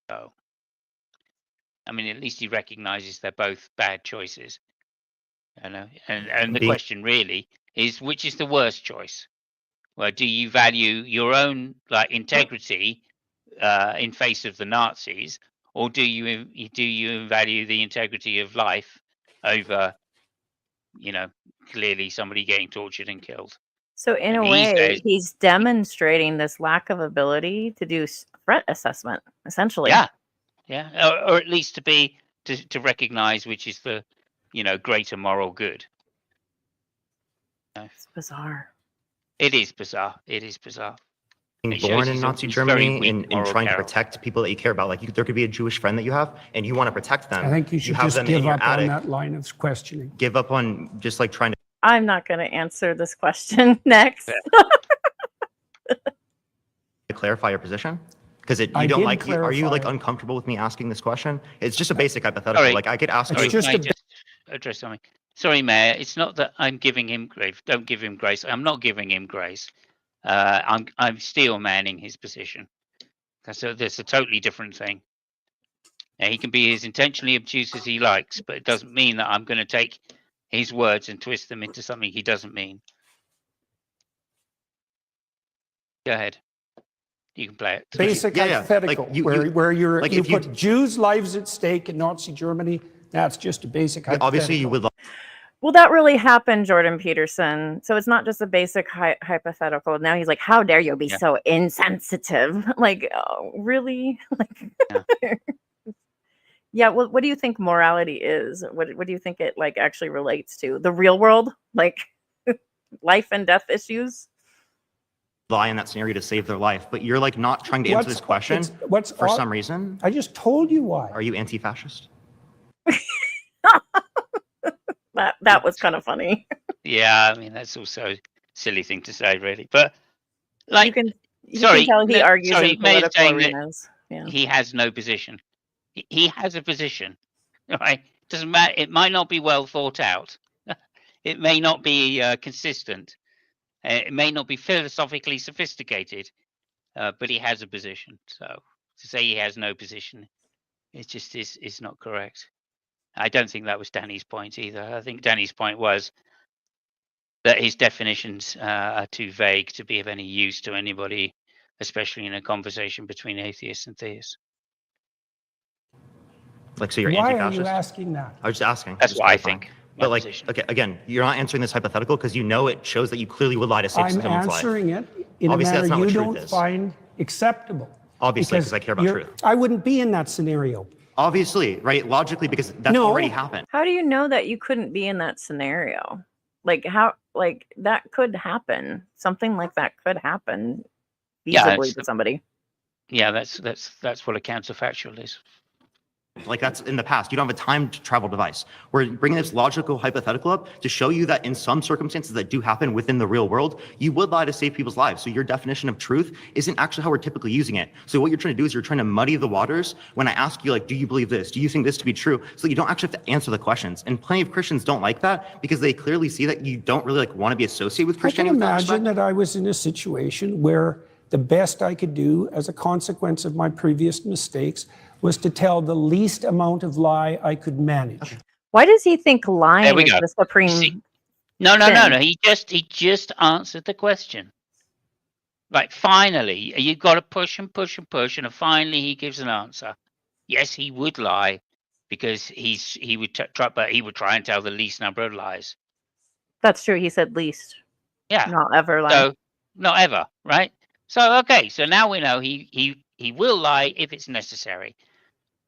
So, I mean, at least he recognizes they're both bad choices. And the question really is, which is the worst choice? Well, do you value your own integrity in face of the Nazis, or do you value the integrity of life over, clearly somebody getting tortured and killed? So in a way, he's demonstrating this lack of ability to do threat assessment, essentially. Yeah, or at least to recognize which is the, greater moral good. It's bizarre. It is bizarre. It is bizarre. Being born in Nazi Germany and trying to protect people that you care about. Like, there could be a Jewish friend that you have, and you want to protect them. I think you should just give up on that line of questioning. Give up on just like trying to. I'm not going to answer this question next. To clarify your position, because you don't like. Are you like uncomfortable with me asking this question? It's just a basic hypothetical. Sorry. Like, I could ask. Sorry, just address something. Sorry, Mayor. It's not that I'm giving him grace. Don't give him grace. I'm not giving him grace. I'm steel manning his position. So that's a totally different thing. Now, he can be as intentionally obtuse as he likes, but it doesn't mean that I'm going to take his words and twist them into something he doesn't mean. Go ahead. You can play it. Basic hypothetical, like where you put Jews' lives at stake in Nazi Germany. That's just a basic hypothetical. Obviously, you would. Well, that really happened, Jordan Peterson. So it's not just a basic hypothetical. Now he's like, "How dare you be so insensitive?" Like, oh, really? Yeah. Well, what do you think morality is? What do you think it actually relates to? The real world, like life and death issues? Lie in that scenario to save their life, but you're like not trying to answer this question for some reason. I just told you why. Are you anti-fascist? That was kind of funny. Yeah, I mean, that's also a silly thing to say, really. But like, you can tell he argues in political arenas. He has no position. He has a position, right? Doesn't matter. It might not be well thought out. It may not be consistent. It may not be philosophically sophisticated, but he has a position. So to say he has no position, it just is not correct. I don't think that was Danny's point either. I think Danny's point was that his definitions are too vague to be of any use to anybody, especially in a conversation between atheists and theists. Like, so you're Why are anti-fascist? you asking that? I was just asking. That's just what I clarifying. think. But like, position. okay, again, you're not answering this hypothetical because you know it shows that you clearly would lie to save I'm someone's life. answering it in Obviously, a that's manner not what you truth don't is. find acceptable. Obviously, because I care about you're- truth. I wouldn't be in that scenario. Obviously, right? Logically, because that's No. already happened. How do you know that you couldn't be in that scenario? Like how? Like that could happen. Something like that could happen feasibly to somebody. Yeah, that's what a counterfactual is. Like that's in the past. You don't have a time travel device. We're bringing this logical hypothetical up to show you that in some circumstances that do happen within the real world, you would lie to save people's lives. So your definition of truth isn't actually how we're typically using it. So what you're trying to do is you're trying to muddy the waters when I ask you, like, do you believe this? Do you think this to be true? So you don't actually have to answer the questions. And plenty of Christians don't like that because they clearly see that you don't really like want to be associated with I can Christianity. imagine that I was in a situation where the best I could do as a consequence of my previous mistakes was to tell the least amount of lie I could manage. Why does he think lying There we is go. the supreme? See? No. He just answered the question. Like finally, you got to push and push and push, and finally he gives an answer. Yes, he would lie because he would try, but he would try and tell the least number of lies. That's true. He said least. Yeah. Not ever lie. So not ever, right? So okay, so now we know he will lie if it's necessary,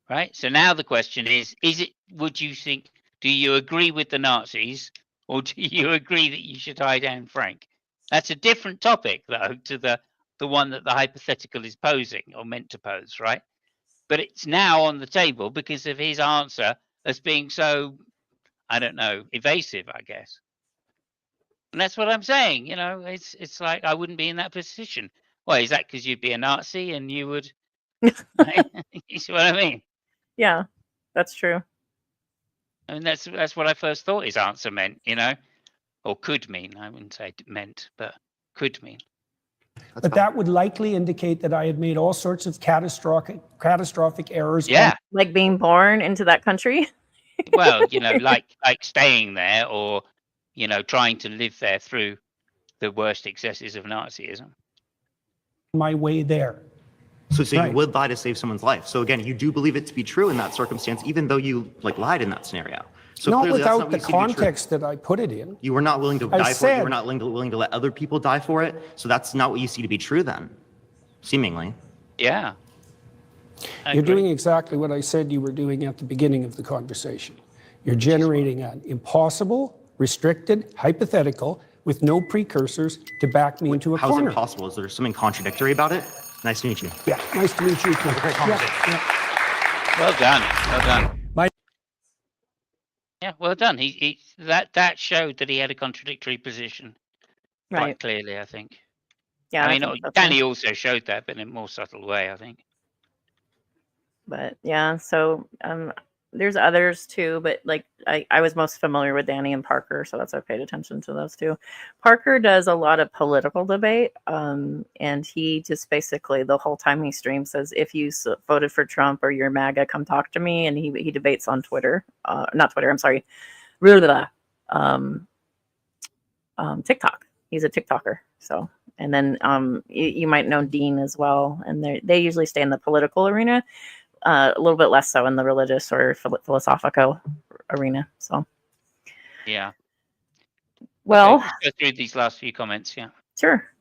right? So now the question is it? Would you think? Do you agree with the Nazis, or do you agree that you should tie down Frank? That's a different topic, though, to the one that the hypothetical is posing or meant to pose, right? But it's now on the table because of his answer as being so, I don't know, evasive, I guess. And that's what I'm saying. You know, it's like I wouldn't be in that position. Why is that? Because you'd be a Nazi and you would. Right? You see what I mean? Yeah, that's true. I mean, that's what I first thought his answer meant. You know, or could mean. I wouldn't say it meant, but could mean. But that would likely indicate that I had made all sorts of catastrophic errors. Yeah. Like being born into that country. Well, you know, like staying there, or you know, trying to live there through the worst excesses of Nazism. My way there. So Right. you would lie to save someone's life. So again, you do believe it to be true in that circumstance, even though you like lied in that scenario. So Not clearly that's without not what the you see to be true. context that I put it in. You were not willing to I die for it. You said- were not willing to let other people die for it. So that's not what you see to be true then, seemingly. Yeah. I You're agree. doing exactly what I said you were doing at the beginning of the conversation. You're generating an impossible, restricted, hypothetical with no precursors to back me into a How is corner. it possible? Is there something contradictory about it? Nice to meet you. Yeah, nice to meet you too. Great conversation. Well done. Well done. My- Yeah, well done. He that showed that he had a contradictory position quite Right. clearly, I think. Yeah. I mean, think that's Danny it. also showed that, but in a more subtle way, I think. But yeah, so there's others too, but like I was most familiar with Danny and Parker, so that's why I paid attention to those two. Parker does a lot of political debate, and he just basically the whole time he streams says, if you voted for Trump or you're MAGA, come talk to me. And he debates on Twitter, not Twitter, I'm sorry, TikTok. He's a TikToker. So, and then you might know Dean as well, and they usually stay in the political arena. A little bit less so in the religious or philosophical arena. So, Yeah. well, Okay, let's go through these last few comments. Yeah. sure.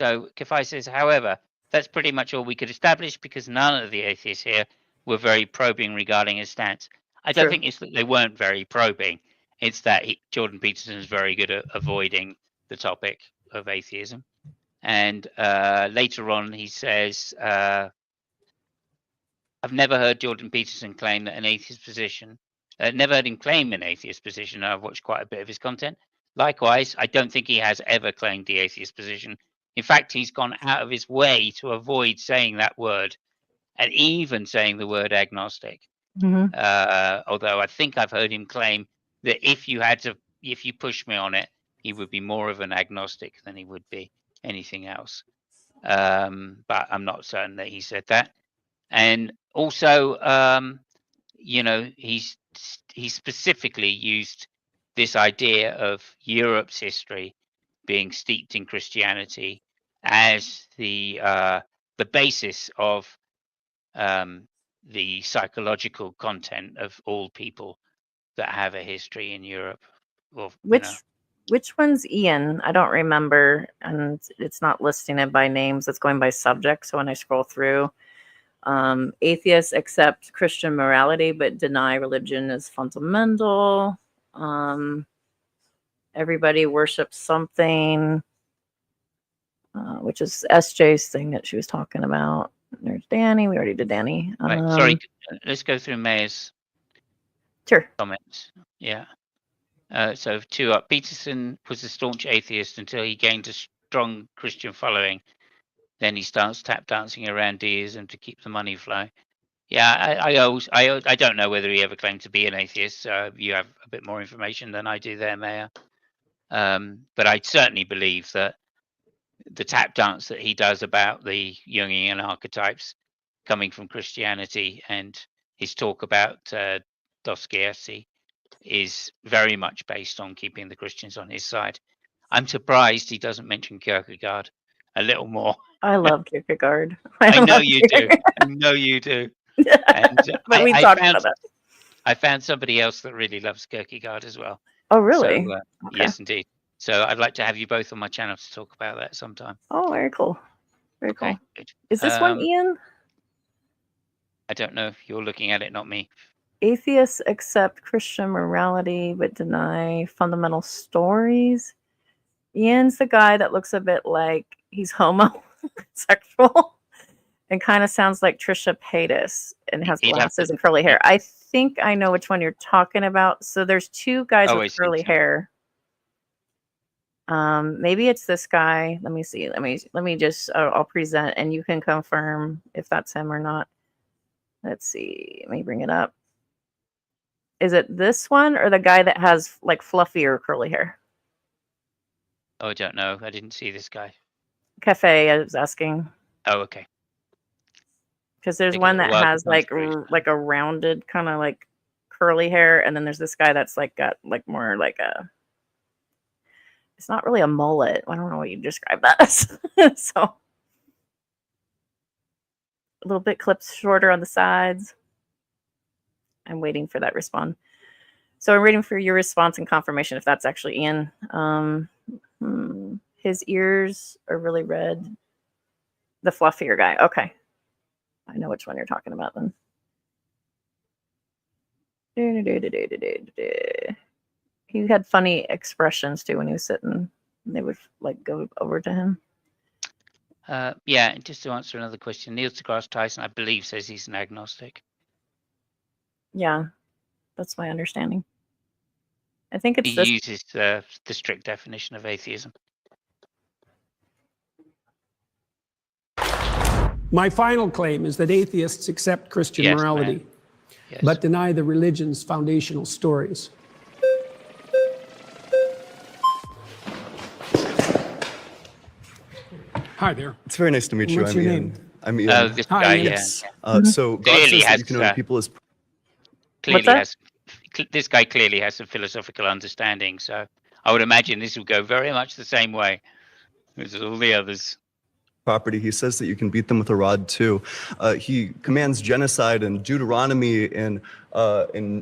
So Kafai says, however, that's pretty much all we could establish because none of the atheists here were very probing regarding his stance. I don't True. think it's that they weren't very probing. It's that Jordan Peterson is very good at avoiding the topic of atheism. And later on, he says, I've never heard Jordan Peterson claim that an atheist position. Never heard him claim an atheist position. I've watched quite a bit of his content. Likewise, I don't think he has ever claimed the atheist position. In fact, he's gone out of his way to avoid saying that word and even saying the word agnostic. Although I think I've heard him claim that if you push me on it, he would be more of an agnostic than he would be anything else. But I'm not certain that he said that. And also, he specifically used this idea of Europe's history being steeped in Christianity as the basis of the psychological content of all people that have a history in Europe. Well, which one's Ian? I don't remember, and it's not listing it by names. It's going by subject. So when I scroll through, atheists accept Christian morality but deny religion is fundamental. Everybody worships something, which is SJ's thing that she was talking about. There's Danny. We already did Danny. Right, sorry, let's go through Mayor's comments. Yeah. So 2 up. Peterson was a staunch atheist until he gained a strong Christian following. Then he starts tap dancing around deism to keep the money flowing. Yeah, I don't know whether he ever claimed to be an atheist. You have a bit more information than I do there, Mayor. But I certainly believe that the tap dance that he does about the Jungian archetypes coming from Christianity and his talk about Dostoevsky is very much based on keeping the Christians on his side. I'm surprised he doesn't mention Kierkegaard a little more. I love Kierkegaard. I know you do. I know you do. And, but we talked about that. I found somebody else that really loves Kierkegaard as well. Oh, really? So, okay. Yes, indeed. So I'd like to have you both on my channel to talk about that sometime. Oh, very cool. Very cool. Good. Is this one Ian? I don't know if you're looking at it, not me. Atheists accept Christian morality but deny fundamental stories. Ian's the guy that looks a bit like he's homosexual and kind of sounds like Trisha Paytas and has glasses and curly hair. I think I know which one you're talking about. So there's 2 guys with curly hair. Maybe it's this guy. Let me see. Let me just I'll present and you can confirm if that's him or not. Let's see. Let me bring it up. Is it this one or the guy that has like fluffier curly hair? Oh, I don't know. I didn't see this guy. Cafe, I was asking. Oh, okay. Because there's one that has like a rounded kind of like curly hair, and then there's this guy that's like got like more like a. It's not really a mullet. I don't know what you describe that as. So a little bit clipped shorter on the sides. I'm waiting for that response. So I'm waiting for your response and confirmation if that's actually Ian. His ears are really red. The fluffier guy. Okay. I know which one you're talking about then. He had funny expressions too when he was sitting. They would like go over to him. Yeah, just to answer another question, Neil deGrasse Tyson, I believe, says he's an agnostic. Yeah, that's my understanding. I think it's he uses the strict definition of atheism. My final claim is that atheists accept Christian morality, but deny the religion's foundational stories. Hi there. It's very nice to meet you. What's your name? I'm Ian. This guy, yes. So God says that you can know people as... This guy clearly has some philosophical understanding, so I would imagine this will go very much the same way as all the others. Property. He says that you can beat them with a rod too. He commands genocide in Deuteronomy, in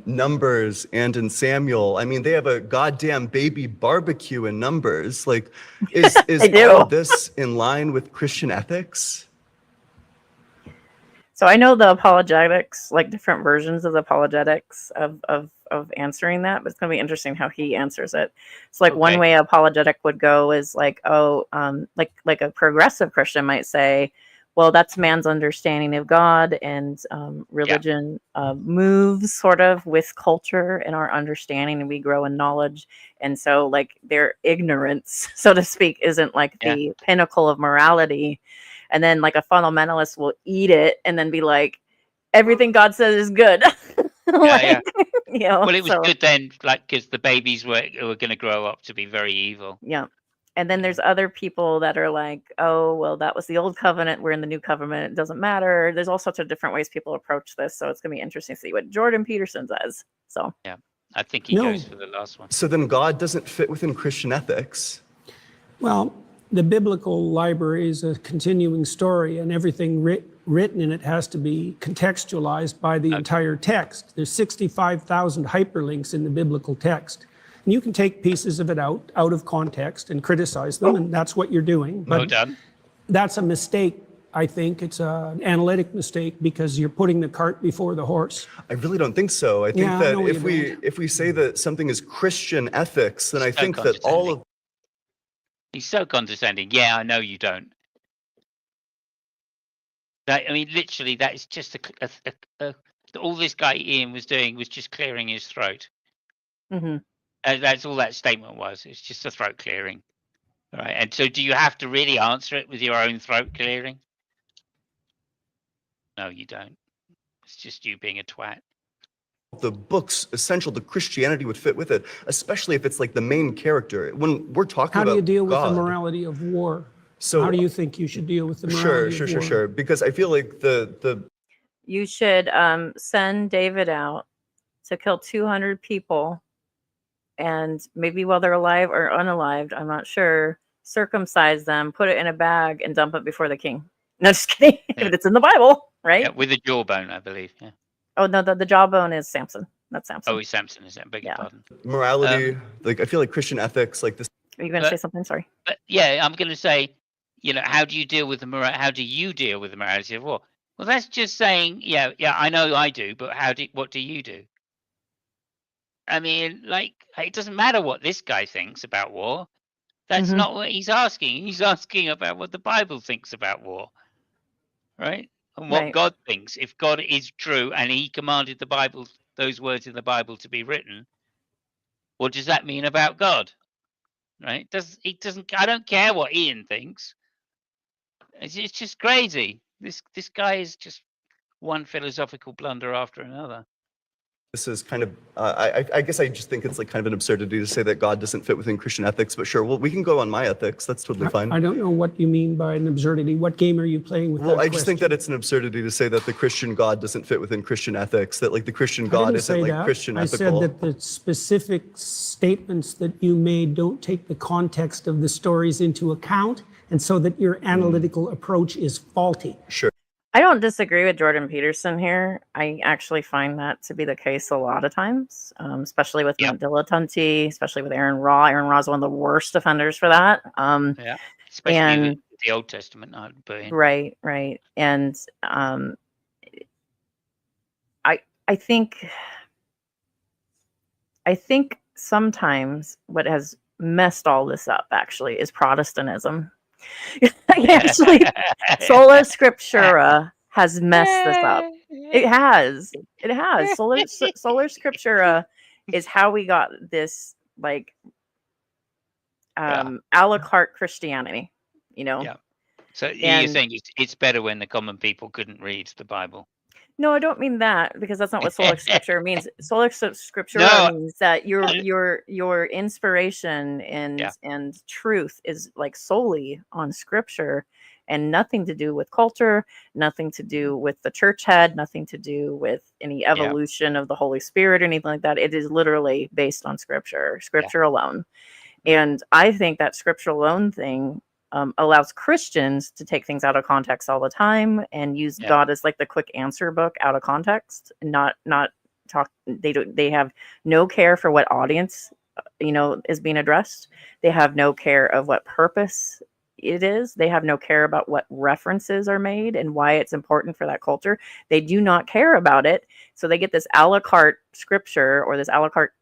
Numbers, and in Samuel. I mean, they have a goddamn baby barbecue in Numbers. Like, is all of this in line with Christian ethics? So I know the apologetics, like different versions of the apologetics of answering that, but it's going to be interesting how he answers it. So like one way apologetic would go is like, like a progressive Christian might say, well, that's man's understanding of God, and religion moves sort of with culture and our understanding, and we grow in knowledge. And so like their ignorance, so to speak, isn't like the pinnacle of morality. And then like a fundamentalist will eat it and then be like, everything God says is good. Yeah. Well, it was good then, like, because the babies were going to grow up to be very evil. Yeah. And then there's other people that are like, oh, well, that was the old covenant. We're in the new covenant. It doesn't matter. There's all sorts of different ways people approach this. So it's going to be interesting to see what Jordan Peterson says. So yeah, I think he goes for the last one. So then God doesn't fit within Christian ethics. Well, the biblical library is a continuing story, and everything written in it has to be contextualized by the entire text. There's 65,000 hyperlinks in the biblical text. And you can take pieces of it out of context and criticize them, and that's what you're doing. But that's a mistake, I think. It's an analytic mistake because you're putting the cart before the horse. I really don't think so. I think that if we say that something is Christian ethics, then I think that all of... He's so condescending. Yeah, I know you don't. I mean, literally, that is just all this guy Ian was doing was just clearing his throat. Mm-hmm. That's all that statement was. It's just a throat clearing, right? And so, do you have to really answer it with your own throat clearing? No, you don't. It's just you being a twat. The book's essential to Christianity would fit with it, especially if it's like the main character. When we're talking about how do you deal with God, the morality of war? So how do you think you should deal with the morality of war? Sure. Because I feel like you should send David out to kill 200 people. And maybe while they're alive or unalived, I'm not sure, circumcise them, put it in a bag, and dump it before the king. No, just kidding. Yeah. But it's in the Bible, right? Yeah, with a jawbone, I believe. Yeah. Oh, no, the jawbone is Samson. That's Samson. Oh, it's Samson, is that? Beg your pardon. morality, like I feel like Christian ethics, like this. Are you going to say something? Sorry. But yeah, I'm going to say, how do you deal with the how do you deal with the morality of war? Well, that's just saying, yeah, I know I do, but what do you do? I mean, like, it doesn't matter what this guy thinks about war. That's not what he's asking. He's asking about what the Bible thinks about war, right? And what God thinks. If God is true and he commanded the Bible, those words in the Bible to be written, what does that mean about God? Right? I don't care what Ian thinks. It's just crazy. This guy is just one philosophical blunder after another. This is kind of, I guess I just think it's like kind of an absurdity to say that God doesn't fit within Christian ethics, but sure, well, we can go on my ethics. That's totally fine. I don't know what you mean by an absurdity. What game are you playing with? Well, I just think that it's an absurdity to say that the Christian God doesn't fit within Christian ethics, that like the Christian God isn't like Christian ethical. I said that the specific statements that you made don't take the context of the stories into account, and so that your analytical approach is faulty. Sure. I don't disagree with Jordan Peterson here. I actually find that to be the case a lot of times, especially with Matt Dilettanti, especially with Aaron Raw. Aaron Raw is one of the worst offenders for that. Especially with the Old Testament. Right. And I think sometimes what has messed all this up actually is Protestantism. Actually, sola scriptura has messed this up. It has. Sola scriptura is how we got this like a la carte Christianity, Yeah. So you're saying it's better when the common people couldn't read the Bible? No, I don't mean that, because that's not what sola scriptura means. Sola scriptura means that your inspiration and truth is like solely on scripture and nothing to do with culture, nothing to do with the church head, nothing to do with any evolution of the Holy Spirit or anything like that. It is literally based on scripture alone. And I think that scripture alone thing allows Christians to take things out of context all the time and use God as like the quick answer book out of context, and not talk. They have no care for what audience is being addressed. They have no care of what purpose it is. They have no care about what references are made and why it's important for that culture. They do not care about it. So they get this a la carte scripture or this a la carte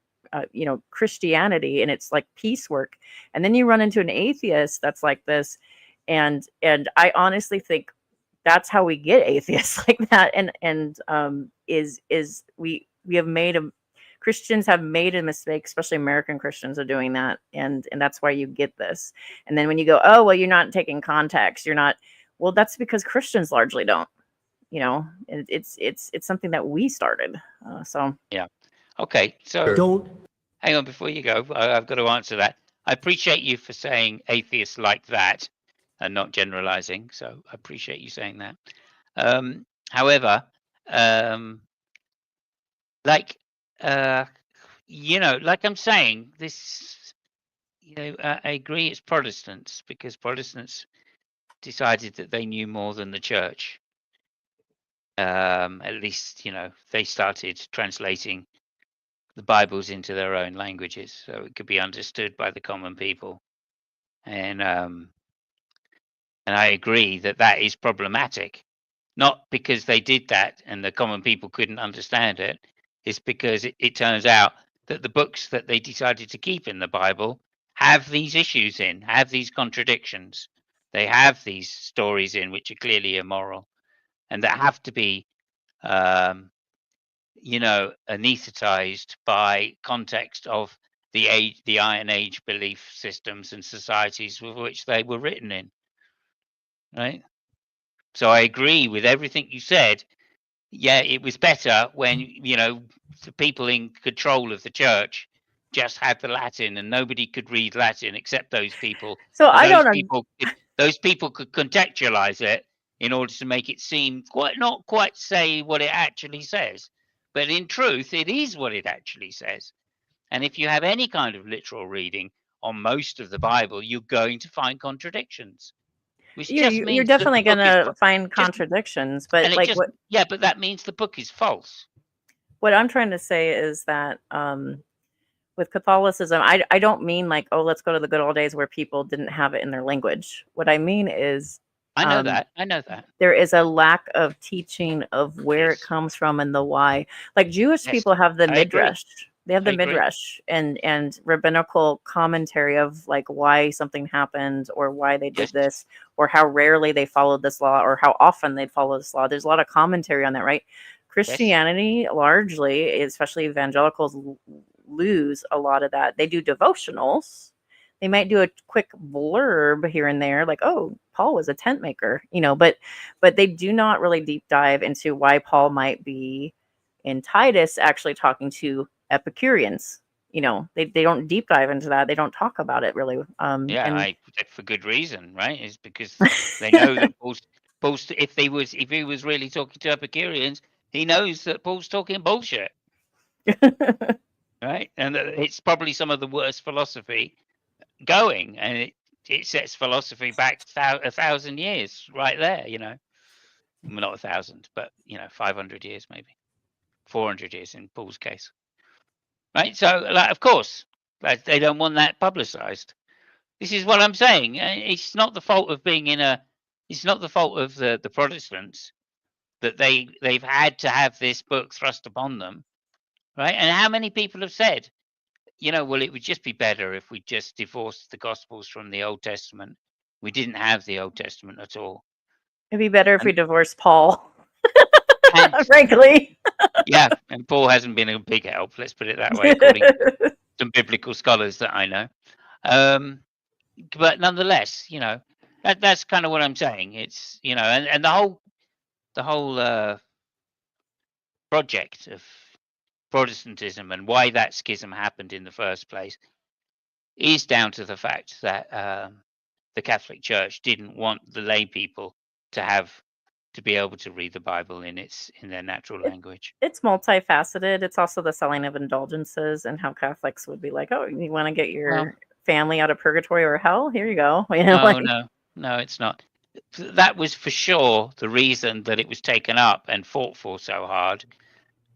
Christianity, and it's like piecework. And then you run into an atheist that's like this, and I honestly think that's how we get atheists like that. And we have made Christians have made a mistake, especially American Christians are doing that, and that's why you get this. And then when you go, oh well, you're not taking context, you're not. Well, that's because Christians largely don't. it's something that we started. So yeah. Okay, so Don't. Hang on, before you go, I've got to answer that. I appreciate you for saying atheists like that and not generalizing. So I appreciate you saying that. However, like I'm saying, this, I agree it's Protestants, because Protestants decided that they knew more than the church. At least, they started translating the Bibles into their own languages so it could be understood by the common people. And I agree that that is problematic. Not because they did that and the common people couldn't understand it. It's because it turns out that the books that they decided to keep in the Bible have these issues in, have these contradictions. They have these stories in which are clearly immoral and that have to be, anesthetized by context of the Iron Age belief systems and societies with which they were written in. Right? So I agree with everything you said. Yeah, it was better when, the people in control of the church just had the Latin and nobody could read Latin except those people. So And I those don't people, those people could contextualize it in order to make it seem not quite say what it actually says. But in truth, it is what it actually says. And if you have any kind of literal reading on most of the Bible, you're going to find contradictions. Which just you're means that definitely the book is gonna find contradictions, but and it like just but that means the book is false. what I'm trying to say is that with Catholicism, I don't mean like, oh, let's go to the good old days where people didn't have it in their language. What I mean is I know that. There is a lack of teaching of where it comes from and the why. Like Jewish people have the Midrash. They have the Midrash and rabbinical commentary of like why something happened or why they did this or how rarely they followed this law or how often they'd follow this law. There's a lot of commentary on that, right? Christianity largely, especially evangelicals, lose a lot of that. They do devotionals. They might do a quick blurb here and there, like, oh, Paul was a tent maker, but they do not really deep dive into why Paul might be in Titus actually talking to Epicureans. They don't deep dive into that. They don't talk about it really. For good reason, right? Is because they know that Paul's if he was really talking to Epicureans, he knows that Paul's talking bullshit. Right? And it's probably some of the worst philosophy going, and it sets philosophy back 1,000 years right there, well, not 1,000, but 500 years, maybe 400 years in Paul's case, right? So of course they don't want that publicized. This is what I'm saying. It's not the fault of it's not the fault of the Protestants that they've had to have this book thrust upon them, right? And how many people have said, well, it would just be better if we just divorced the Gospels from the Old Testament. We didn't have the Old Testament at all. It'd be better if we divorced Paul. Frankly. Yeah, and Paul hasn't been a big help, let's put it that way, according to some biblical scholars that I know. But nonetheless, that's kind of what I'm saying. It's, and the whole project of Protestantism and why that schism happened in the first place is down to the fact that the Catholic Church didn't want the lay people to be able to read the Bible in their natural language. It's multifaceted. It's also the selling of indulgences and how Catholics would be like, oh, you want to get your family out of purgatory or hell? Here you go. No, it's not. That was for sure the reason that it was taken up and fought for so hard,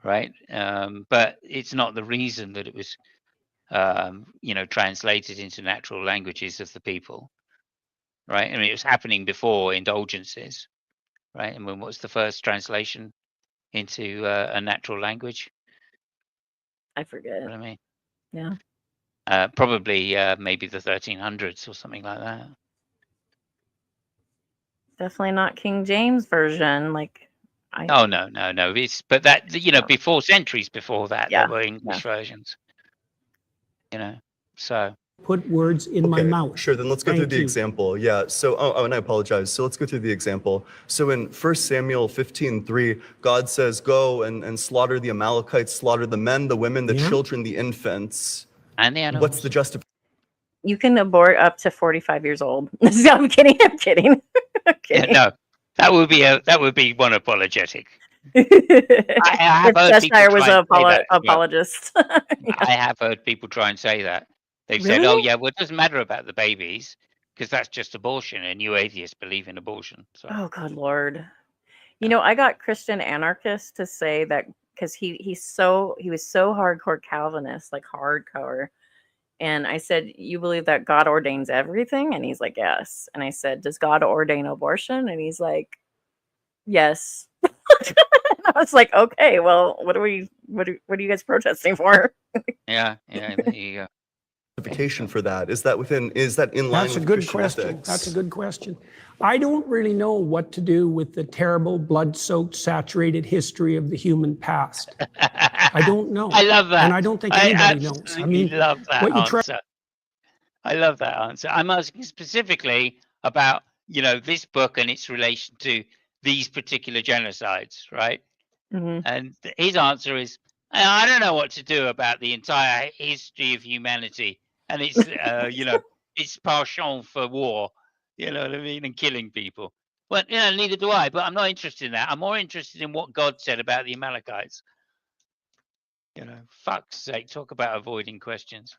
right? But it's not the reason that it was translated into natural languages of the people, right? I mean, it was happening before indulgences, right? And when was the first translation into a natural language? I forget. What I mean? Yeah. Probably maybe the 1300s or something like that. Definitely not King James version. No. But that before centuries before that, there were English versions. So put words in my mouth. Sure, then let's go through the example. Yeah, so, and I apologize. So let's go through the example. So in 1 Samuel 15:3, God says, go and slaughter the Amalekites, slaughter the men, the women, the children, the infants. And the animals. What's the justification? You can abort up to 45 years old. I'm kidding. I'm kidding. Yeah, no, that would be one apologetic. I have heard Cheshire was an apologist. I have heard people try and say that. They've said, "Oh yeah, well it doesn't matter about the babies because that's just abortion, and you atheists believe in abortion." So. Oh good Lord! You know, I got Christian anarchists to say that because he was so hardcore Calvinist, like hardcore. And I said, "You believe that God ordains everything?" And he's like, "Yes." And I said, "Does God ordain abortion?" And he's like, "Yes." I was like, "Okay, well, what are you guys protesting for?" Yeah, there you go. Justification for that? Is that in line That's a with good Christian question. ethics? That's a good question. I don't really know what to do with the terrible, blood-soaked, saturated history of the human past. I don't know. I love that. And I don't think anybody knows. I mean, love that answer. I love that answer. I'm asking specifically about, this book and its relation to these particular genocides, right? Mm-hmm. And his answer is, I don't know what to do about the entire history of humanity and its, its penchant for war, you know what I mean, and killing people. Well, neither do I, but I'm not interested in that. I'm more interested in what God said about the Amalekites. Fuck's sake, talk about avoiding questions.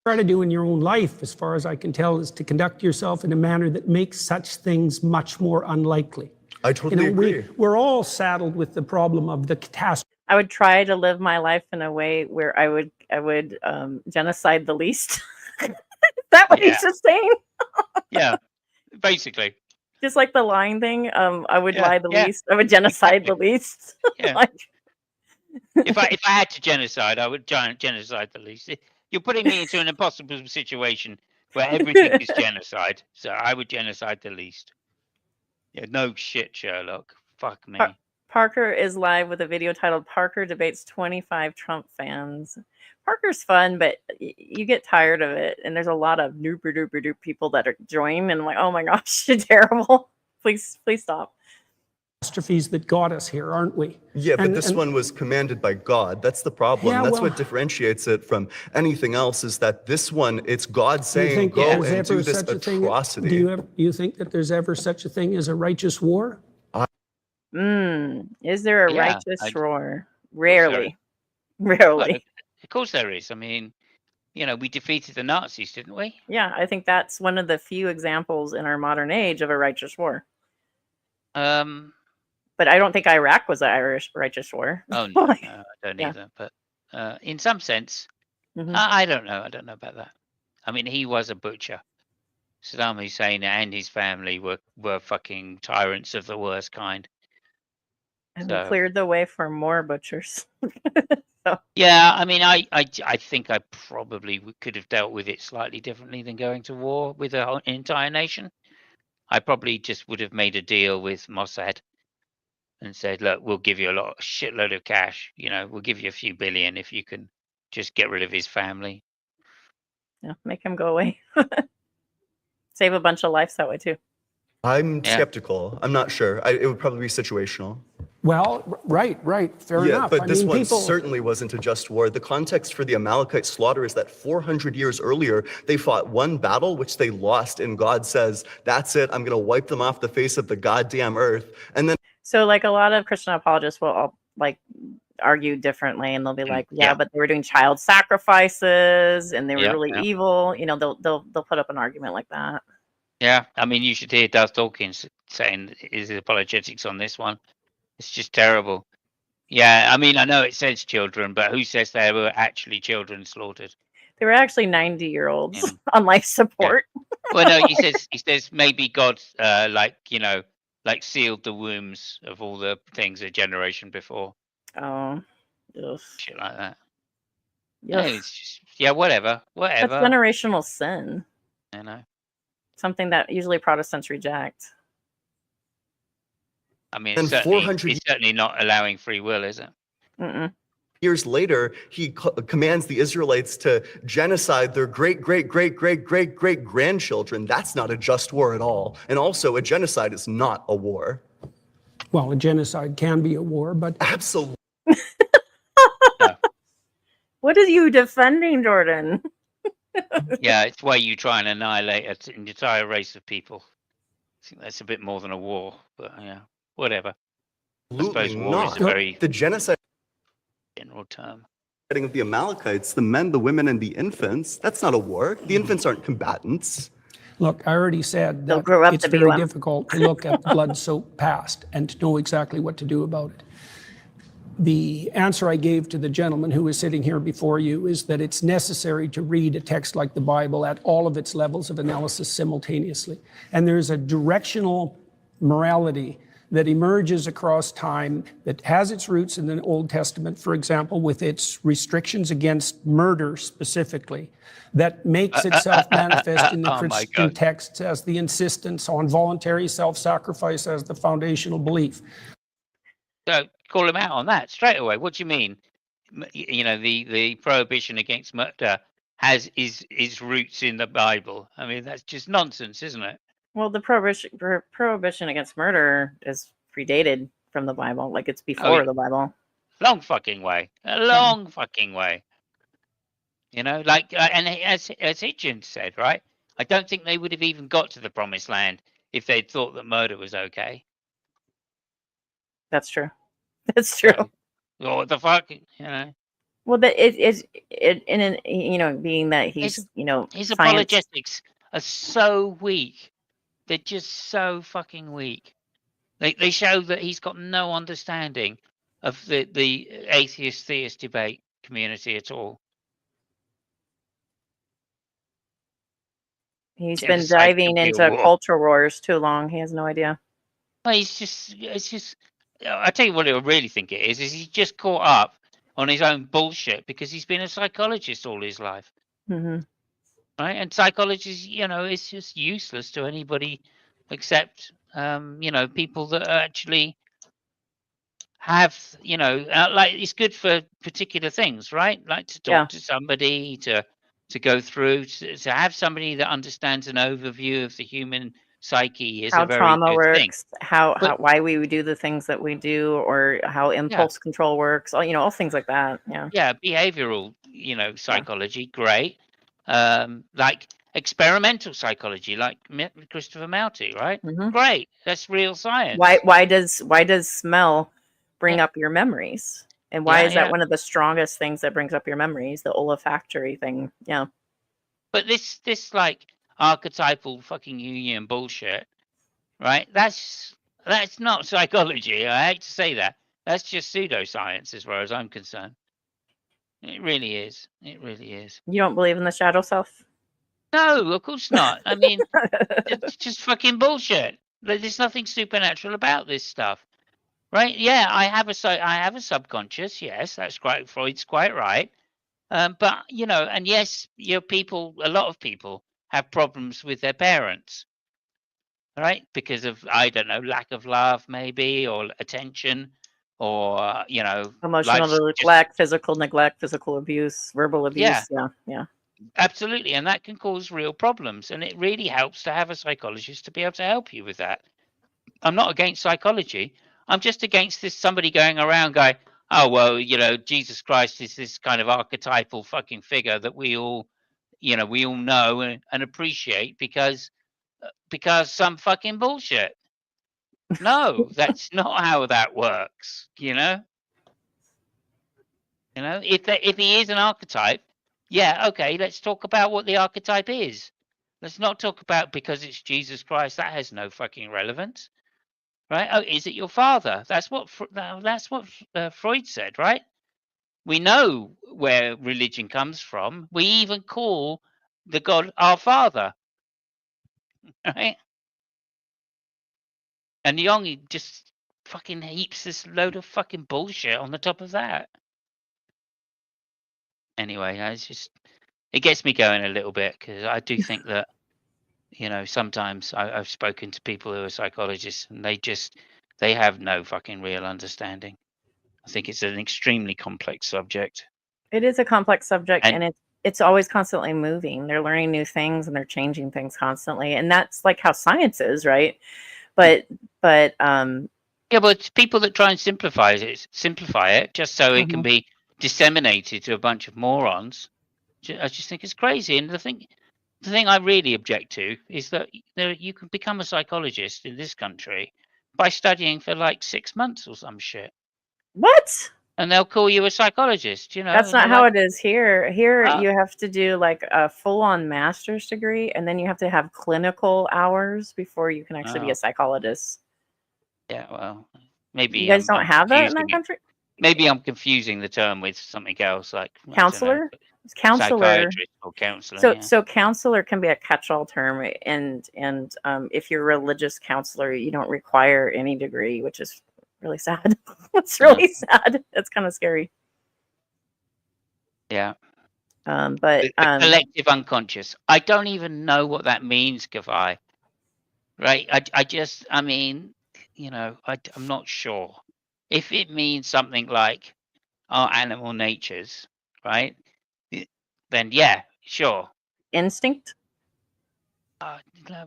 Try to do in your own life, as far as I can tell, is to conduct yourself in a manner that makes such things much more unlikely. I totally agree. We're all saddled with the problem of the catastrophe. I would try to live my life in a way where I would genocide the least. Is that what he's just saying? Yeah, basically. Just like the lying thing, I would lie the least. I would genocide the least. Yeah. If I had to genocide, I would genocide the least. You're putting me into an impossible situation where everything is genocide, so I would genocide the least. Yeah, no shit, Sherlock. Fuck me. Parker is live with a video titled "Parker Debates 25 Trump Fans." Parker's fun, but you get tired of it, and there's a lot of nooper people that are joining, and I'm like, oh my gosh, you're terrible. Please stop. Catastrophes that got us here, aren't we? Yeah, but this one was commanded by God. That's the problem. Yeah, That's what differentiates it from anything else, is that this one, it's God saying, go and do this atrocity. Do you think that there's ever such a thing as a righteous war? Is there a righteous war? Rarely. Rarely. Of course there is. I mean, we defeated the Nazis, didn't we? Yeah, I think that's one of the few examples in our modern age of a righteous war. But I don't think Iraq was an Irish righteous war. Oh, no, I don't either. But in some sense, I don't know. I don't know about that. I mean, he was a butcher. Saddam Hussein and his family were fucking tyrants of the worst kind. And we cleared the way for more butchers. Yeah, I mean, I think I probably could have dealt with it slightly differently than going to war with an entire nation. I probably just would have made a deal with Mossad and said, look, we'll give you a shitload of cash. We'll give you a few billion if you can just get rid of his family. Yeah, make him go away. Save a bunch of lives that way too. I'm skeptical. I'm not sure. It would probably be situational. Well, right. Fair enough. But this one certainly wasn't a just war. The context for the Amalekite slaughter is that 400 years earlier, they fought one battle, which they lost, and God says, that's it, I'm going to wipe them off the face of the goddamn earth. And then. So, like, a lot of Christian apologists will all, argue differently, and they'll be like, but they were doing child sacrifices, and they were really evil. They'll put up an argument like that. Yeah, I mean, you should hear Doug Dawkins saying his apologetics on this one. It's just terrible. Yeah, I mean, I know it says children, but who says there were actually children slaughtered? They were actually 90-year-olds on life support. Yeah. Well, no, he says maybe God, sealed the wombs of all the things a generation before. Oh, shit like that. Yeah, it's just whatever. That's generational sin. I know. Something that usually Protestants reject. I mean, it's certainly not allowing free will, is it? Mm-mm. Years later, he commands the Israelites to genocide their great-great-great-great-great-great-grandchildren. That's not a just war at all. And also, a genocide is not a war. Well, a genocide can be a war, but... Absolutely. What are you defending, Jordan? Yeah, it's why you try and annihilate an entire race of people. I think that's a bit more than a war, but yeah, whatever. Absolutely I suppose war not. is a very the genocide general term. of the Amalekites, the men, the women, and the infants, that's not a war. The infants aren't combatants. Look, I already said They'll that grow up it's to be very one. difficult to look at the blood-soaked past and to know exactly what to do about it. The answer I gave to the gentleman who is sitting here before you is that it's necessary to read a text like the Bible at all of its levels of analysis simultaneously. And there's a directional morality that emerges across time that has its roots in the Old Testament, for example, with its restrictions against murder specifically, that makes itself manifest in the Christian texts as the insistence on voluntary self-sacrifice as the foundational belief. So call him out on that straight away. What do you mean? You know, the prohibition against murder has its roots in the Bible. I mean, that's just nonsense, isn't it? Well, the prohibition against murder is predated from the Bible. Like, it's before the Bible. Long fucking way. A long fucking way. You know, like, and as Hitchens said, right? I don't think they would have even got to the promised land if they'd thought that murder was okay. That's true. That's true. So, what the fuck, you know? Well, that you know, being that he's, you know, his apologetics are so weak. They're just so fucking weak. They show that he's got no understanding of the atheist-theist debate community at all. He's been diving into culture wars too long. He has no idea. Well, it's just. I tell you what I really think it is he's just caught up on his own bullshit because he's been a psychologist all his life. Mm-hmm. Right? And psychology, you know, it's just useless to anybody except, you know, people that actually have, you know, like it's good for particular things, right? Like to talk to somebody, to go through, to have somebody that understands an overview of the human psyche is how a very trauma good works, thing. how why we would do the things that we do, or how impulse control works, all, you know, all things like that. Yeah, behavioral, you know, psychology, great. Like experimental psychology, like Christopher Mouty, right? Mm-hmm. Great, that's real science. Why does smell bring up your memories, and why is that one of the strongest things that brings up your memories, the olfactory thing? Yeah, but this like archetypal fucking union bullshit, right? That's not psychology. I hate to say that. That's just pseudoscience as far as I'm concerned. It really is. It really is. You don't believe in the shadow self? No, of course not. I mean, it's just fucking bullshit. There's nothing supernatural about this stuff, right? Yeah, I have a subconscious. Yes, that's right. Freud's quite right. But you know, and yes, a lot of people have problems with their parents, right? Because of, I don't know, lack of love, maybe, or attention, or you know, emotional neglect, physical neglect, physical abuse, verbal abuse. Yeah. Absolutely, and that can cause real problems. And it really helps to have a psychologist to be able to help you with that. I'm not against psychology. I'm just against this somebody going around going, oh, well, you know, Jesus Christ is this kind of archetypal fucking figure that we all know and appreciate because some fucking bullshit. No, that's not how that works, you know? You know, if he is an archetype, yeah, okay, let's talk about what the archetype is. Let's not talk about because it's Jesus Christ. That has no fucking relevance. Right? Oh, is it your father? That's what Freud said, right? We know where religion comes from. We even call the God our father, right? And Jung just fucking heaps this load of fucking bullshit on the top of that. Anyway, it gets me going a little bit because I do think that, you know, sometimes I've spoken to people who are psychologists and they have no fucking real understanding. I think it's an extremely complex subject. It is a complex subject, and it's always constantly moving. They're learning new things and they're changing things constantly, and that's like how science is, right? But yeah, but it's people that try and simplify it just so it can be disseminated to a bunch of morons. I just think it's crazy. And the thing I really object to is that you can become a psychologist in this country by studying for like 6 months or some shit. What? And they'll call you a psychologist, you know. That's not how it is here. Here you have to do like a full-on master's degree, and then you have to have clinical hours before you can actually be a psychologist. Yeah, well, maybe you guys don't have that in that country. Maybe I'm confusing the term with something else, like counselor. Psychiatrist or counselor. So counselor can be a catch-all term, and if you're a religious counselor, you don't require any degree, which is really sad. It's really sad. It's kind of scary. Yeah. But the collective unconscious. I don't even know what that means, Gavai. Right? I mean, you know, I'm not sure. If it means something like our animal natures, right? Then yeah, sure. Instinct?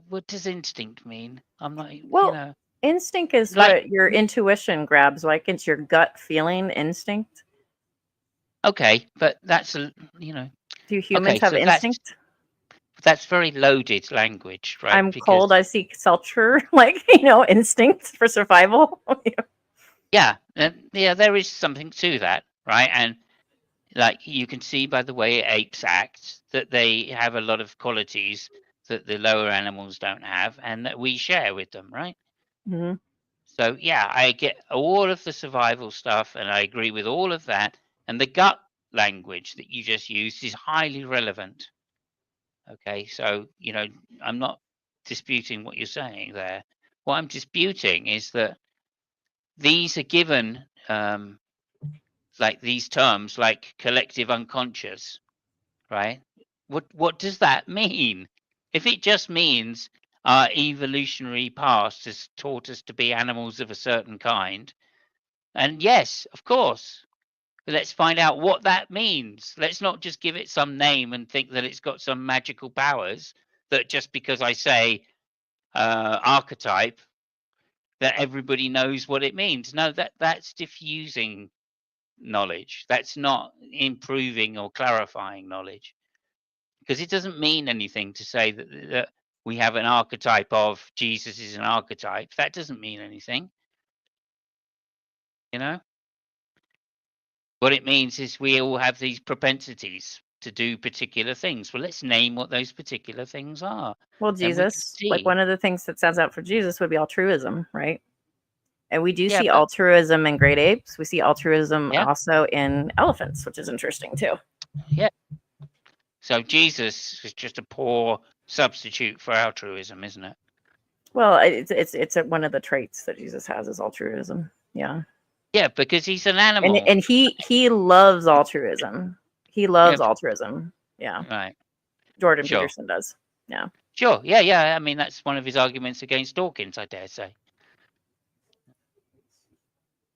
What does instinct mean? I'm not, well, you know. Instinct is like, what your intuition grabs, like it's your gut feeling instinct. Okay, but that's, you know. Do humans have instinct? That's very loaded language, right? I'm cold, I seek shelter, like, you know, instinct for survival. Yeah, there is something to that, right? And like you can see by the way apes act that they have a lot of qualities that the lower animals don't have and that we share with them, right? Mm-hmm. So yeah, I get all of the survival stuff and I agree with all of that. And the gut language that you just used is highly relevant. Okay, so, you know, I'm not disputing what you're saying there. What I'm disputing is that these are given like these terms like collective unconscious, right? What does that mean? If it just means our evolutionary past has taught us to be animals of a certain kind, and yes, of course, let's find out what that means. Let's not just give it some name and think that it's got some magical powers that just because I say archetype, that everybody knows what it means. No, that's diffusing knowledge. That's not improving or clarifying knowledge. Because it doesn't mean anything to say that we have an archetype of Jesus is an archetype. That doesn't mean anything. You know? What it means is we all have these propensities to do particular things. Well, let's name what those particular things are. Well, Jesus, like one of the things that stands out for Jesus would be altruism, right? And we do see altruism in great apes. We see altruism also in elephants, which is interesting too. Yeah. So Jesus is just a poor substitute for altruism, isn't it? Well, it's one of the traits that Jesus has is altruism. Yeah. Yeah, because he's an animal. And he loves altruism. He loves altruism. Yeah. Right. Jordan Peterson does. Yeah. Sure. Yeah. I mean, that's one of his arguments against Dawkins, I dare say.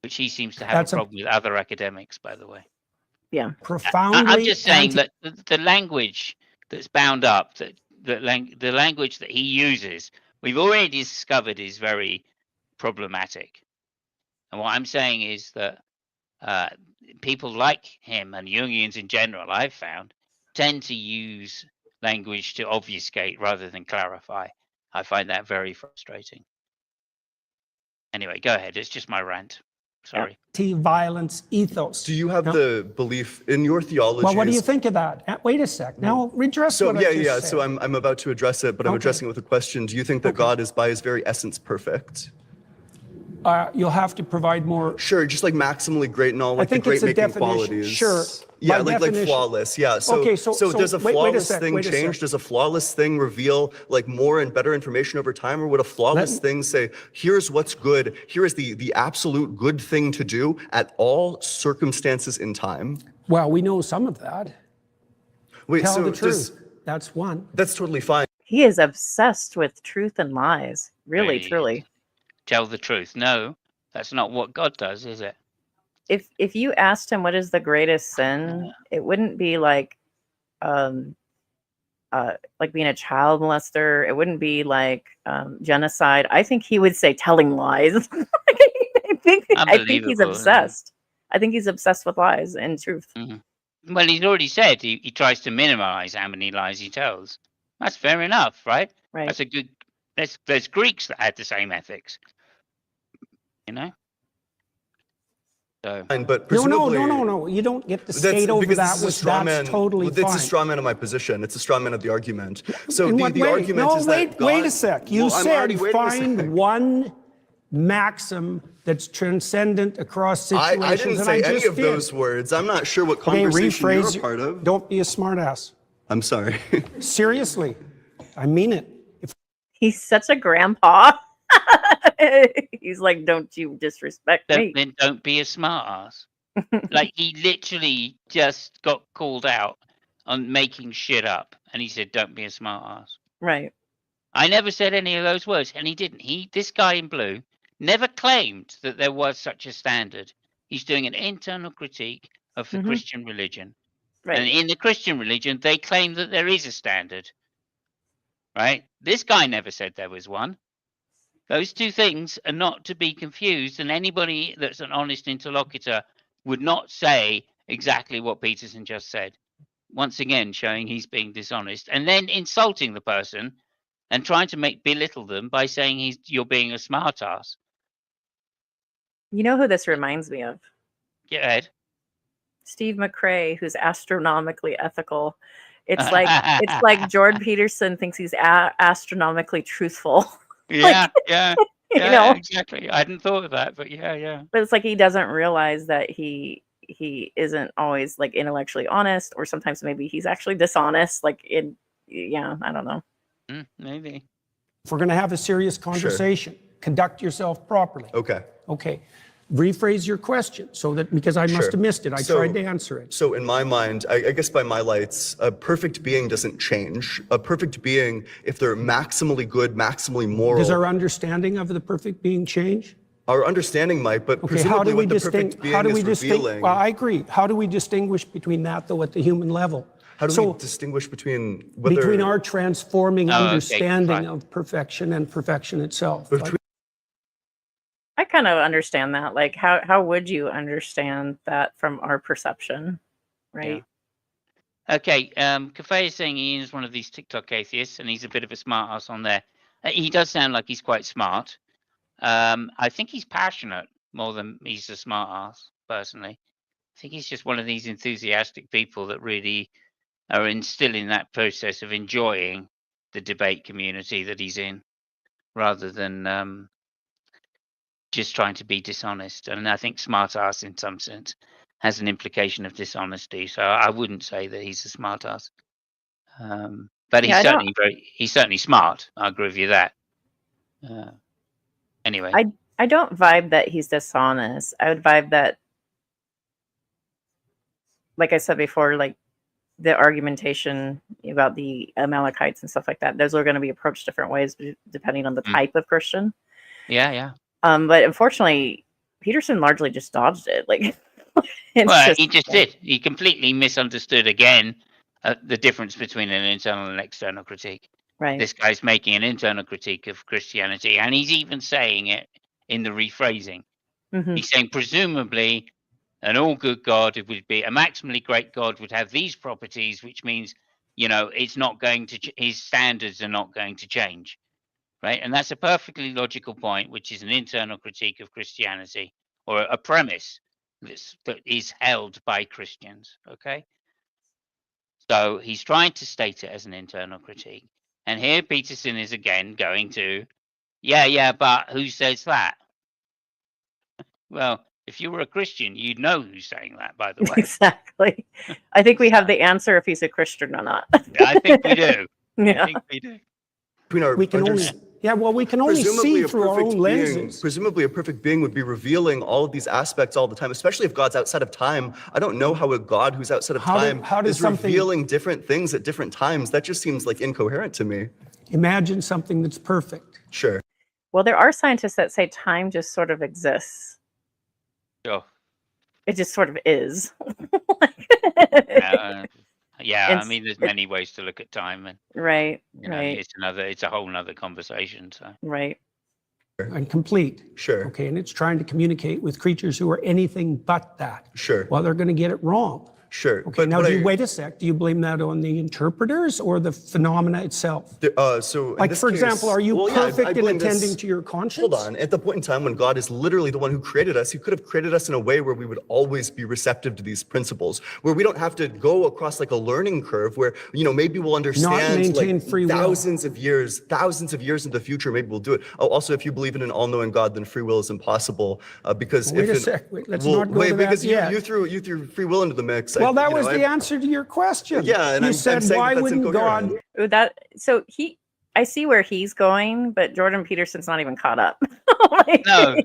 Which he seems to have a problem with other academics, by the way. Yeah. Profoundly. I'm just saying that the language that's bound up, the language that he uses, we've already discovered is very problematic. And what I'm saying is that people like him and Jungians in general, I've found, tend to use language to obfuscate rather than clarify. I find that very frustrating. Anyway, go ahead. It's just my rant. Sorry. Anti-violence ethos. Do you have the belief in your theology? Well, what do you think of that? Wait a sec. Now redress what I just said. So I'm about to address it, but I'm addressing it with a question. Do you think that God is by his very essence perfect? You'll have to provide more. Sure, just like maximally great in all like the great making qualities. Sure. Yeah, like flawless. Yeah. So does a flawless thing change? Does a flawless thing reveal like more and better information over time, or would a flawless thing say, here's what's good, here is the absolute good thing to do at all circumstances in time? Well, we know some of that. Wait, Tell the truth. That's one. That's totally fine. He is obsessed with truth and lies. Really, truly. Tell the truth. No, that's not what God does, is it? if you asked him what is the greatest sin, it wouldn't be like being a child molester. It wouldn't be like genocide. I think he would say telling lies. I think he's obsessed. I think he's obsessed with lies and truth. Mm-hmm. Well, he's already said he tries to minimize how many lies he tells. That's fair enough, right? Right. That's a good. There's Greeks that had the same ethics. You know. So. But presumably, no. You don't get to skate over that. That's totally fine. It's a straw man of my position. It's a straw man of the argument. So the argument is that God, wait a sec. You said find one maxim that's transcendent across situations. I didn't say any of those words. I'm not sure what conversation you're a part of. Don't be a smartass. I'm sorry. Seriously, I mean it. He's such a grandpa. He's like, don't you disrespect me. Then don't be a smartass. Like, he literally just got called out on making shit up, and he said, don't be a smartass. Right. I never said any of those words, and he didn't. This guy in blue never claimed that there was such a standard. He's doing an internal critique of the Christian religion. Right. And in the Christian religion, they claim that there is a standard. Right? This guy never said there was one. Those two things are not to be confused, and anybody that's an honest interlocutor would not say exactly what Peterson just said. Once again, showing he's being dishonest, and then insulting the person and trying to belittle them by saying you're being a smartass. You know who this reminds me of? Go ahead. Steve McRae, who's astronomically ethical. It's like Jordan Peterson thinks he's astronomically truthful. Yeah, yeah, you know, exactly. I hadn't thought of that, but yeah. But it's like he doesn't realize that he isn't always like intellectually honest, or sometimes maybe he's actually dishonest. I don't know. Maybe. If we're going to have a serious conversation, conduct yourself properly. Okay. Rephrase your question because I must have missed it. I tried to answer it. So in my mind, I guess by my lights, a perfect being doesn't change. A perfect being, if they're maximally good, maximally moral. Does our understanding of the perfect being change? Our understanding might, but presumably what the perfect being is revealing. Well, I agree. How do we distinguish between that, though, at the human level? How do we distinguish between whether... Between our transforming understanding of perfection and perfection itself. I kind of understand that. Like, how would you understand that from our perception, right? Yeah. Okay, Cafe is saying he is one of these TikTok atheists, and he's a bit of a smart ass on there. He does sound like he's quite smart. I think he's passionate more than he's a smart ass, personally. I think he's just one of these enthusiastic people that really are still in that process of enjoying the debate community that he's in, rather than just trying to be dishonest. And I think smart ass in some sense has an implication of dishonesty. So I wouldn't say that he's a smart ass. But he's certainly smart. I agree with you that. Anyway. I don't vibe that he's dishonest. I would vibe that, like I said before, like the argumentation about the Amalekites and stuff like that, those are going to be approached different ways depending on the type of Christian. Yeah. But unfortunately, Peterson largely just dodged it. Like, he just did. He completely misunderstood again the difference between an internal and external critique. Right. This guy's making an internal critique of Christianity, and he's even saying it in the rephrasing. He's saying presumably an all-good God would be a maximally great God would have these properties, which means, it's not going to his standards are not going to change. Right, and that's a perfectly logical point, which is an internal critique of Christianity, or a premise that is held by Christians. Okay, so he's trying to state it as an internal critique, and here Peterson is again going to, but who says that? Well, if you were a Christian, you'd know who's saying that. By the way, exactly. I think we have the answer if he's a Christian or not. I think we do. Yeah. I think we do. We can only see through our own lenses. Presumably a perfect being would be revealing all of these aspects all the time, especially if God's outside of time. I don't know how a God who's outside of time is revealing different things at different times. That just seems like incoherent to me. Imagine something that's perfect. Sure. Well, there are scientists that say time just sort of exists. Sure. It just sort of is. I mean, there's many ways to look at time, and right. it's a whole nother conversation. So right. And complete. Sure. Okay, and it's trying to communicate with creatures who are anything but that. Sure. Well, they're going to get it wrong. Sure. Okay, now wait a sec. Do you blame that on the interpreters or the phenomena itself? So like, for example, are you perfect in attending to your conscience? Hold on. At the point in time when God is literally the one who created us, he could have created us in a way where we would always be receptive to these principles, where we don't have to go across like a learning curve where, maybe we'll understand like free will. thousands of years into the future, maybe we'll do it. Oh, also, if you believe in an all-knowing God, then free will is impossible because wait a sec. Let's not go to because that yet. you threw free will into the mix. Well, that was the answer to your question. Yeah, and you said, why wouldn't God? I see where he's going, but Jordan Peterson's not even caught up. No,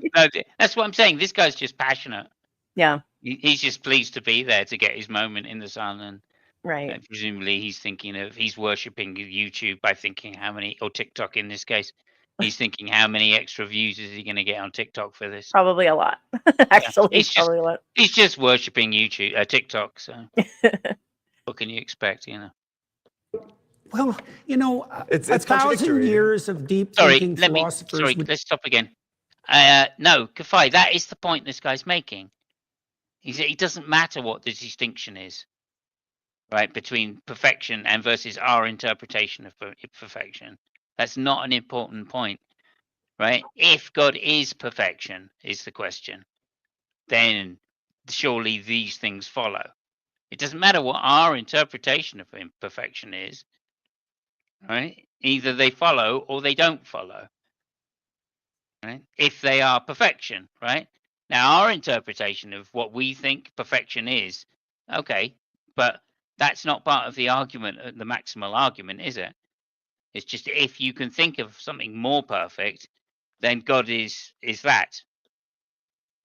that's what I'm saying. This guy's just passionate. Yeah. He's just pleased to be there to get his moment in the sun, and right. Presumably he's worshipping YouTube by thinking or TikTok in this case. He's thinking how many extra views is he going to get on TikTok for this? Probably a lot. Actually, probably a lot. He's just worshipping TikTok. So what can you expect? Well, it's 1,000 years of deep thinking philosophers. Let's stop again. No, Kafai, that is the point this guy's making. It doesn't matter what the distinction is, right, between perfection and versus our interpretation of perfection. That's not an important point, right? If God is perfection, is the question, then surely these things follow. It doesn't matter what our interpretation of imperfection is, right? Either they follow or they don't follow, right? If they are perfection, right? Now, our interpretation of what we think perfection is, okay, but that's not part of the argument, the maximal argument, is it? It's just if you can think of something more perfect, then God is that,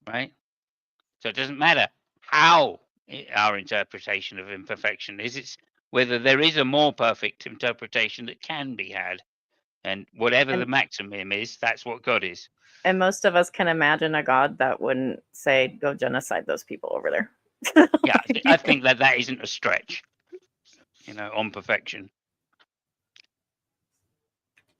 right? So it doesn't matter how our interpretation of imperfection is. It's whether there is a more perfect interpretation that can be had. And whatever the maximum is, that's what God is. And most of us can imagine a God that wouldn't say, go genocide those people over there. Yeah, I think that isn't a stretch, on perfection.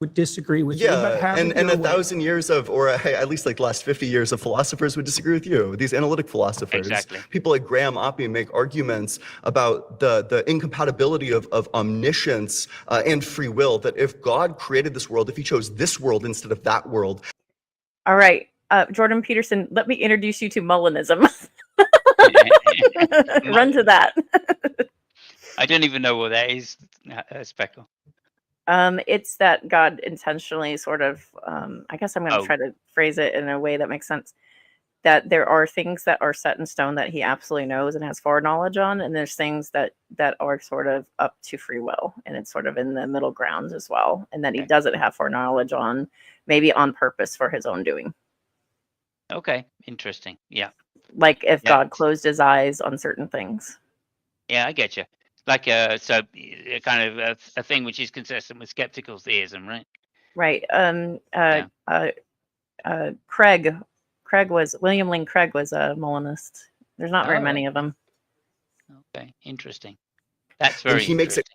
Would disagree with you, but and 1,000 years of, or at least like the last 50 years of philosophers would disagree with you. These analytic philosophers, exactly. People like Graham Oppie make arguments about the incompatibility of omniscience and free will. That if God created this world, if He chose this world instead of that world. All right, Jordan Peterson, let me introduce you to Molinism. Run to that. I don't even know what that is, Speckle. It's that God intentionally sort of, I guess I'm going to try to phrase it in a way that makes sense, that there are things that are set in stone that He absolutely knows and has foreknowledge on, and there's things that are sort of up to free will, and it's sort of in the middle ground as well, and that He doesn't have foreknowledge on, maybe on purpose for His own doing. Okay, interesting. Yeah. Like if God closed His eyes on certain things. Yeah, I get you. Like kind of a thing which is consistent with skeptical theism, right? Right. William Lane Craig was a Molinist. There's not very many of them. Okay, interesting. That's very He makes it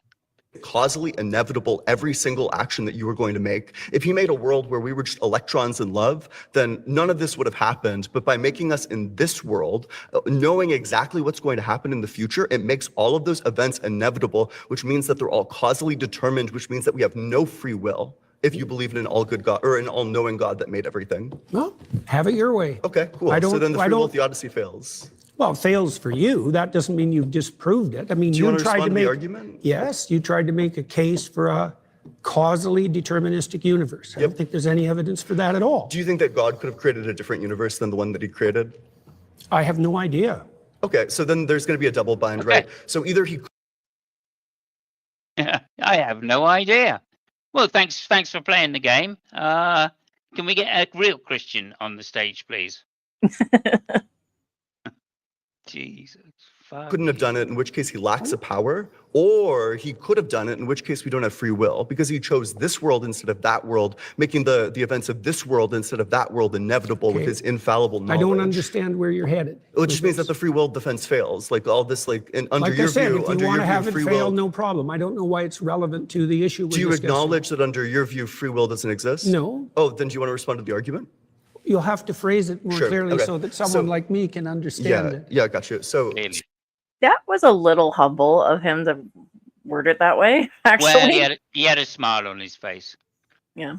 causally inevitable every single action that you were going to make. If He made a world where we were just electrons in love, then none of this would have happened. But by making us in this world, knowing exactly what's going to happen in the future, it makes all of those events inevitable, which means that they're all causally determined, which means that we have no free will. If you believe in an all-good God or an all-knowing God that made everything. Well, have it your way. Okay, cool. So then the free will theodicy fails. Well, it fails for you. That doesn't mean you've disproved it. I mean, you tried to make the argument. Yes, you tried to make a case for a causally deterministic universe. I don't think there's any evidence for that at all. Do you think that God could have created a different universe than the one that He created? I have no idea. Okay, so then there's going to be a double bind, right? So either He. I have no idea. Well, thanks for playing the game. Can we get a real Christian on the stage, please? Jeez. Jesus. Fuck. Couldn't have done it, in which case he lacks a power, or he could have done it, in which case we don't have free will, because he chose this world instead of that world, making the events of this world instead of that world inevitable with his infallible knowledge. I don't understand where you're headed. It just means that the free will defense fails. Like all this, like under Like your I said, view, if you want to have it free fail, will. no problem. I don't know why it's relevant to the issue. Do you acknowledge that under your view, free will doesn't exist? No. Oh, then do you want to respond to the argument? You'll have to phrase it more Sure, clearly okay. so that someone like me can understand it. Yeah, got you. So that was a little humble of him to word it that way, actually. Well, he had a smile on his face. Yeah.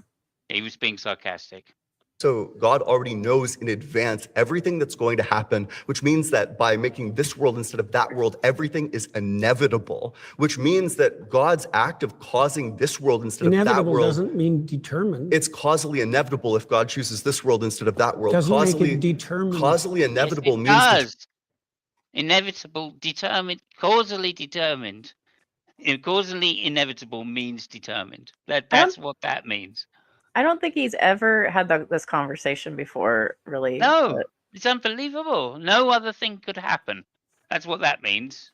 He was being sarcastic. So God already knows in advance everything that's going to happen, which means that by making this world instead of that world, everything is inevitable, which means that God's act of causing this world instead of that Inevitable world doesn't mean determined. it's causally inevitable if God chooses this world instead of that world. Doesn't make it determined. Causally inevitable Yes, it means does. Inevitable, determined, causally determined. Causally inevitable means determined. That's what that means. I don't think he's ever had this conversation before, really. No, it's unbelievable. No other thing could happen. That's what that means.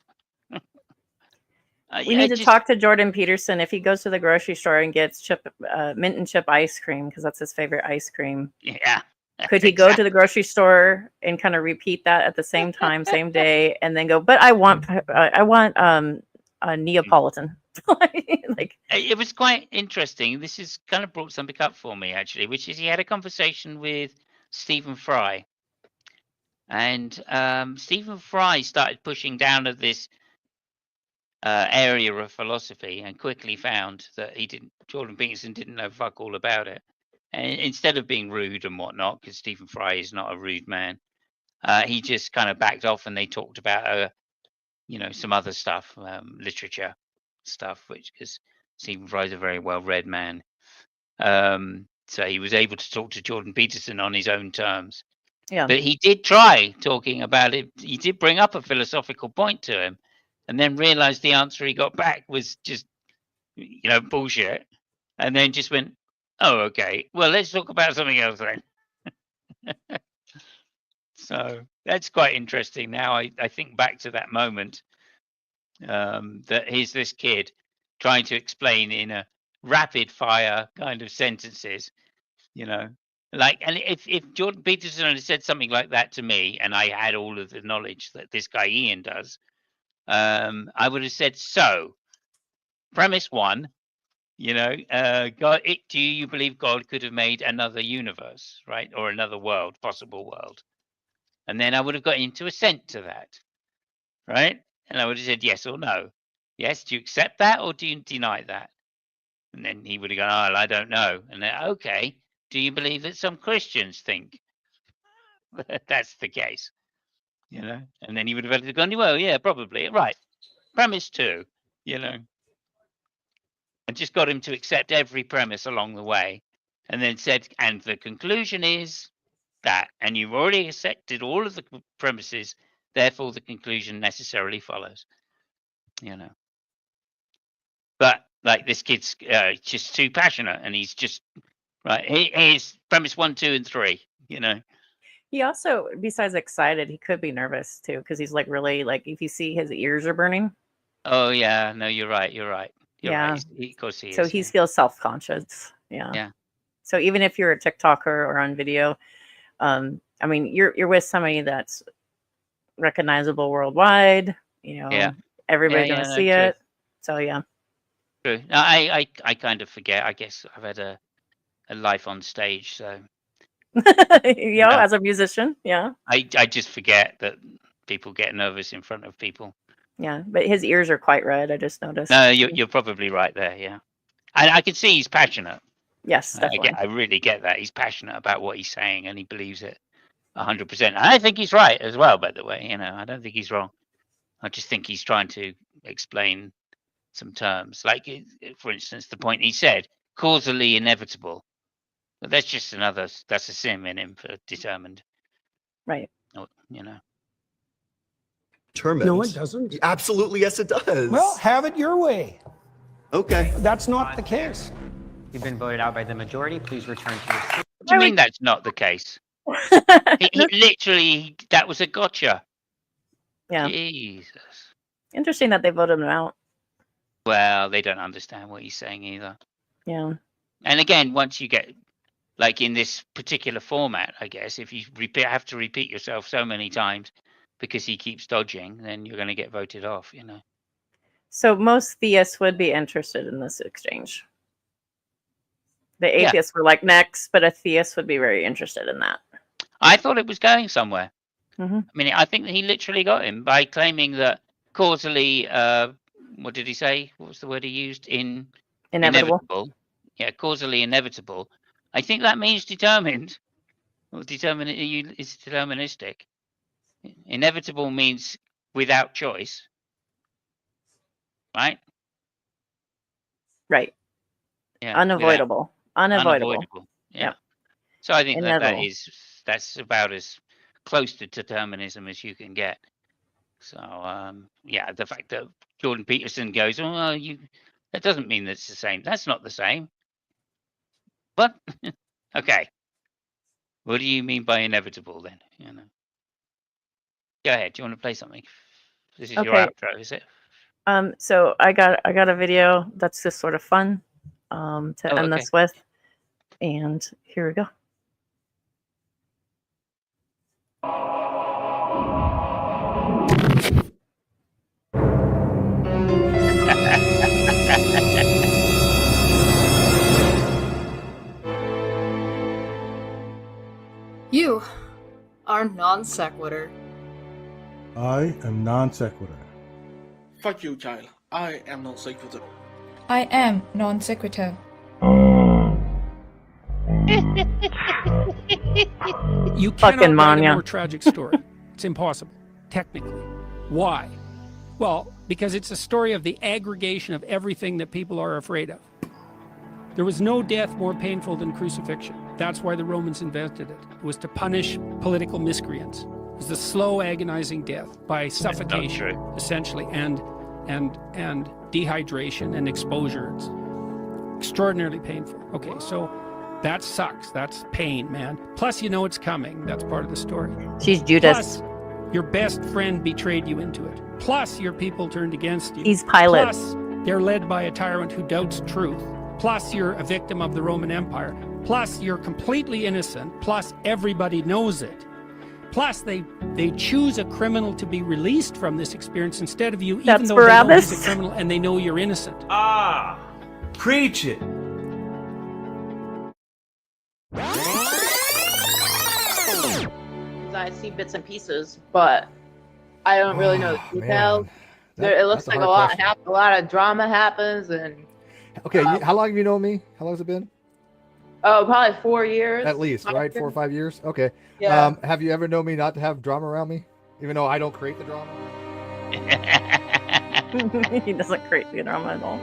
We need to talk to Jordan Peterson if he goes to the grocery store and gets mint and chip ice cream, because that's his favorite ice cream. Yeah. Could he go to the grocery store and kind of repeat that at the same time, same day, and then go, but I want a Neapolitan. Like, it was quite interesting. This has kind of brought something up for me, actually, which is he had a conversation with Stephen Fry. And Stephen Fry started pushing down at this area of philosophy and quickly found that Jordan Peterson didn't know fuck all about it. And instead of being rude and whatnot, because Stephen Fry is not a rude man, he just kind of backed off, and they talked about, some other stuff, literature stuff, because Stephen Fry is a very well-read man. So he was able to talk to Jordan Peterson on his own terms. Yeah. But he did try talking about it. He did bring up a philosophical point to him, and then realized the answer he got back was just, bullshit. And then just went, oh, okay. Well, let's talk about something else then. So that's quite interesting. Now I think back to that moment, that here's this kid trying to explain in a rapid fire kind of sentences, and if Jordan Peterson had said something like that to me, and I had all of the knowledge that this guy Ian does, I would have said, so premise one, God, do you believe God could have made another universe, right? Or another world, possible world? And then I would have got into assent to that, right? And I would have said yes or no. Yes, do you accept that or do you deny that? And then he would have gone, oh, I don't know. And then, okay, do you believe that some Christians think that's the case? And then he would have gone, well, yeah, probably. Right. Premise two, and just got him to accept every premise along the way, and then said, and the conclusion is that, and you've already accepted all of the premises, therefore the conclusion necessarily follows. But like this kid's just too passionate, and he's just right. Here's premise 1, 2, and 3. He also, besides excited, he could be nervous too, because he's like really like, if you see his ears are burning. Oh yeah, no, you're right. You're right. Yeah. Right. Of course he is. So he feels self-conscious. Yeah. Yeah. So even if you're a TikToker or on video, I mean, you're with somebody that's recognizable worldwide. Everybody's gonna see it. So yeah. True. No, I kind of forget. I guess I've had a life on stage, so. As a musician, yeah. I just forget that people get nervous in front of people. Yeah, but his ears are quite red. I just noticed. No, you're probably right there. Yeah, and I can see he's passionate. Yes, definitely. I really get that. He's passionate about what he's saying, and he believes it 100%. I think he's right as well, by the way. I don't think he's wrong. I just think he's trying to explain some terms. Like, for instance, the point he said, causally inevitable. But that's just that's a synonym for determined. Right. Determined. No, it doesn't. Absolutely, yes, it does. Well, have it your way. Okay. That's not the case. You've been voted out by the majority. Please return to your seat. What do you mean that's not the case? He literally, that was a gotcha. Yeah. Jesus. Interesting that they voted him out. Well, they don't understand what he's saying either. Yeah. And again, once you get, like in this particular format, I guess, if you have to repeat yourself so many times because he keeps dodging, then you're going to get voted off, you know. So most theists would be interested in this exchange. The atheists were like next, but a theist would be very interested in that. I thought it was going somewhere. Mm-hmm. I mean, I think that he literally got him by claiming that causally, what did he say? What was the word he used? Inevitable. Yeah, causally inevitable. I think that means determined. Well, is deterministic. Inevitable means without choice. Right? Right. Yeah. Unavoidable. Unavoidable. Yeah. Yep. So I think that's about as close to determinism as you can get. So yeah, the fact that Jordan Peterson goes, oh, well, that doesn't mean that's the same. That's not the same. But okay. What do you mean by inevitable then? You know. Go ahead. Do you want to play something? This is your outro, is it? So I got a video that's just sort of fun to end this with. And here we go. You are non sequitur. I am non sequitur. Fuck you, child. I am non sequitur. I am non sequitur. You cannot write a more tragic story. It's impossible, technically. Why? Well, because it's a story of the aggregation of everything that people are afraid of. There was no death more painful than crucifixion. That's why the Romans invented it. It was to punish political miscreants. It was the slow, agonizing death by suffocation, essentially, and dehydration and exposure. It's extraordinarily painful. Okay, so that sucks. That's pain, man. Plus, you know it's coming. That's part of the story. She's Judas. Plus, your best friend betrayed you into it. Plus, your people turned against you. He's Pilate. Plus, they're led by a tyrant who doubts truth. Plus, you're a victim of the Roman Empire. Plus, you're completely innocent. Plus, everybody knows it. Plus, they choose a criminal to be released from this experience instead of you, even though they know he's a criminal and they know you're innocent. Ah, preach it. I see bits and pieces, but I don't really know the details. It looks like a lot of drama happens, and okay. How long have you known me? How long has it been? Oh, probably 4 years. At least, right? 4 or 5 years. Okay. Yeah. Have you ever known me not to have drama around me, even though I don't create the drama? He doesn't create the drama at all.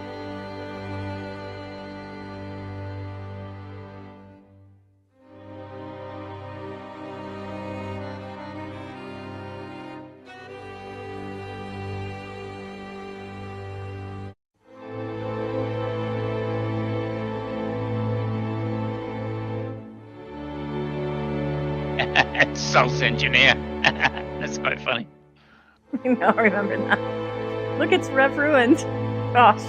Sauce engineer. That's quite funny. I know, I remember that. Look, it's Rev Ruined. Gosh.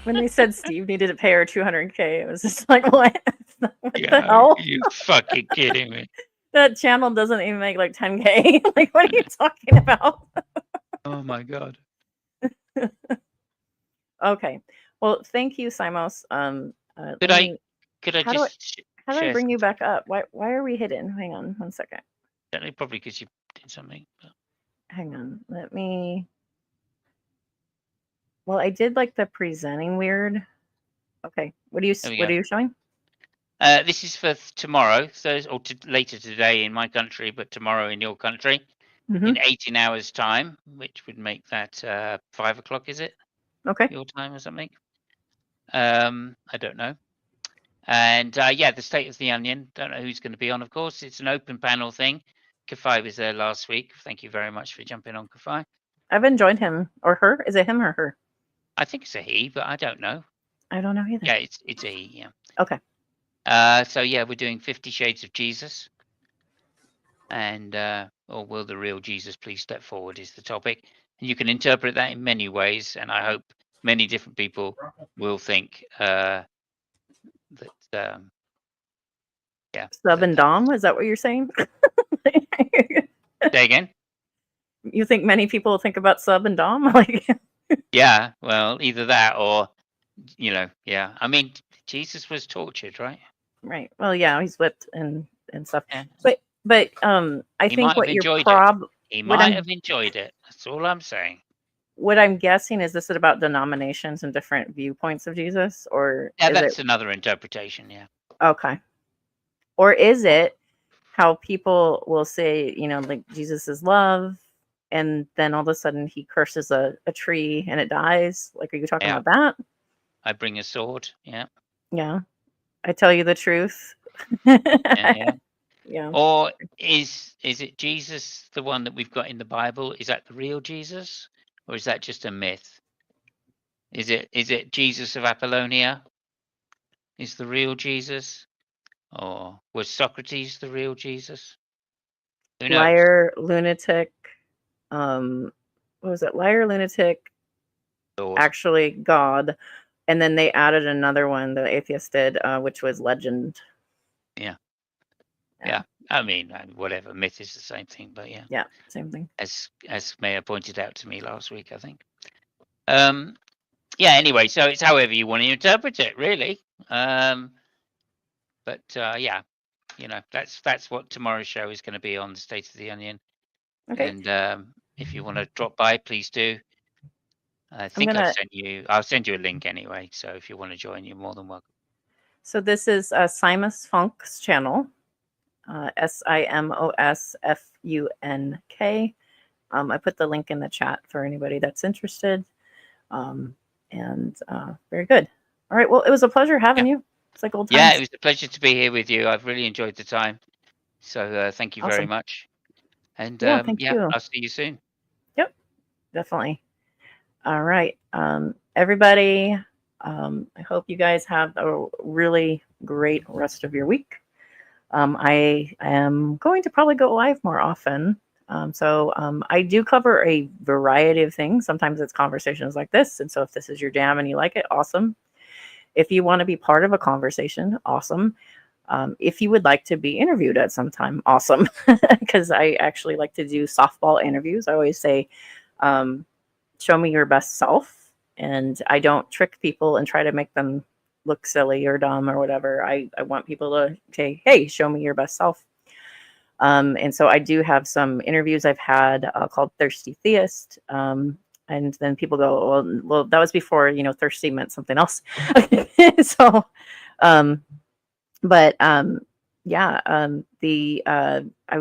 when they said Steve needed to pay her $200K, it was just like, what? What the hell? You fucking kidding me? That channel doesn't even make like 10K. Like, what are you talking about? Oh my god. Okay. Well, thank you, Simos. Could I how do I bring you back up? Why are we hidden? Hang on 1 second. Probably because you did something. But... Hang on. Let me. Well, I did like the presenting weird. Okay. What are you showing? This is for tomorrow, or later today in my country, but tomorrow in your country, in 18 hours' time, which would make that 5 o'clock, is it? Okay. Your time or something? I don't know. And yeah, the State of the Onion. Don't know who's going to be on, of course. It's an open panel thing. Kafai was there last week. Thank you very much for jumping on, Kafai. I've enjoyed him or her. Is it him or her? I think it's a he, but I don't know. I don't know either. Yeah, it's E. Yeah. Okay. So yeah, we're doing 50 Shades of Jesus, and or will the real Jesus please step forward is the topic. And you can interpret that in many ways, and I hope many different people will think that. Yeah. Sub and Dom, is that what you're saying? Say again. You think many people think about Sub and Dom? Like, yeah, well, either that or, yeah. I mean, Jesus was tortured, right? Right. Well, yeah, he's whipped and stuff. Yeah. But I think what you're he might have enjoyed it. That's all I'm saying. What I'm guessing is this is about denominations and different viewpoints of Jesus, or yeah, that's another interpretation. Yeah. Okay. Or is it how people will say, like Jesus is love, and then all of a sudden he curses a tree and it dies? Like, are you talking about that? I bring a sword. Yeah. Yeah. I tell you the truth. yeah. Yeah. Or is it Jesus, the one that we've got in the Bible? Is that the real Jesus, or is that just a myth? Is it Jesus of Apollonia? Is the real Jesus, or was Socrates the real Jesus? Who knows? Liar, lunatic. What was it? Liar, lunatic. Lord. Actually, God, and then they added another one. The atheist did, which was legend. Yeah. Yeah. I mean, whatever. Myth is the same thing, but yeah. Yeah, same thing. As Maya pointed out to me last week, I think. Yeah. Anyway, so it's however you want to interpret it, really. But yeah, that's what tomorrow's show is going to be on the State of the Onion. Okay. And if you want to drop by, please do. I think I'll send you a link anyway. So if you want to join, you're more than welcome. So this is Simus Funk's channel. SIMOSFUNK. I put the link in the chat for anybody that's interested. And very good. All right. Well, it was a pleasure having you. It's like old times. Yeah, it was a pleasure to be here with you. I've really enjoyed the time. So thank you very much. And thank you. I'll see you soon. Yep, definitely. All right. Everybody, I hope you guys have a really great rest of your week. I am going to probably go live more often. So I do cover a variety of things. Sometimes it's conversations like this. And so if this is your jam and you like it, awesome. If you want to be part of a conversation, awesome. If you would like to be interviewed at some time, awesome. Because I actually like to do softball interviews. I always say, show me your best self. And I don't trick people and try to make them look silly or dumb or whatever. I want people to say, hey, show me your best self. And so I do have some interviews I've had called Thirsty Theist. And then people go, well, that was before, thirsty meant something else. So, yeah, I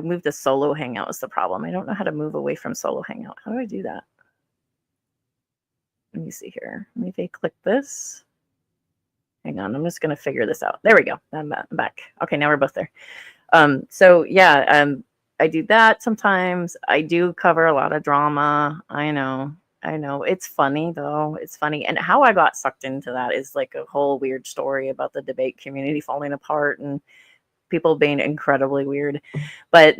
moved to solo hangout is the problem. I don't know how to move away from solo hangout. How do I do that? Let me see here. Let me click this. Hang on, I'm just going to figure this out. There we go. I'm back. Okay, now we're both there. So yeah, I do that sometimes. I do cover a lot of drama. I know. It's funny though. It's funny. And how I got sucked into that is like a whole weird story about the debate community falling apart and people being incredibly weird. But,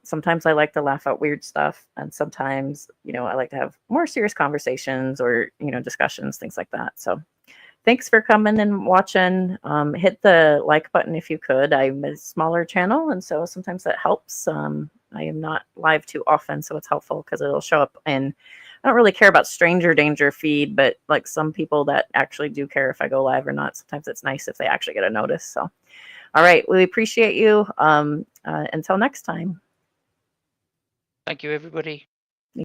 sometimes I like to laugh at weird stuff. And sometimes, I like to have more serious conversations or, discussions, things like that. So thanks for coming and watching. Hit the like button if you could. I'm a smaller channel, and so sometimes that helps. I am not live too often, so it's helpful because it'll show up. And I don't really care about stranger danger feed, but like some people that actually do care if I go live or not. Sometimes it's nice if they actually get a notice. So, all right, we appreciate you. Until next time. Thank you, everybody.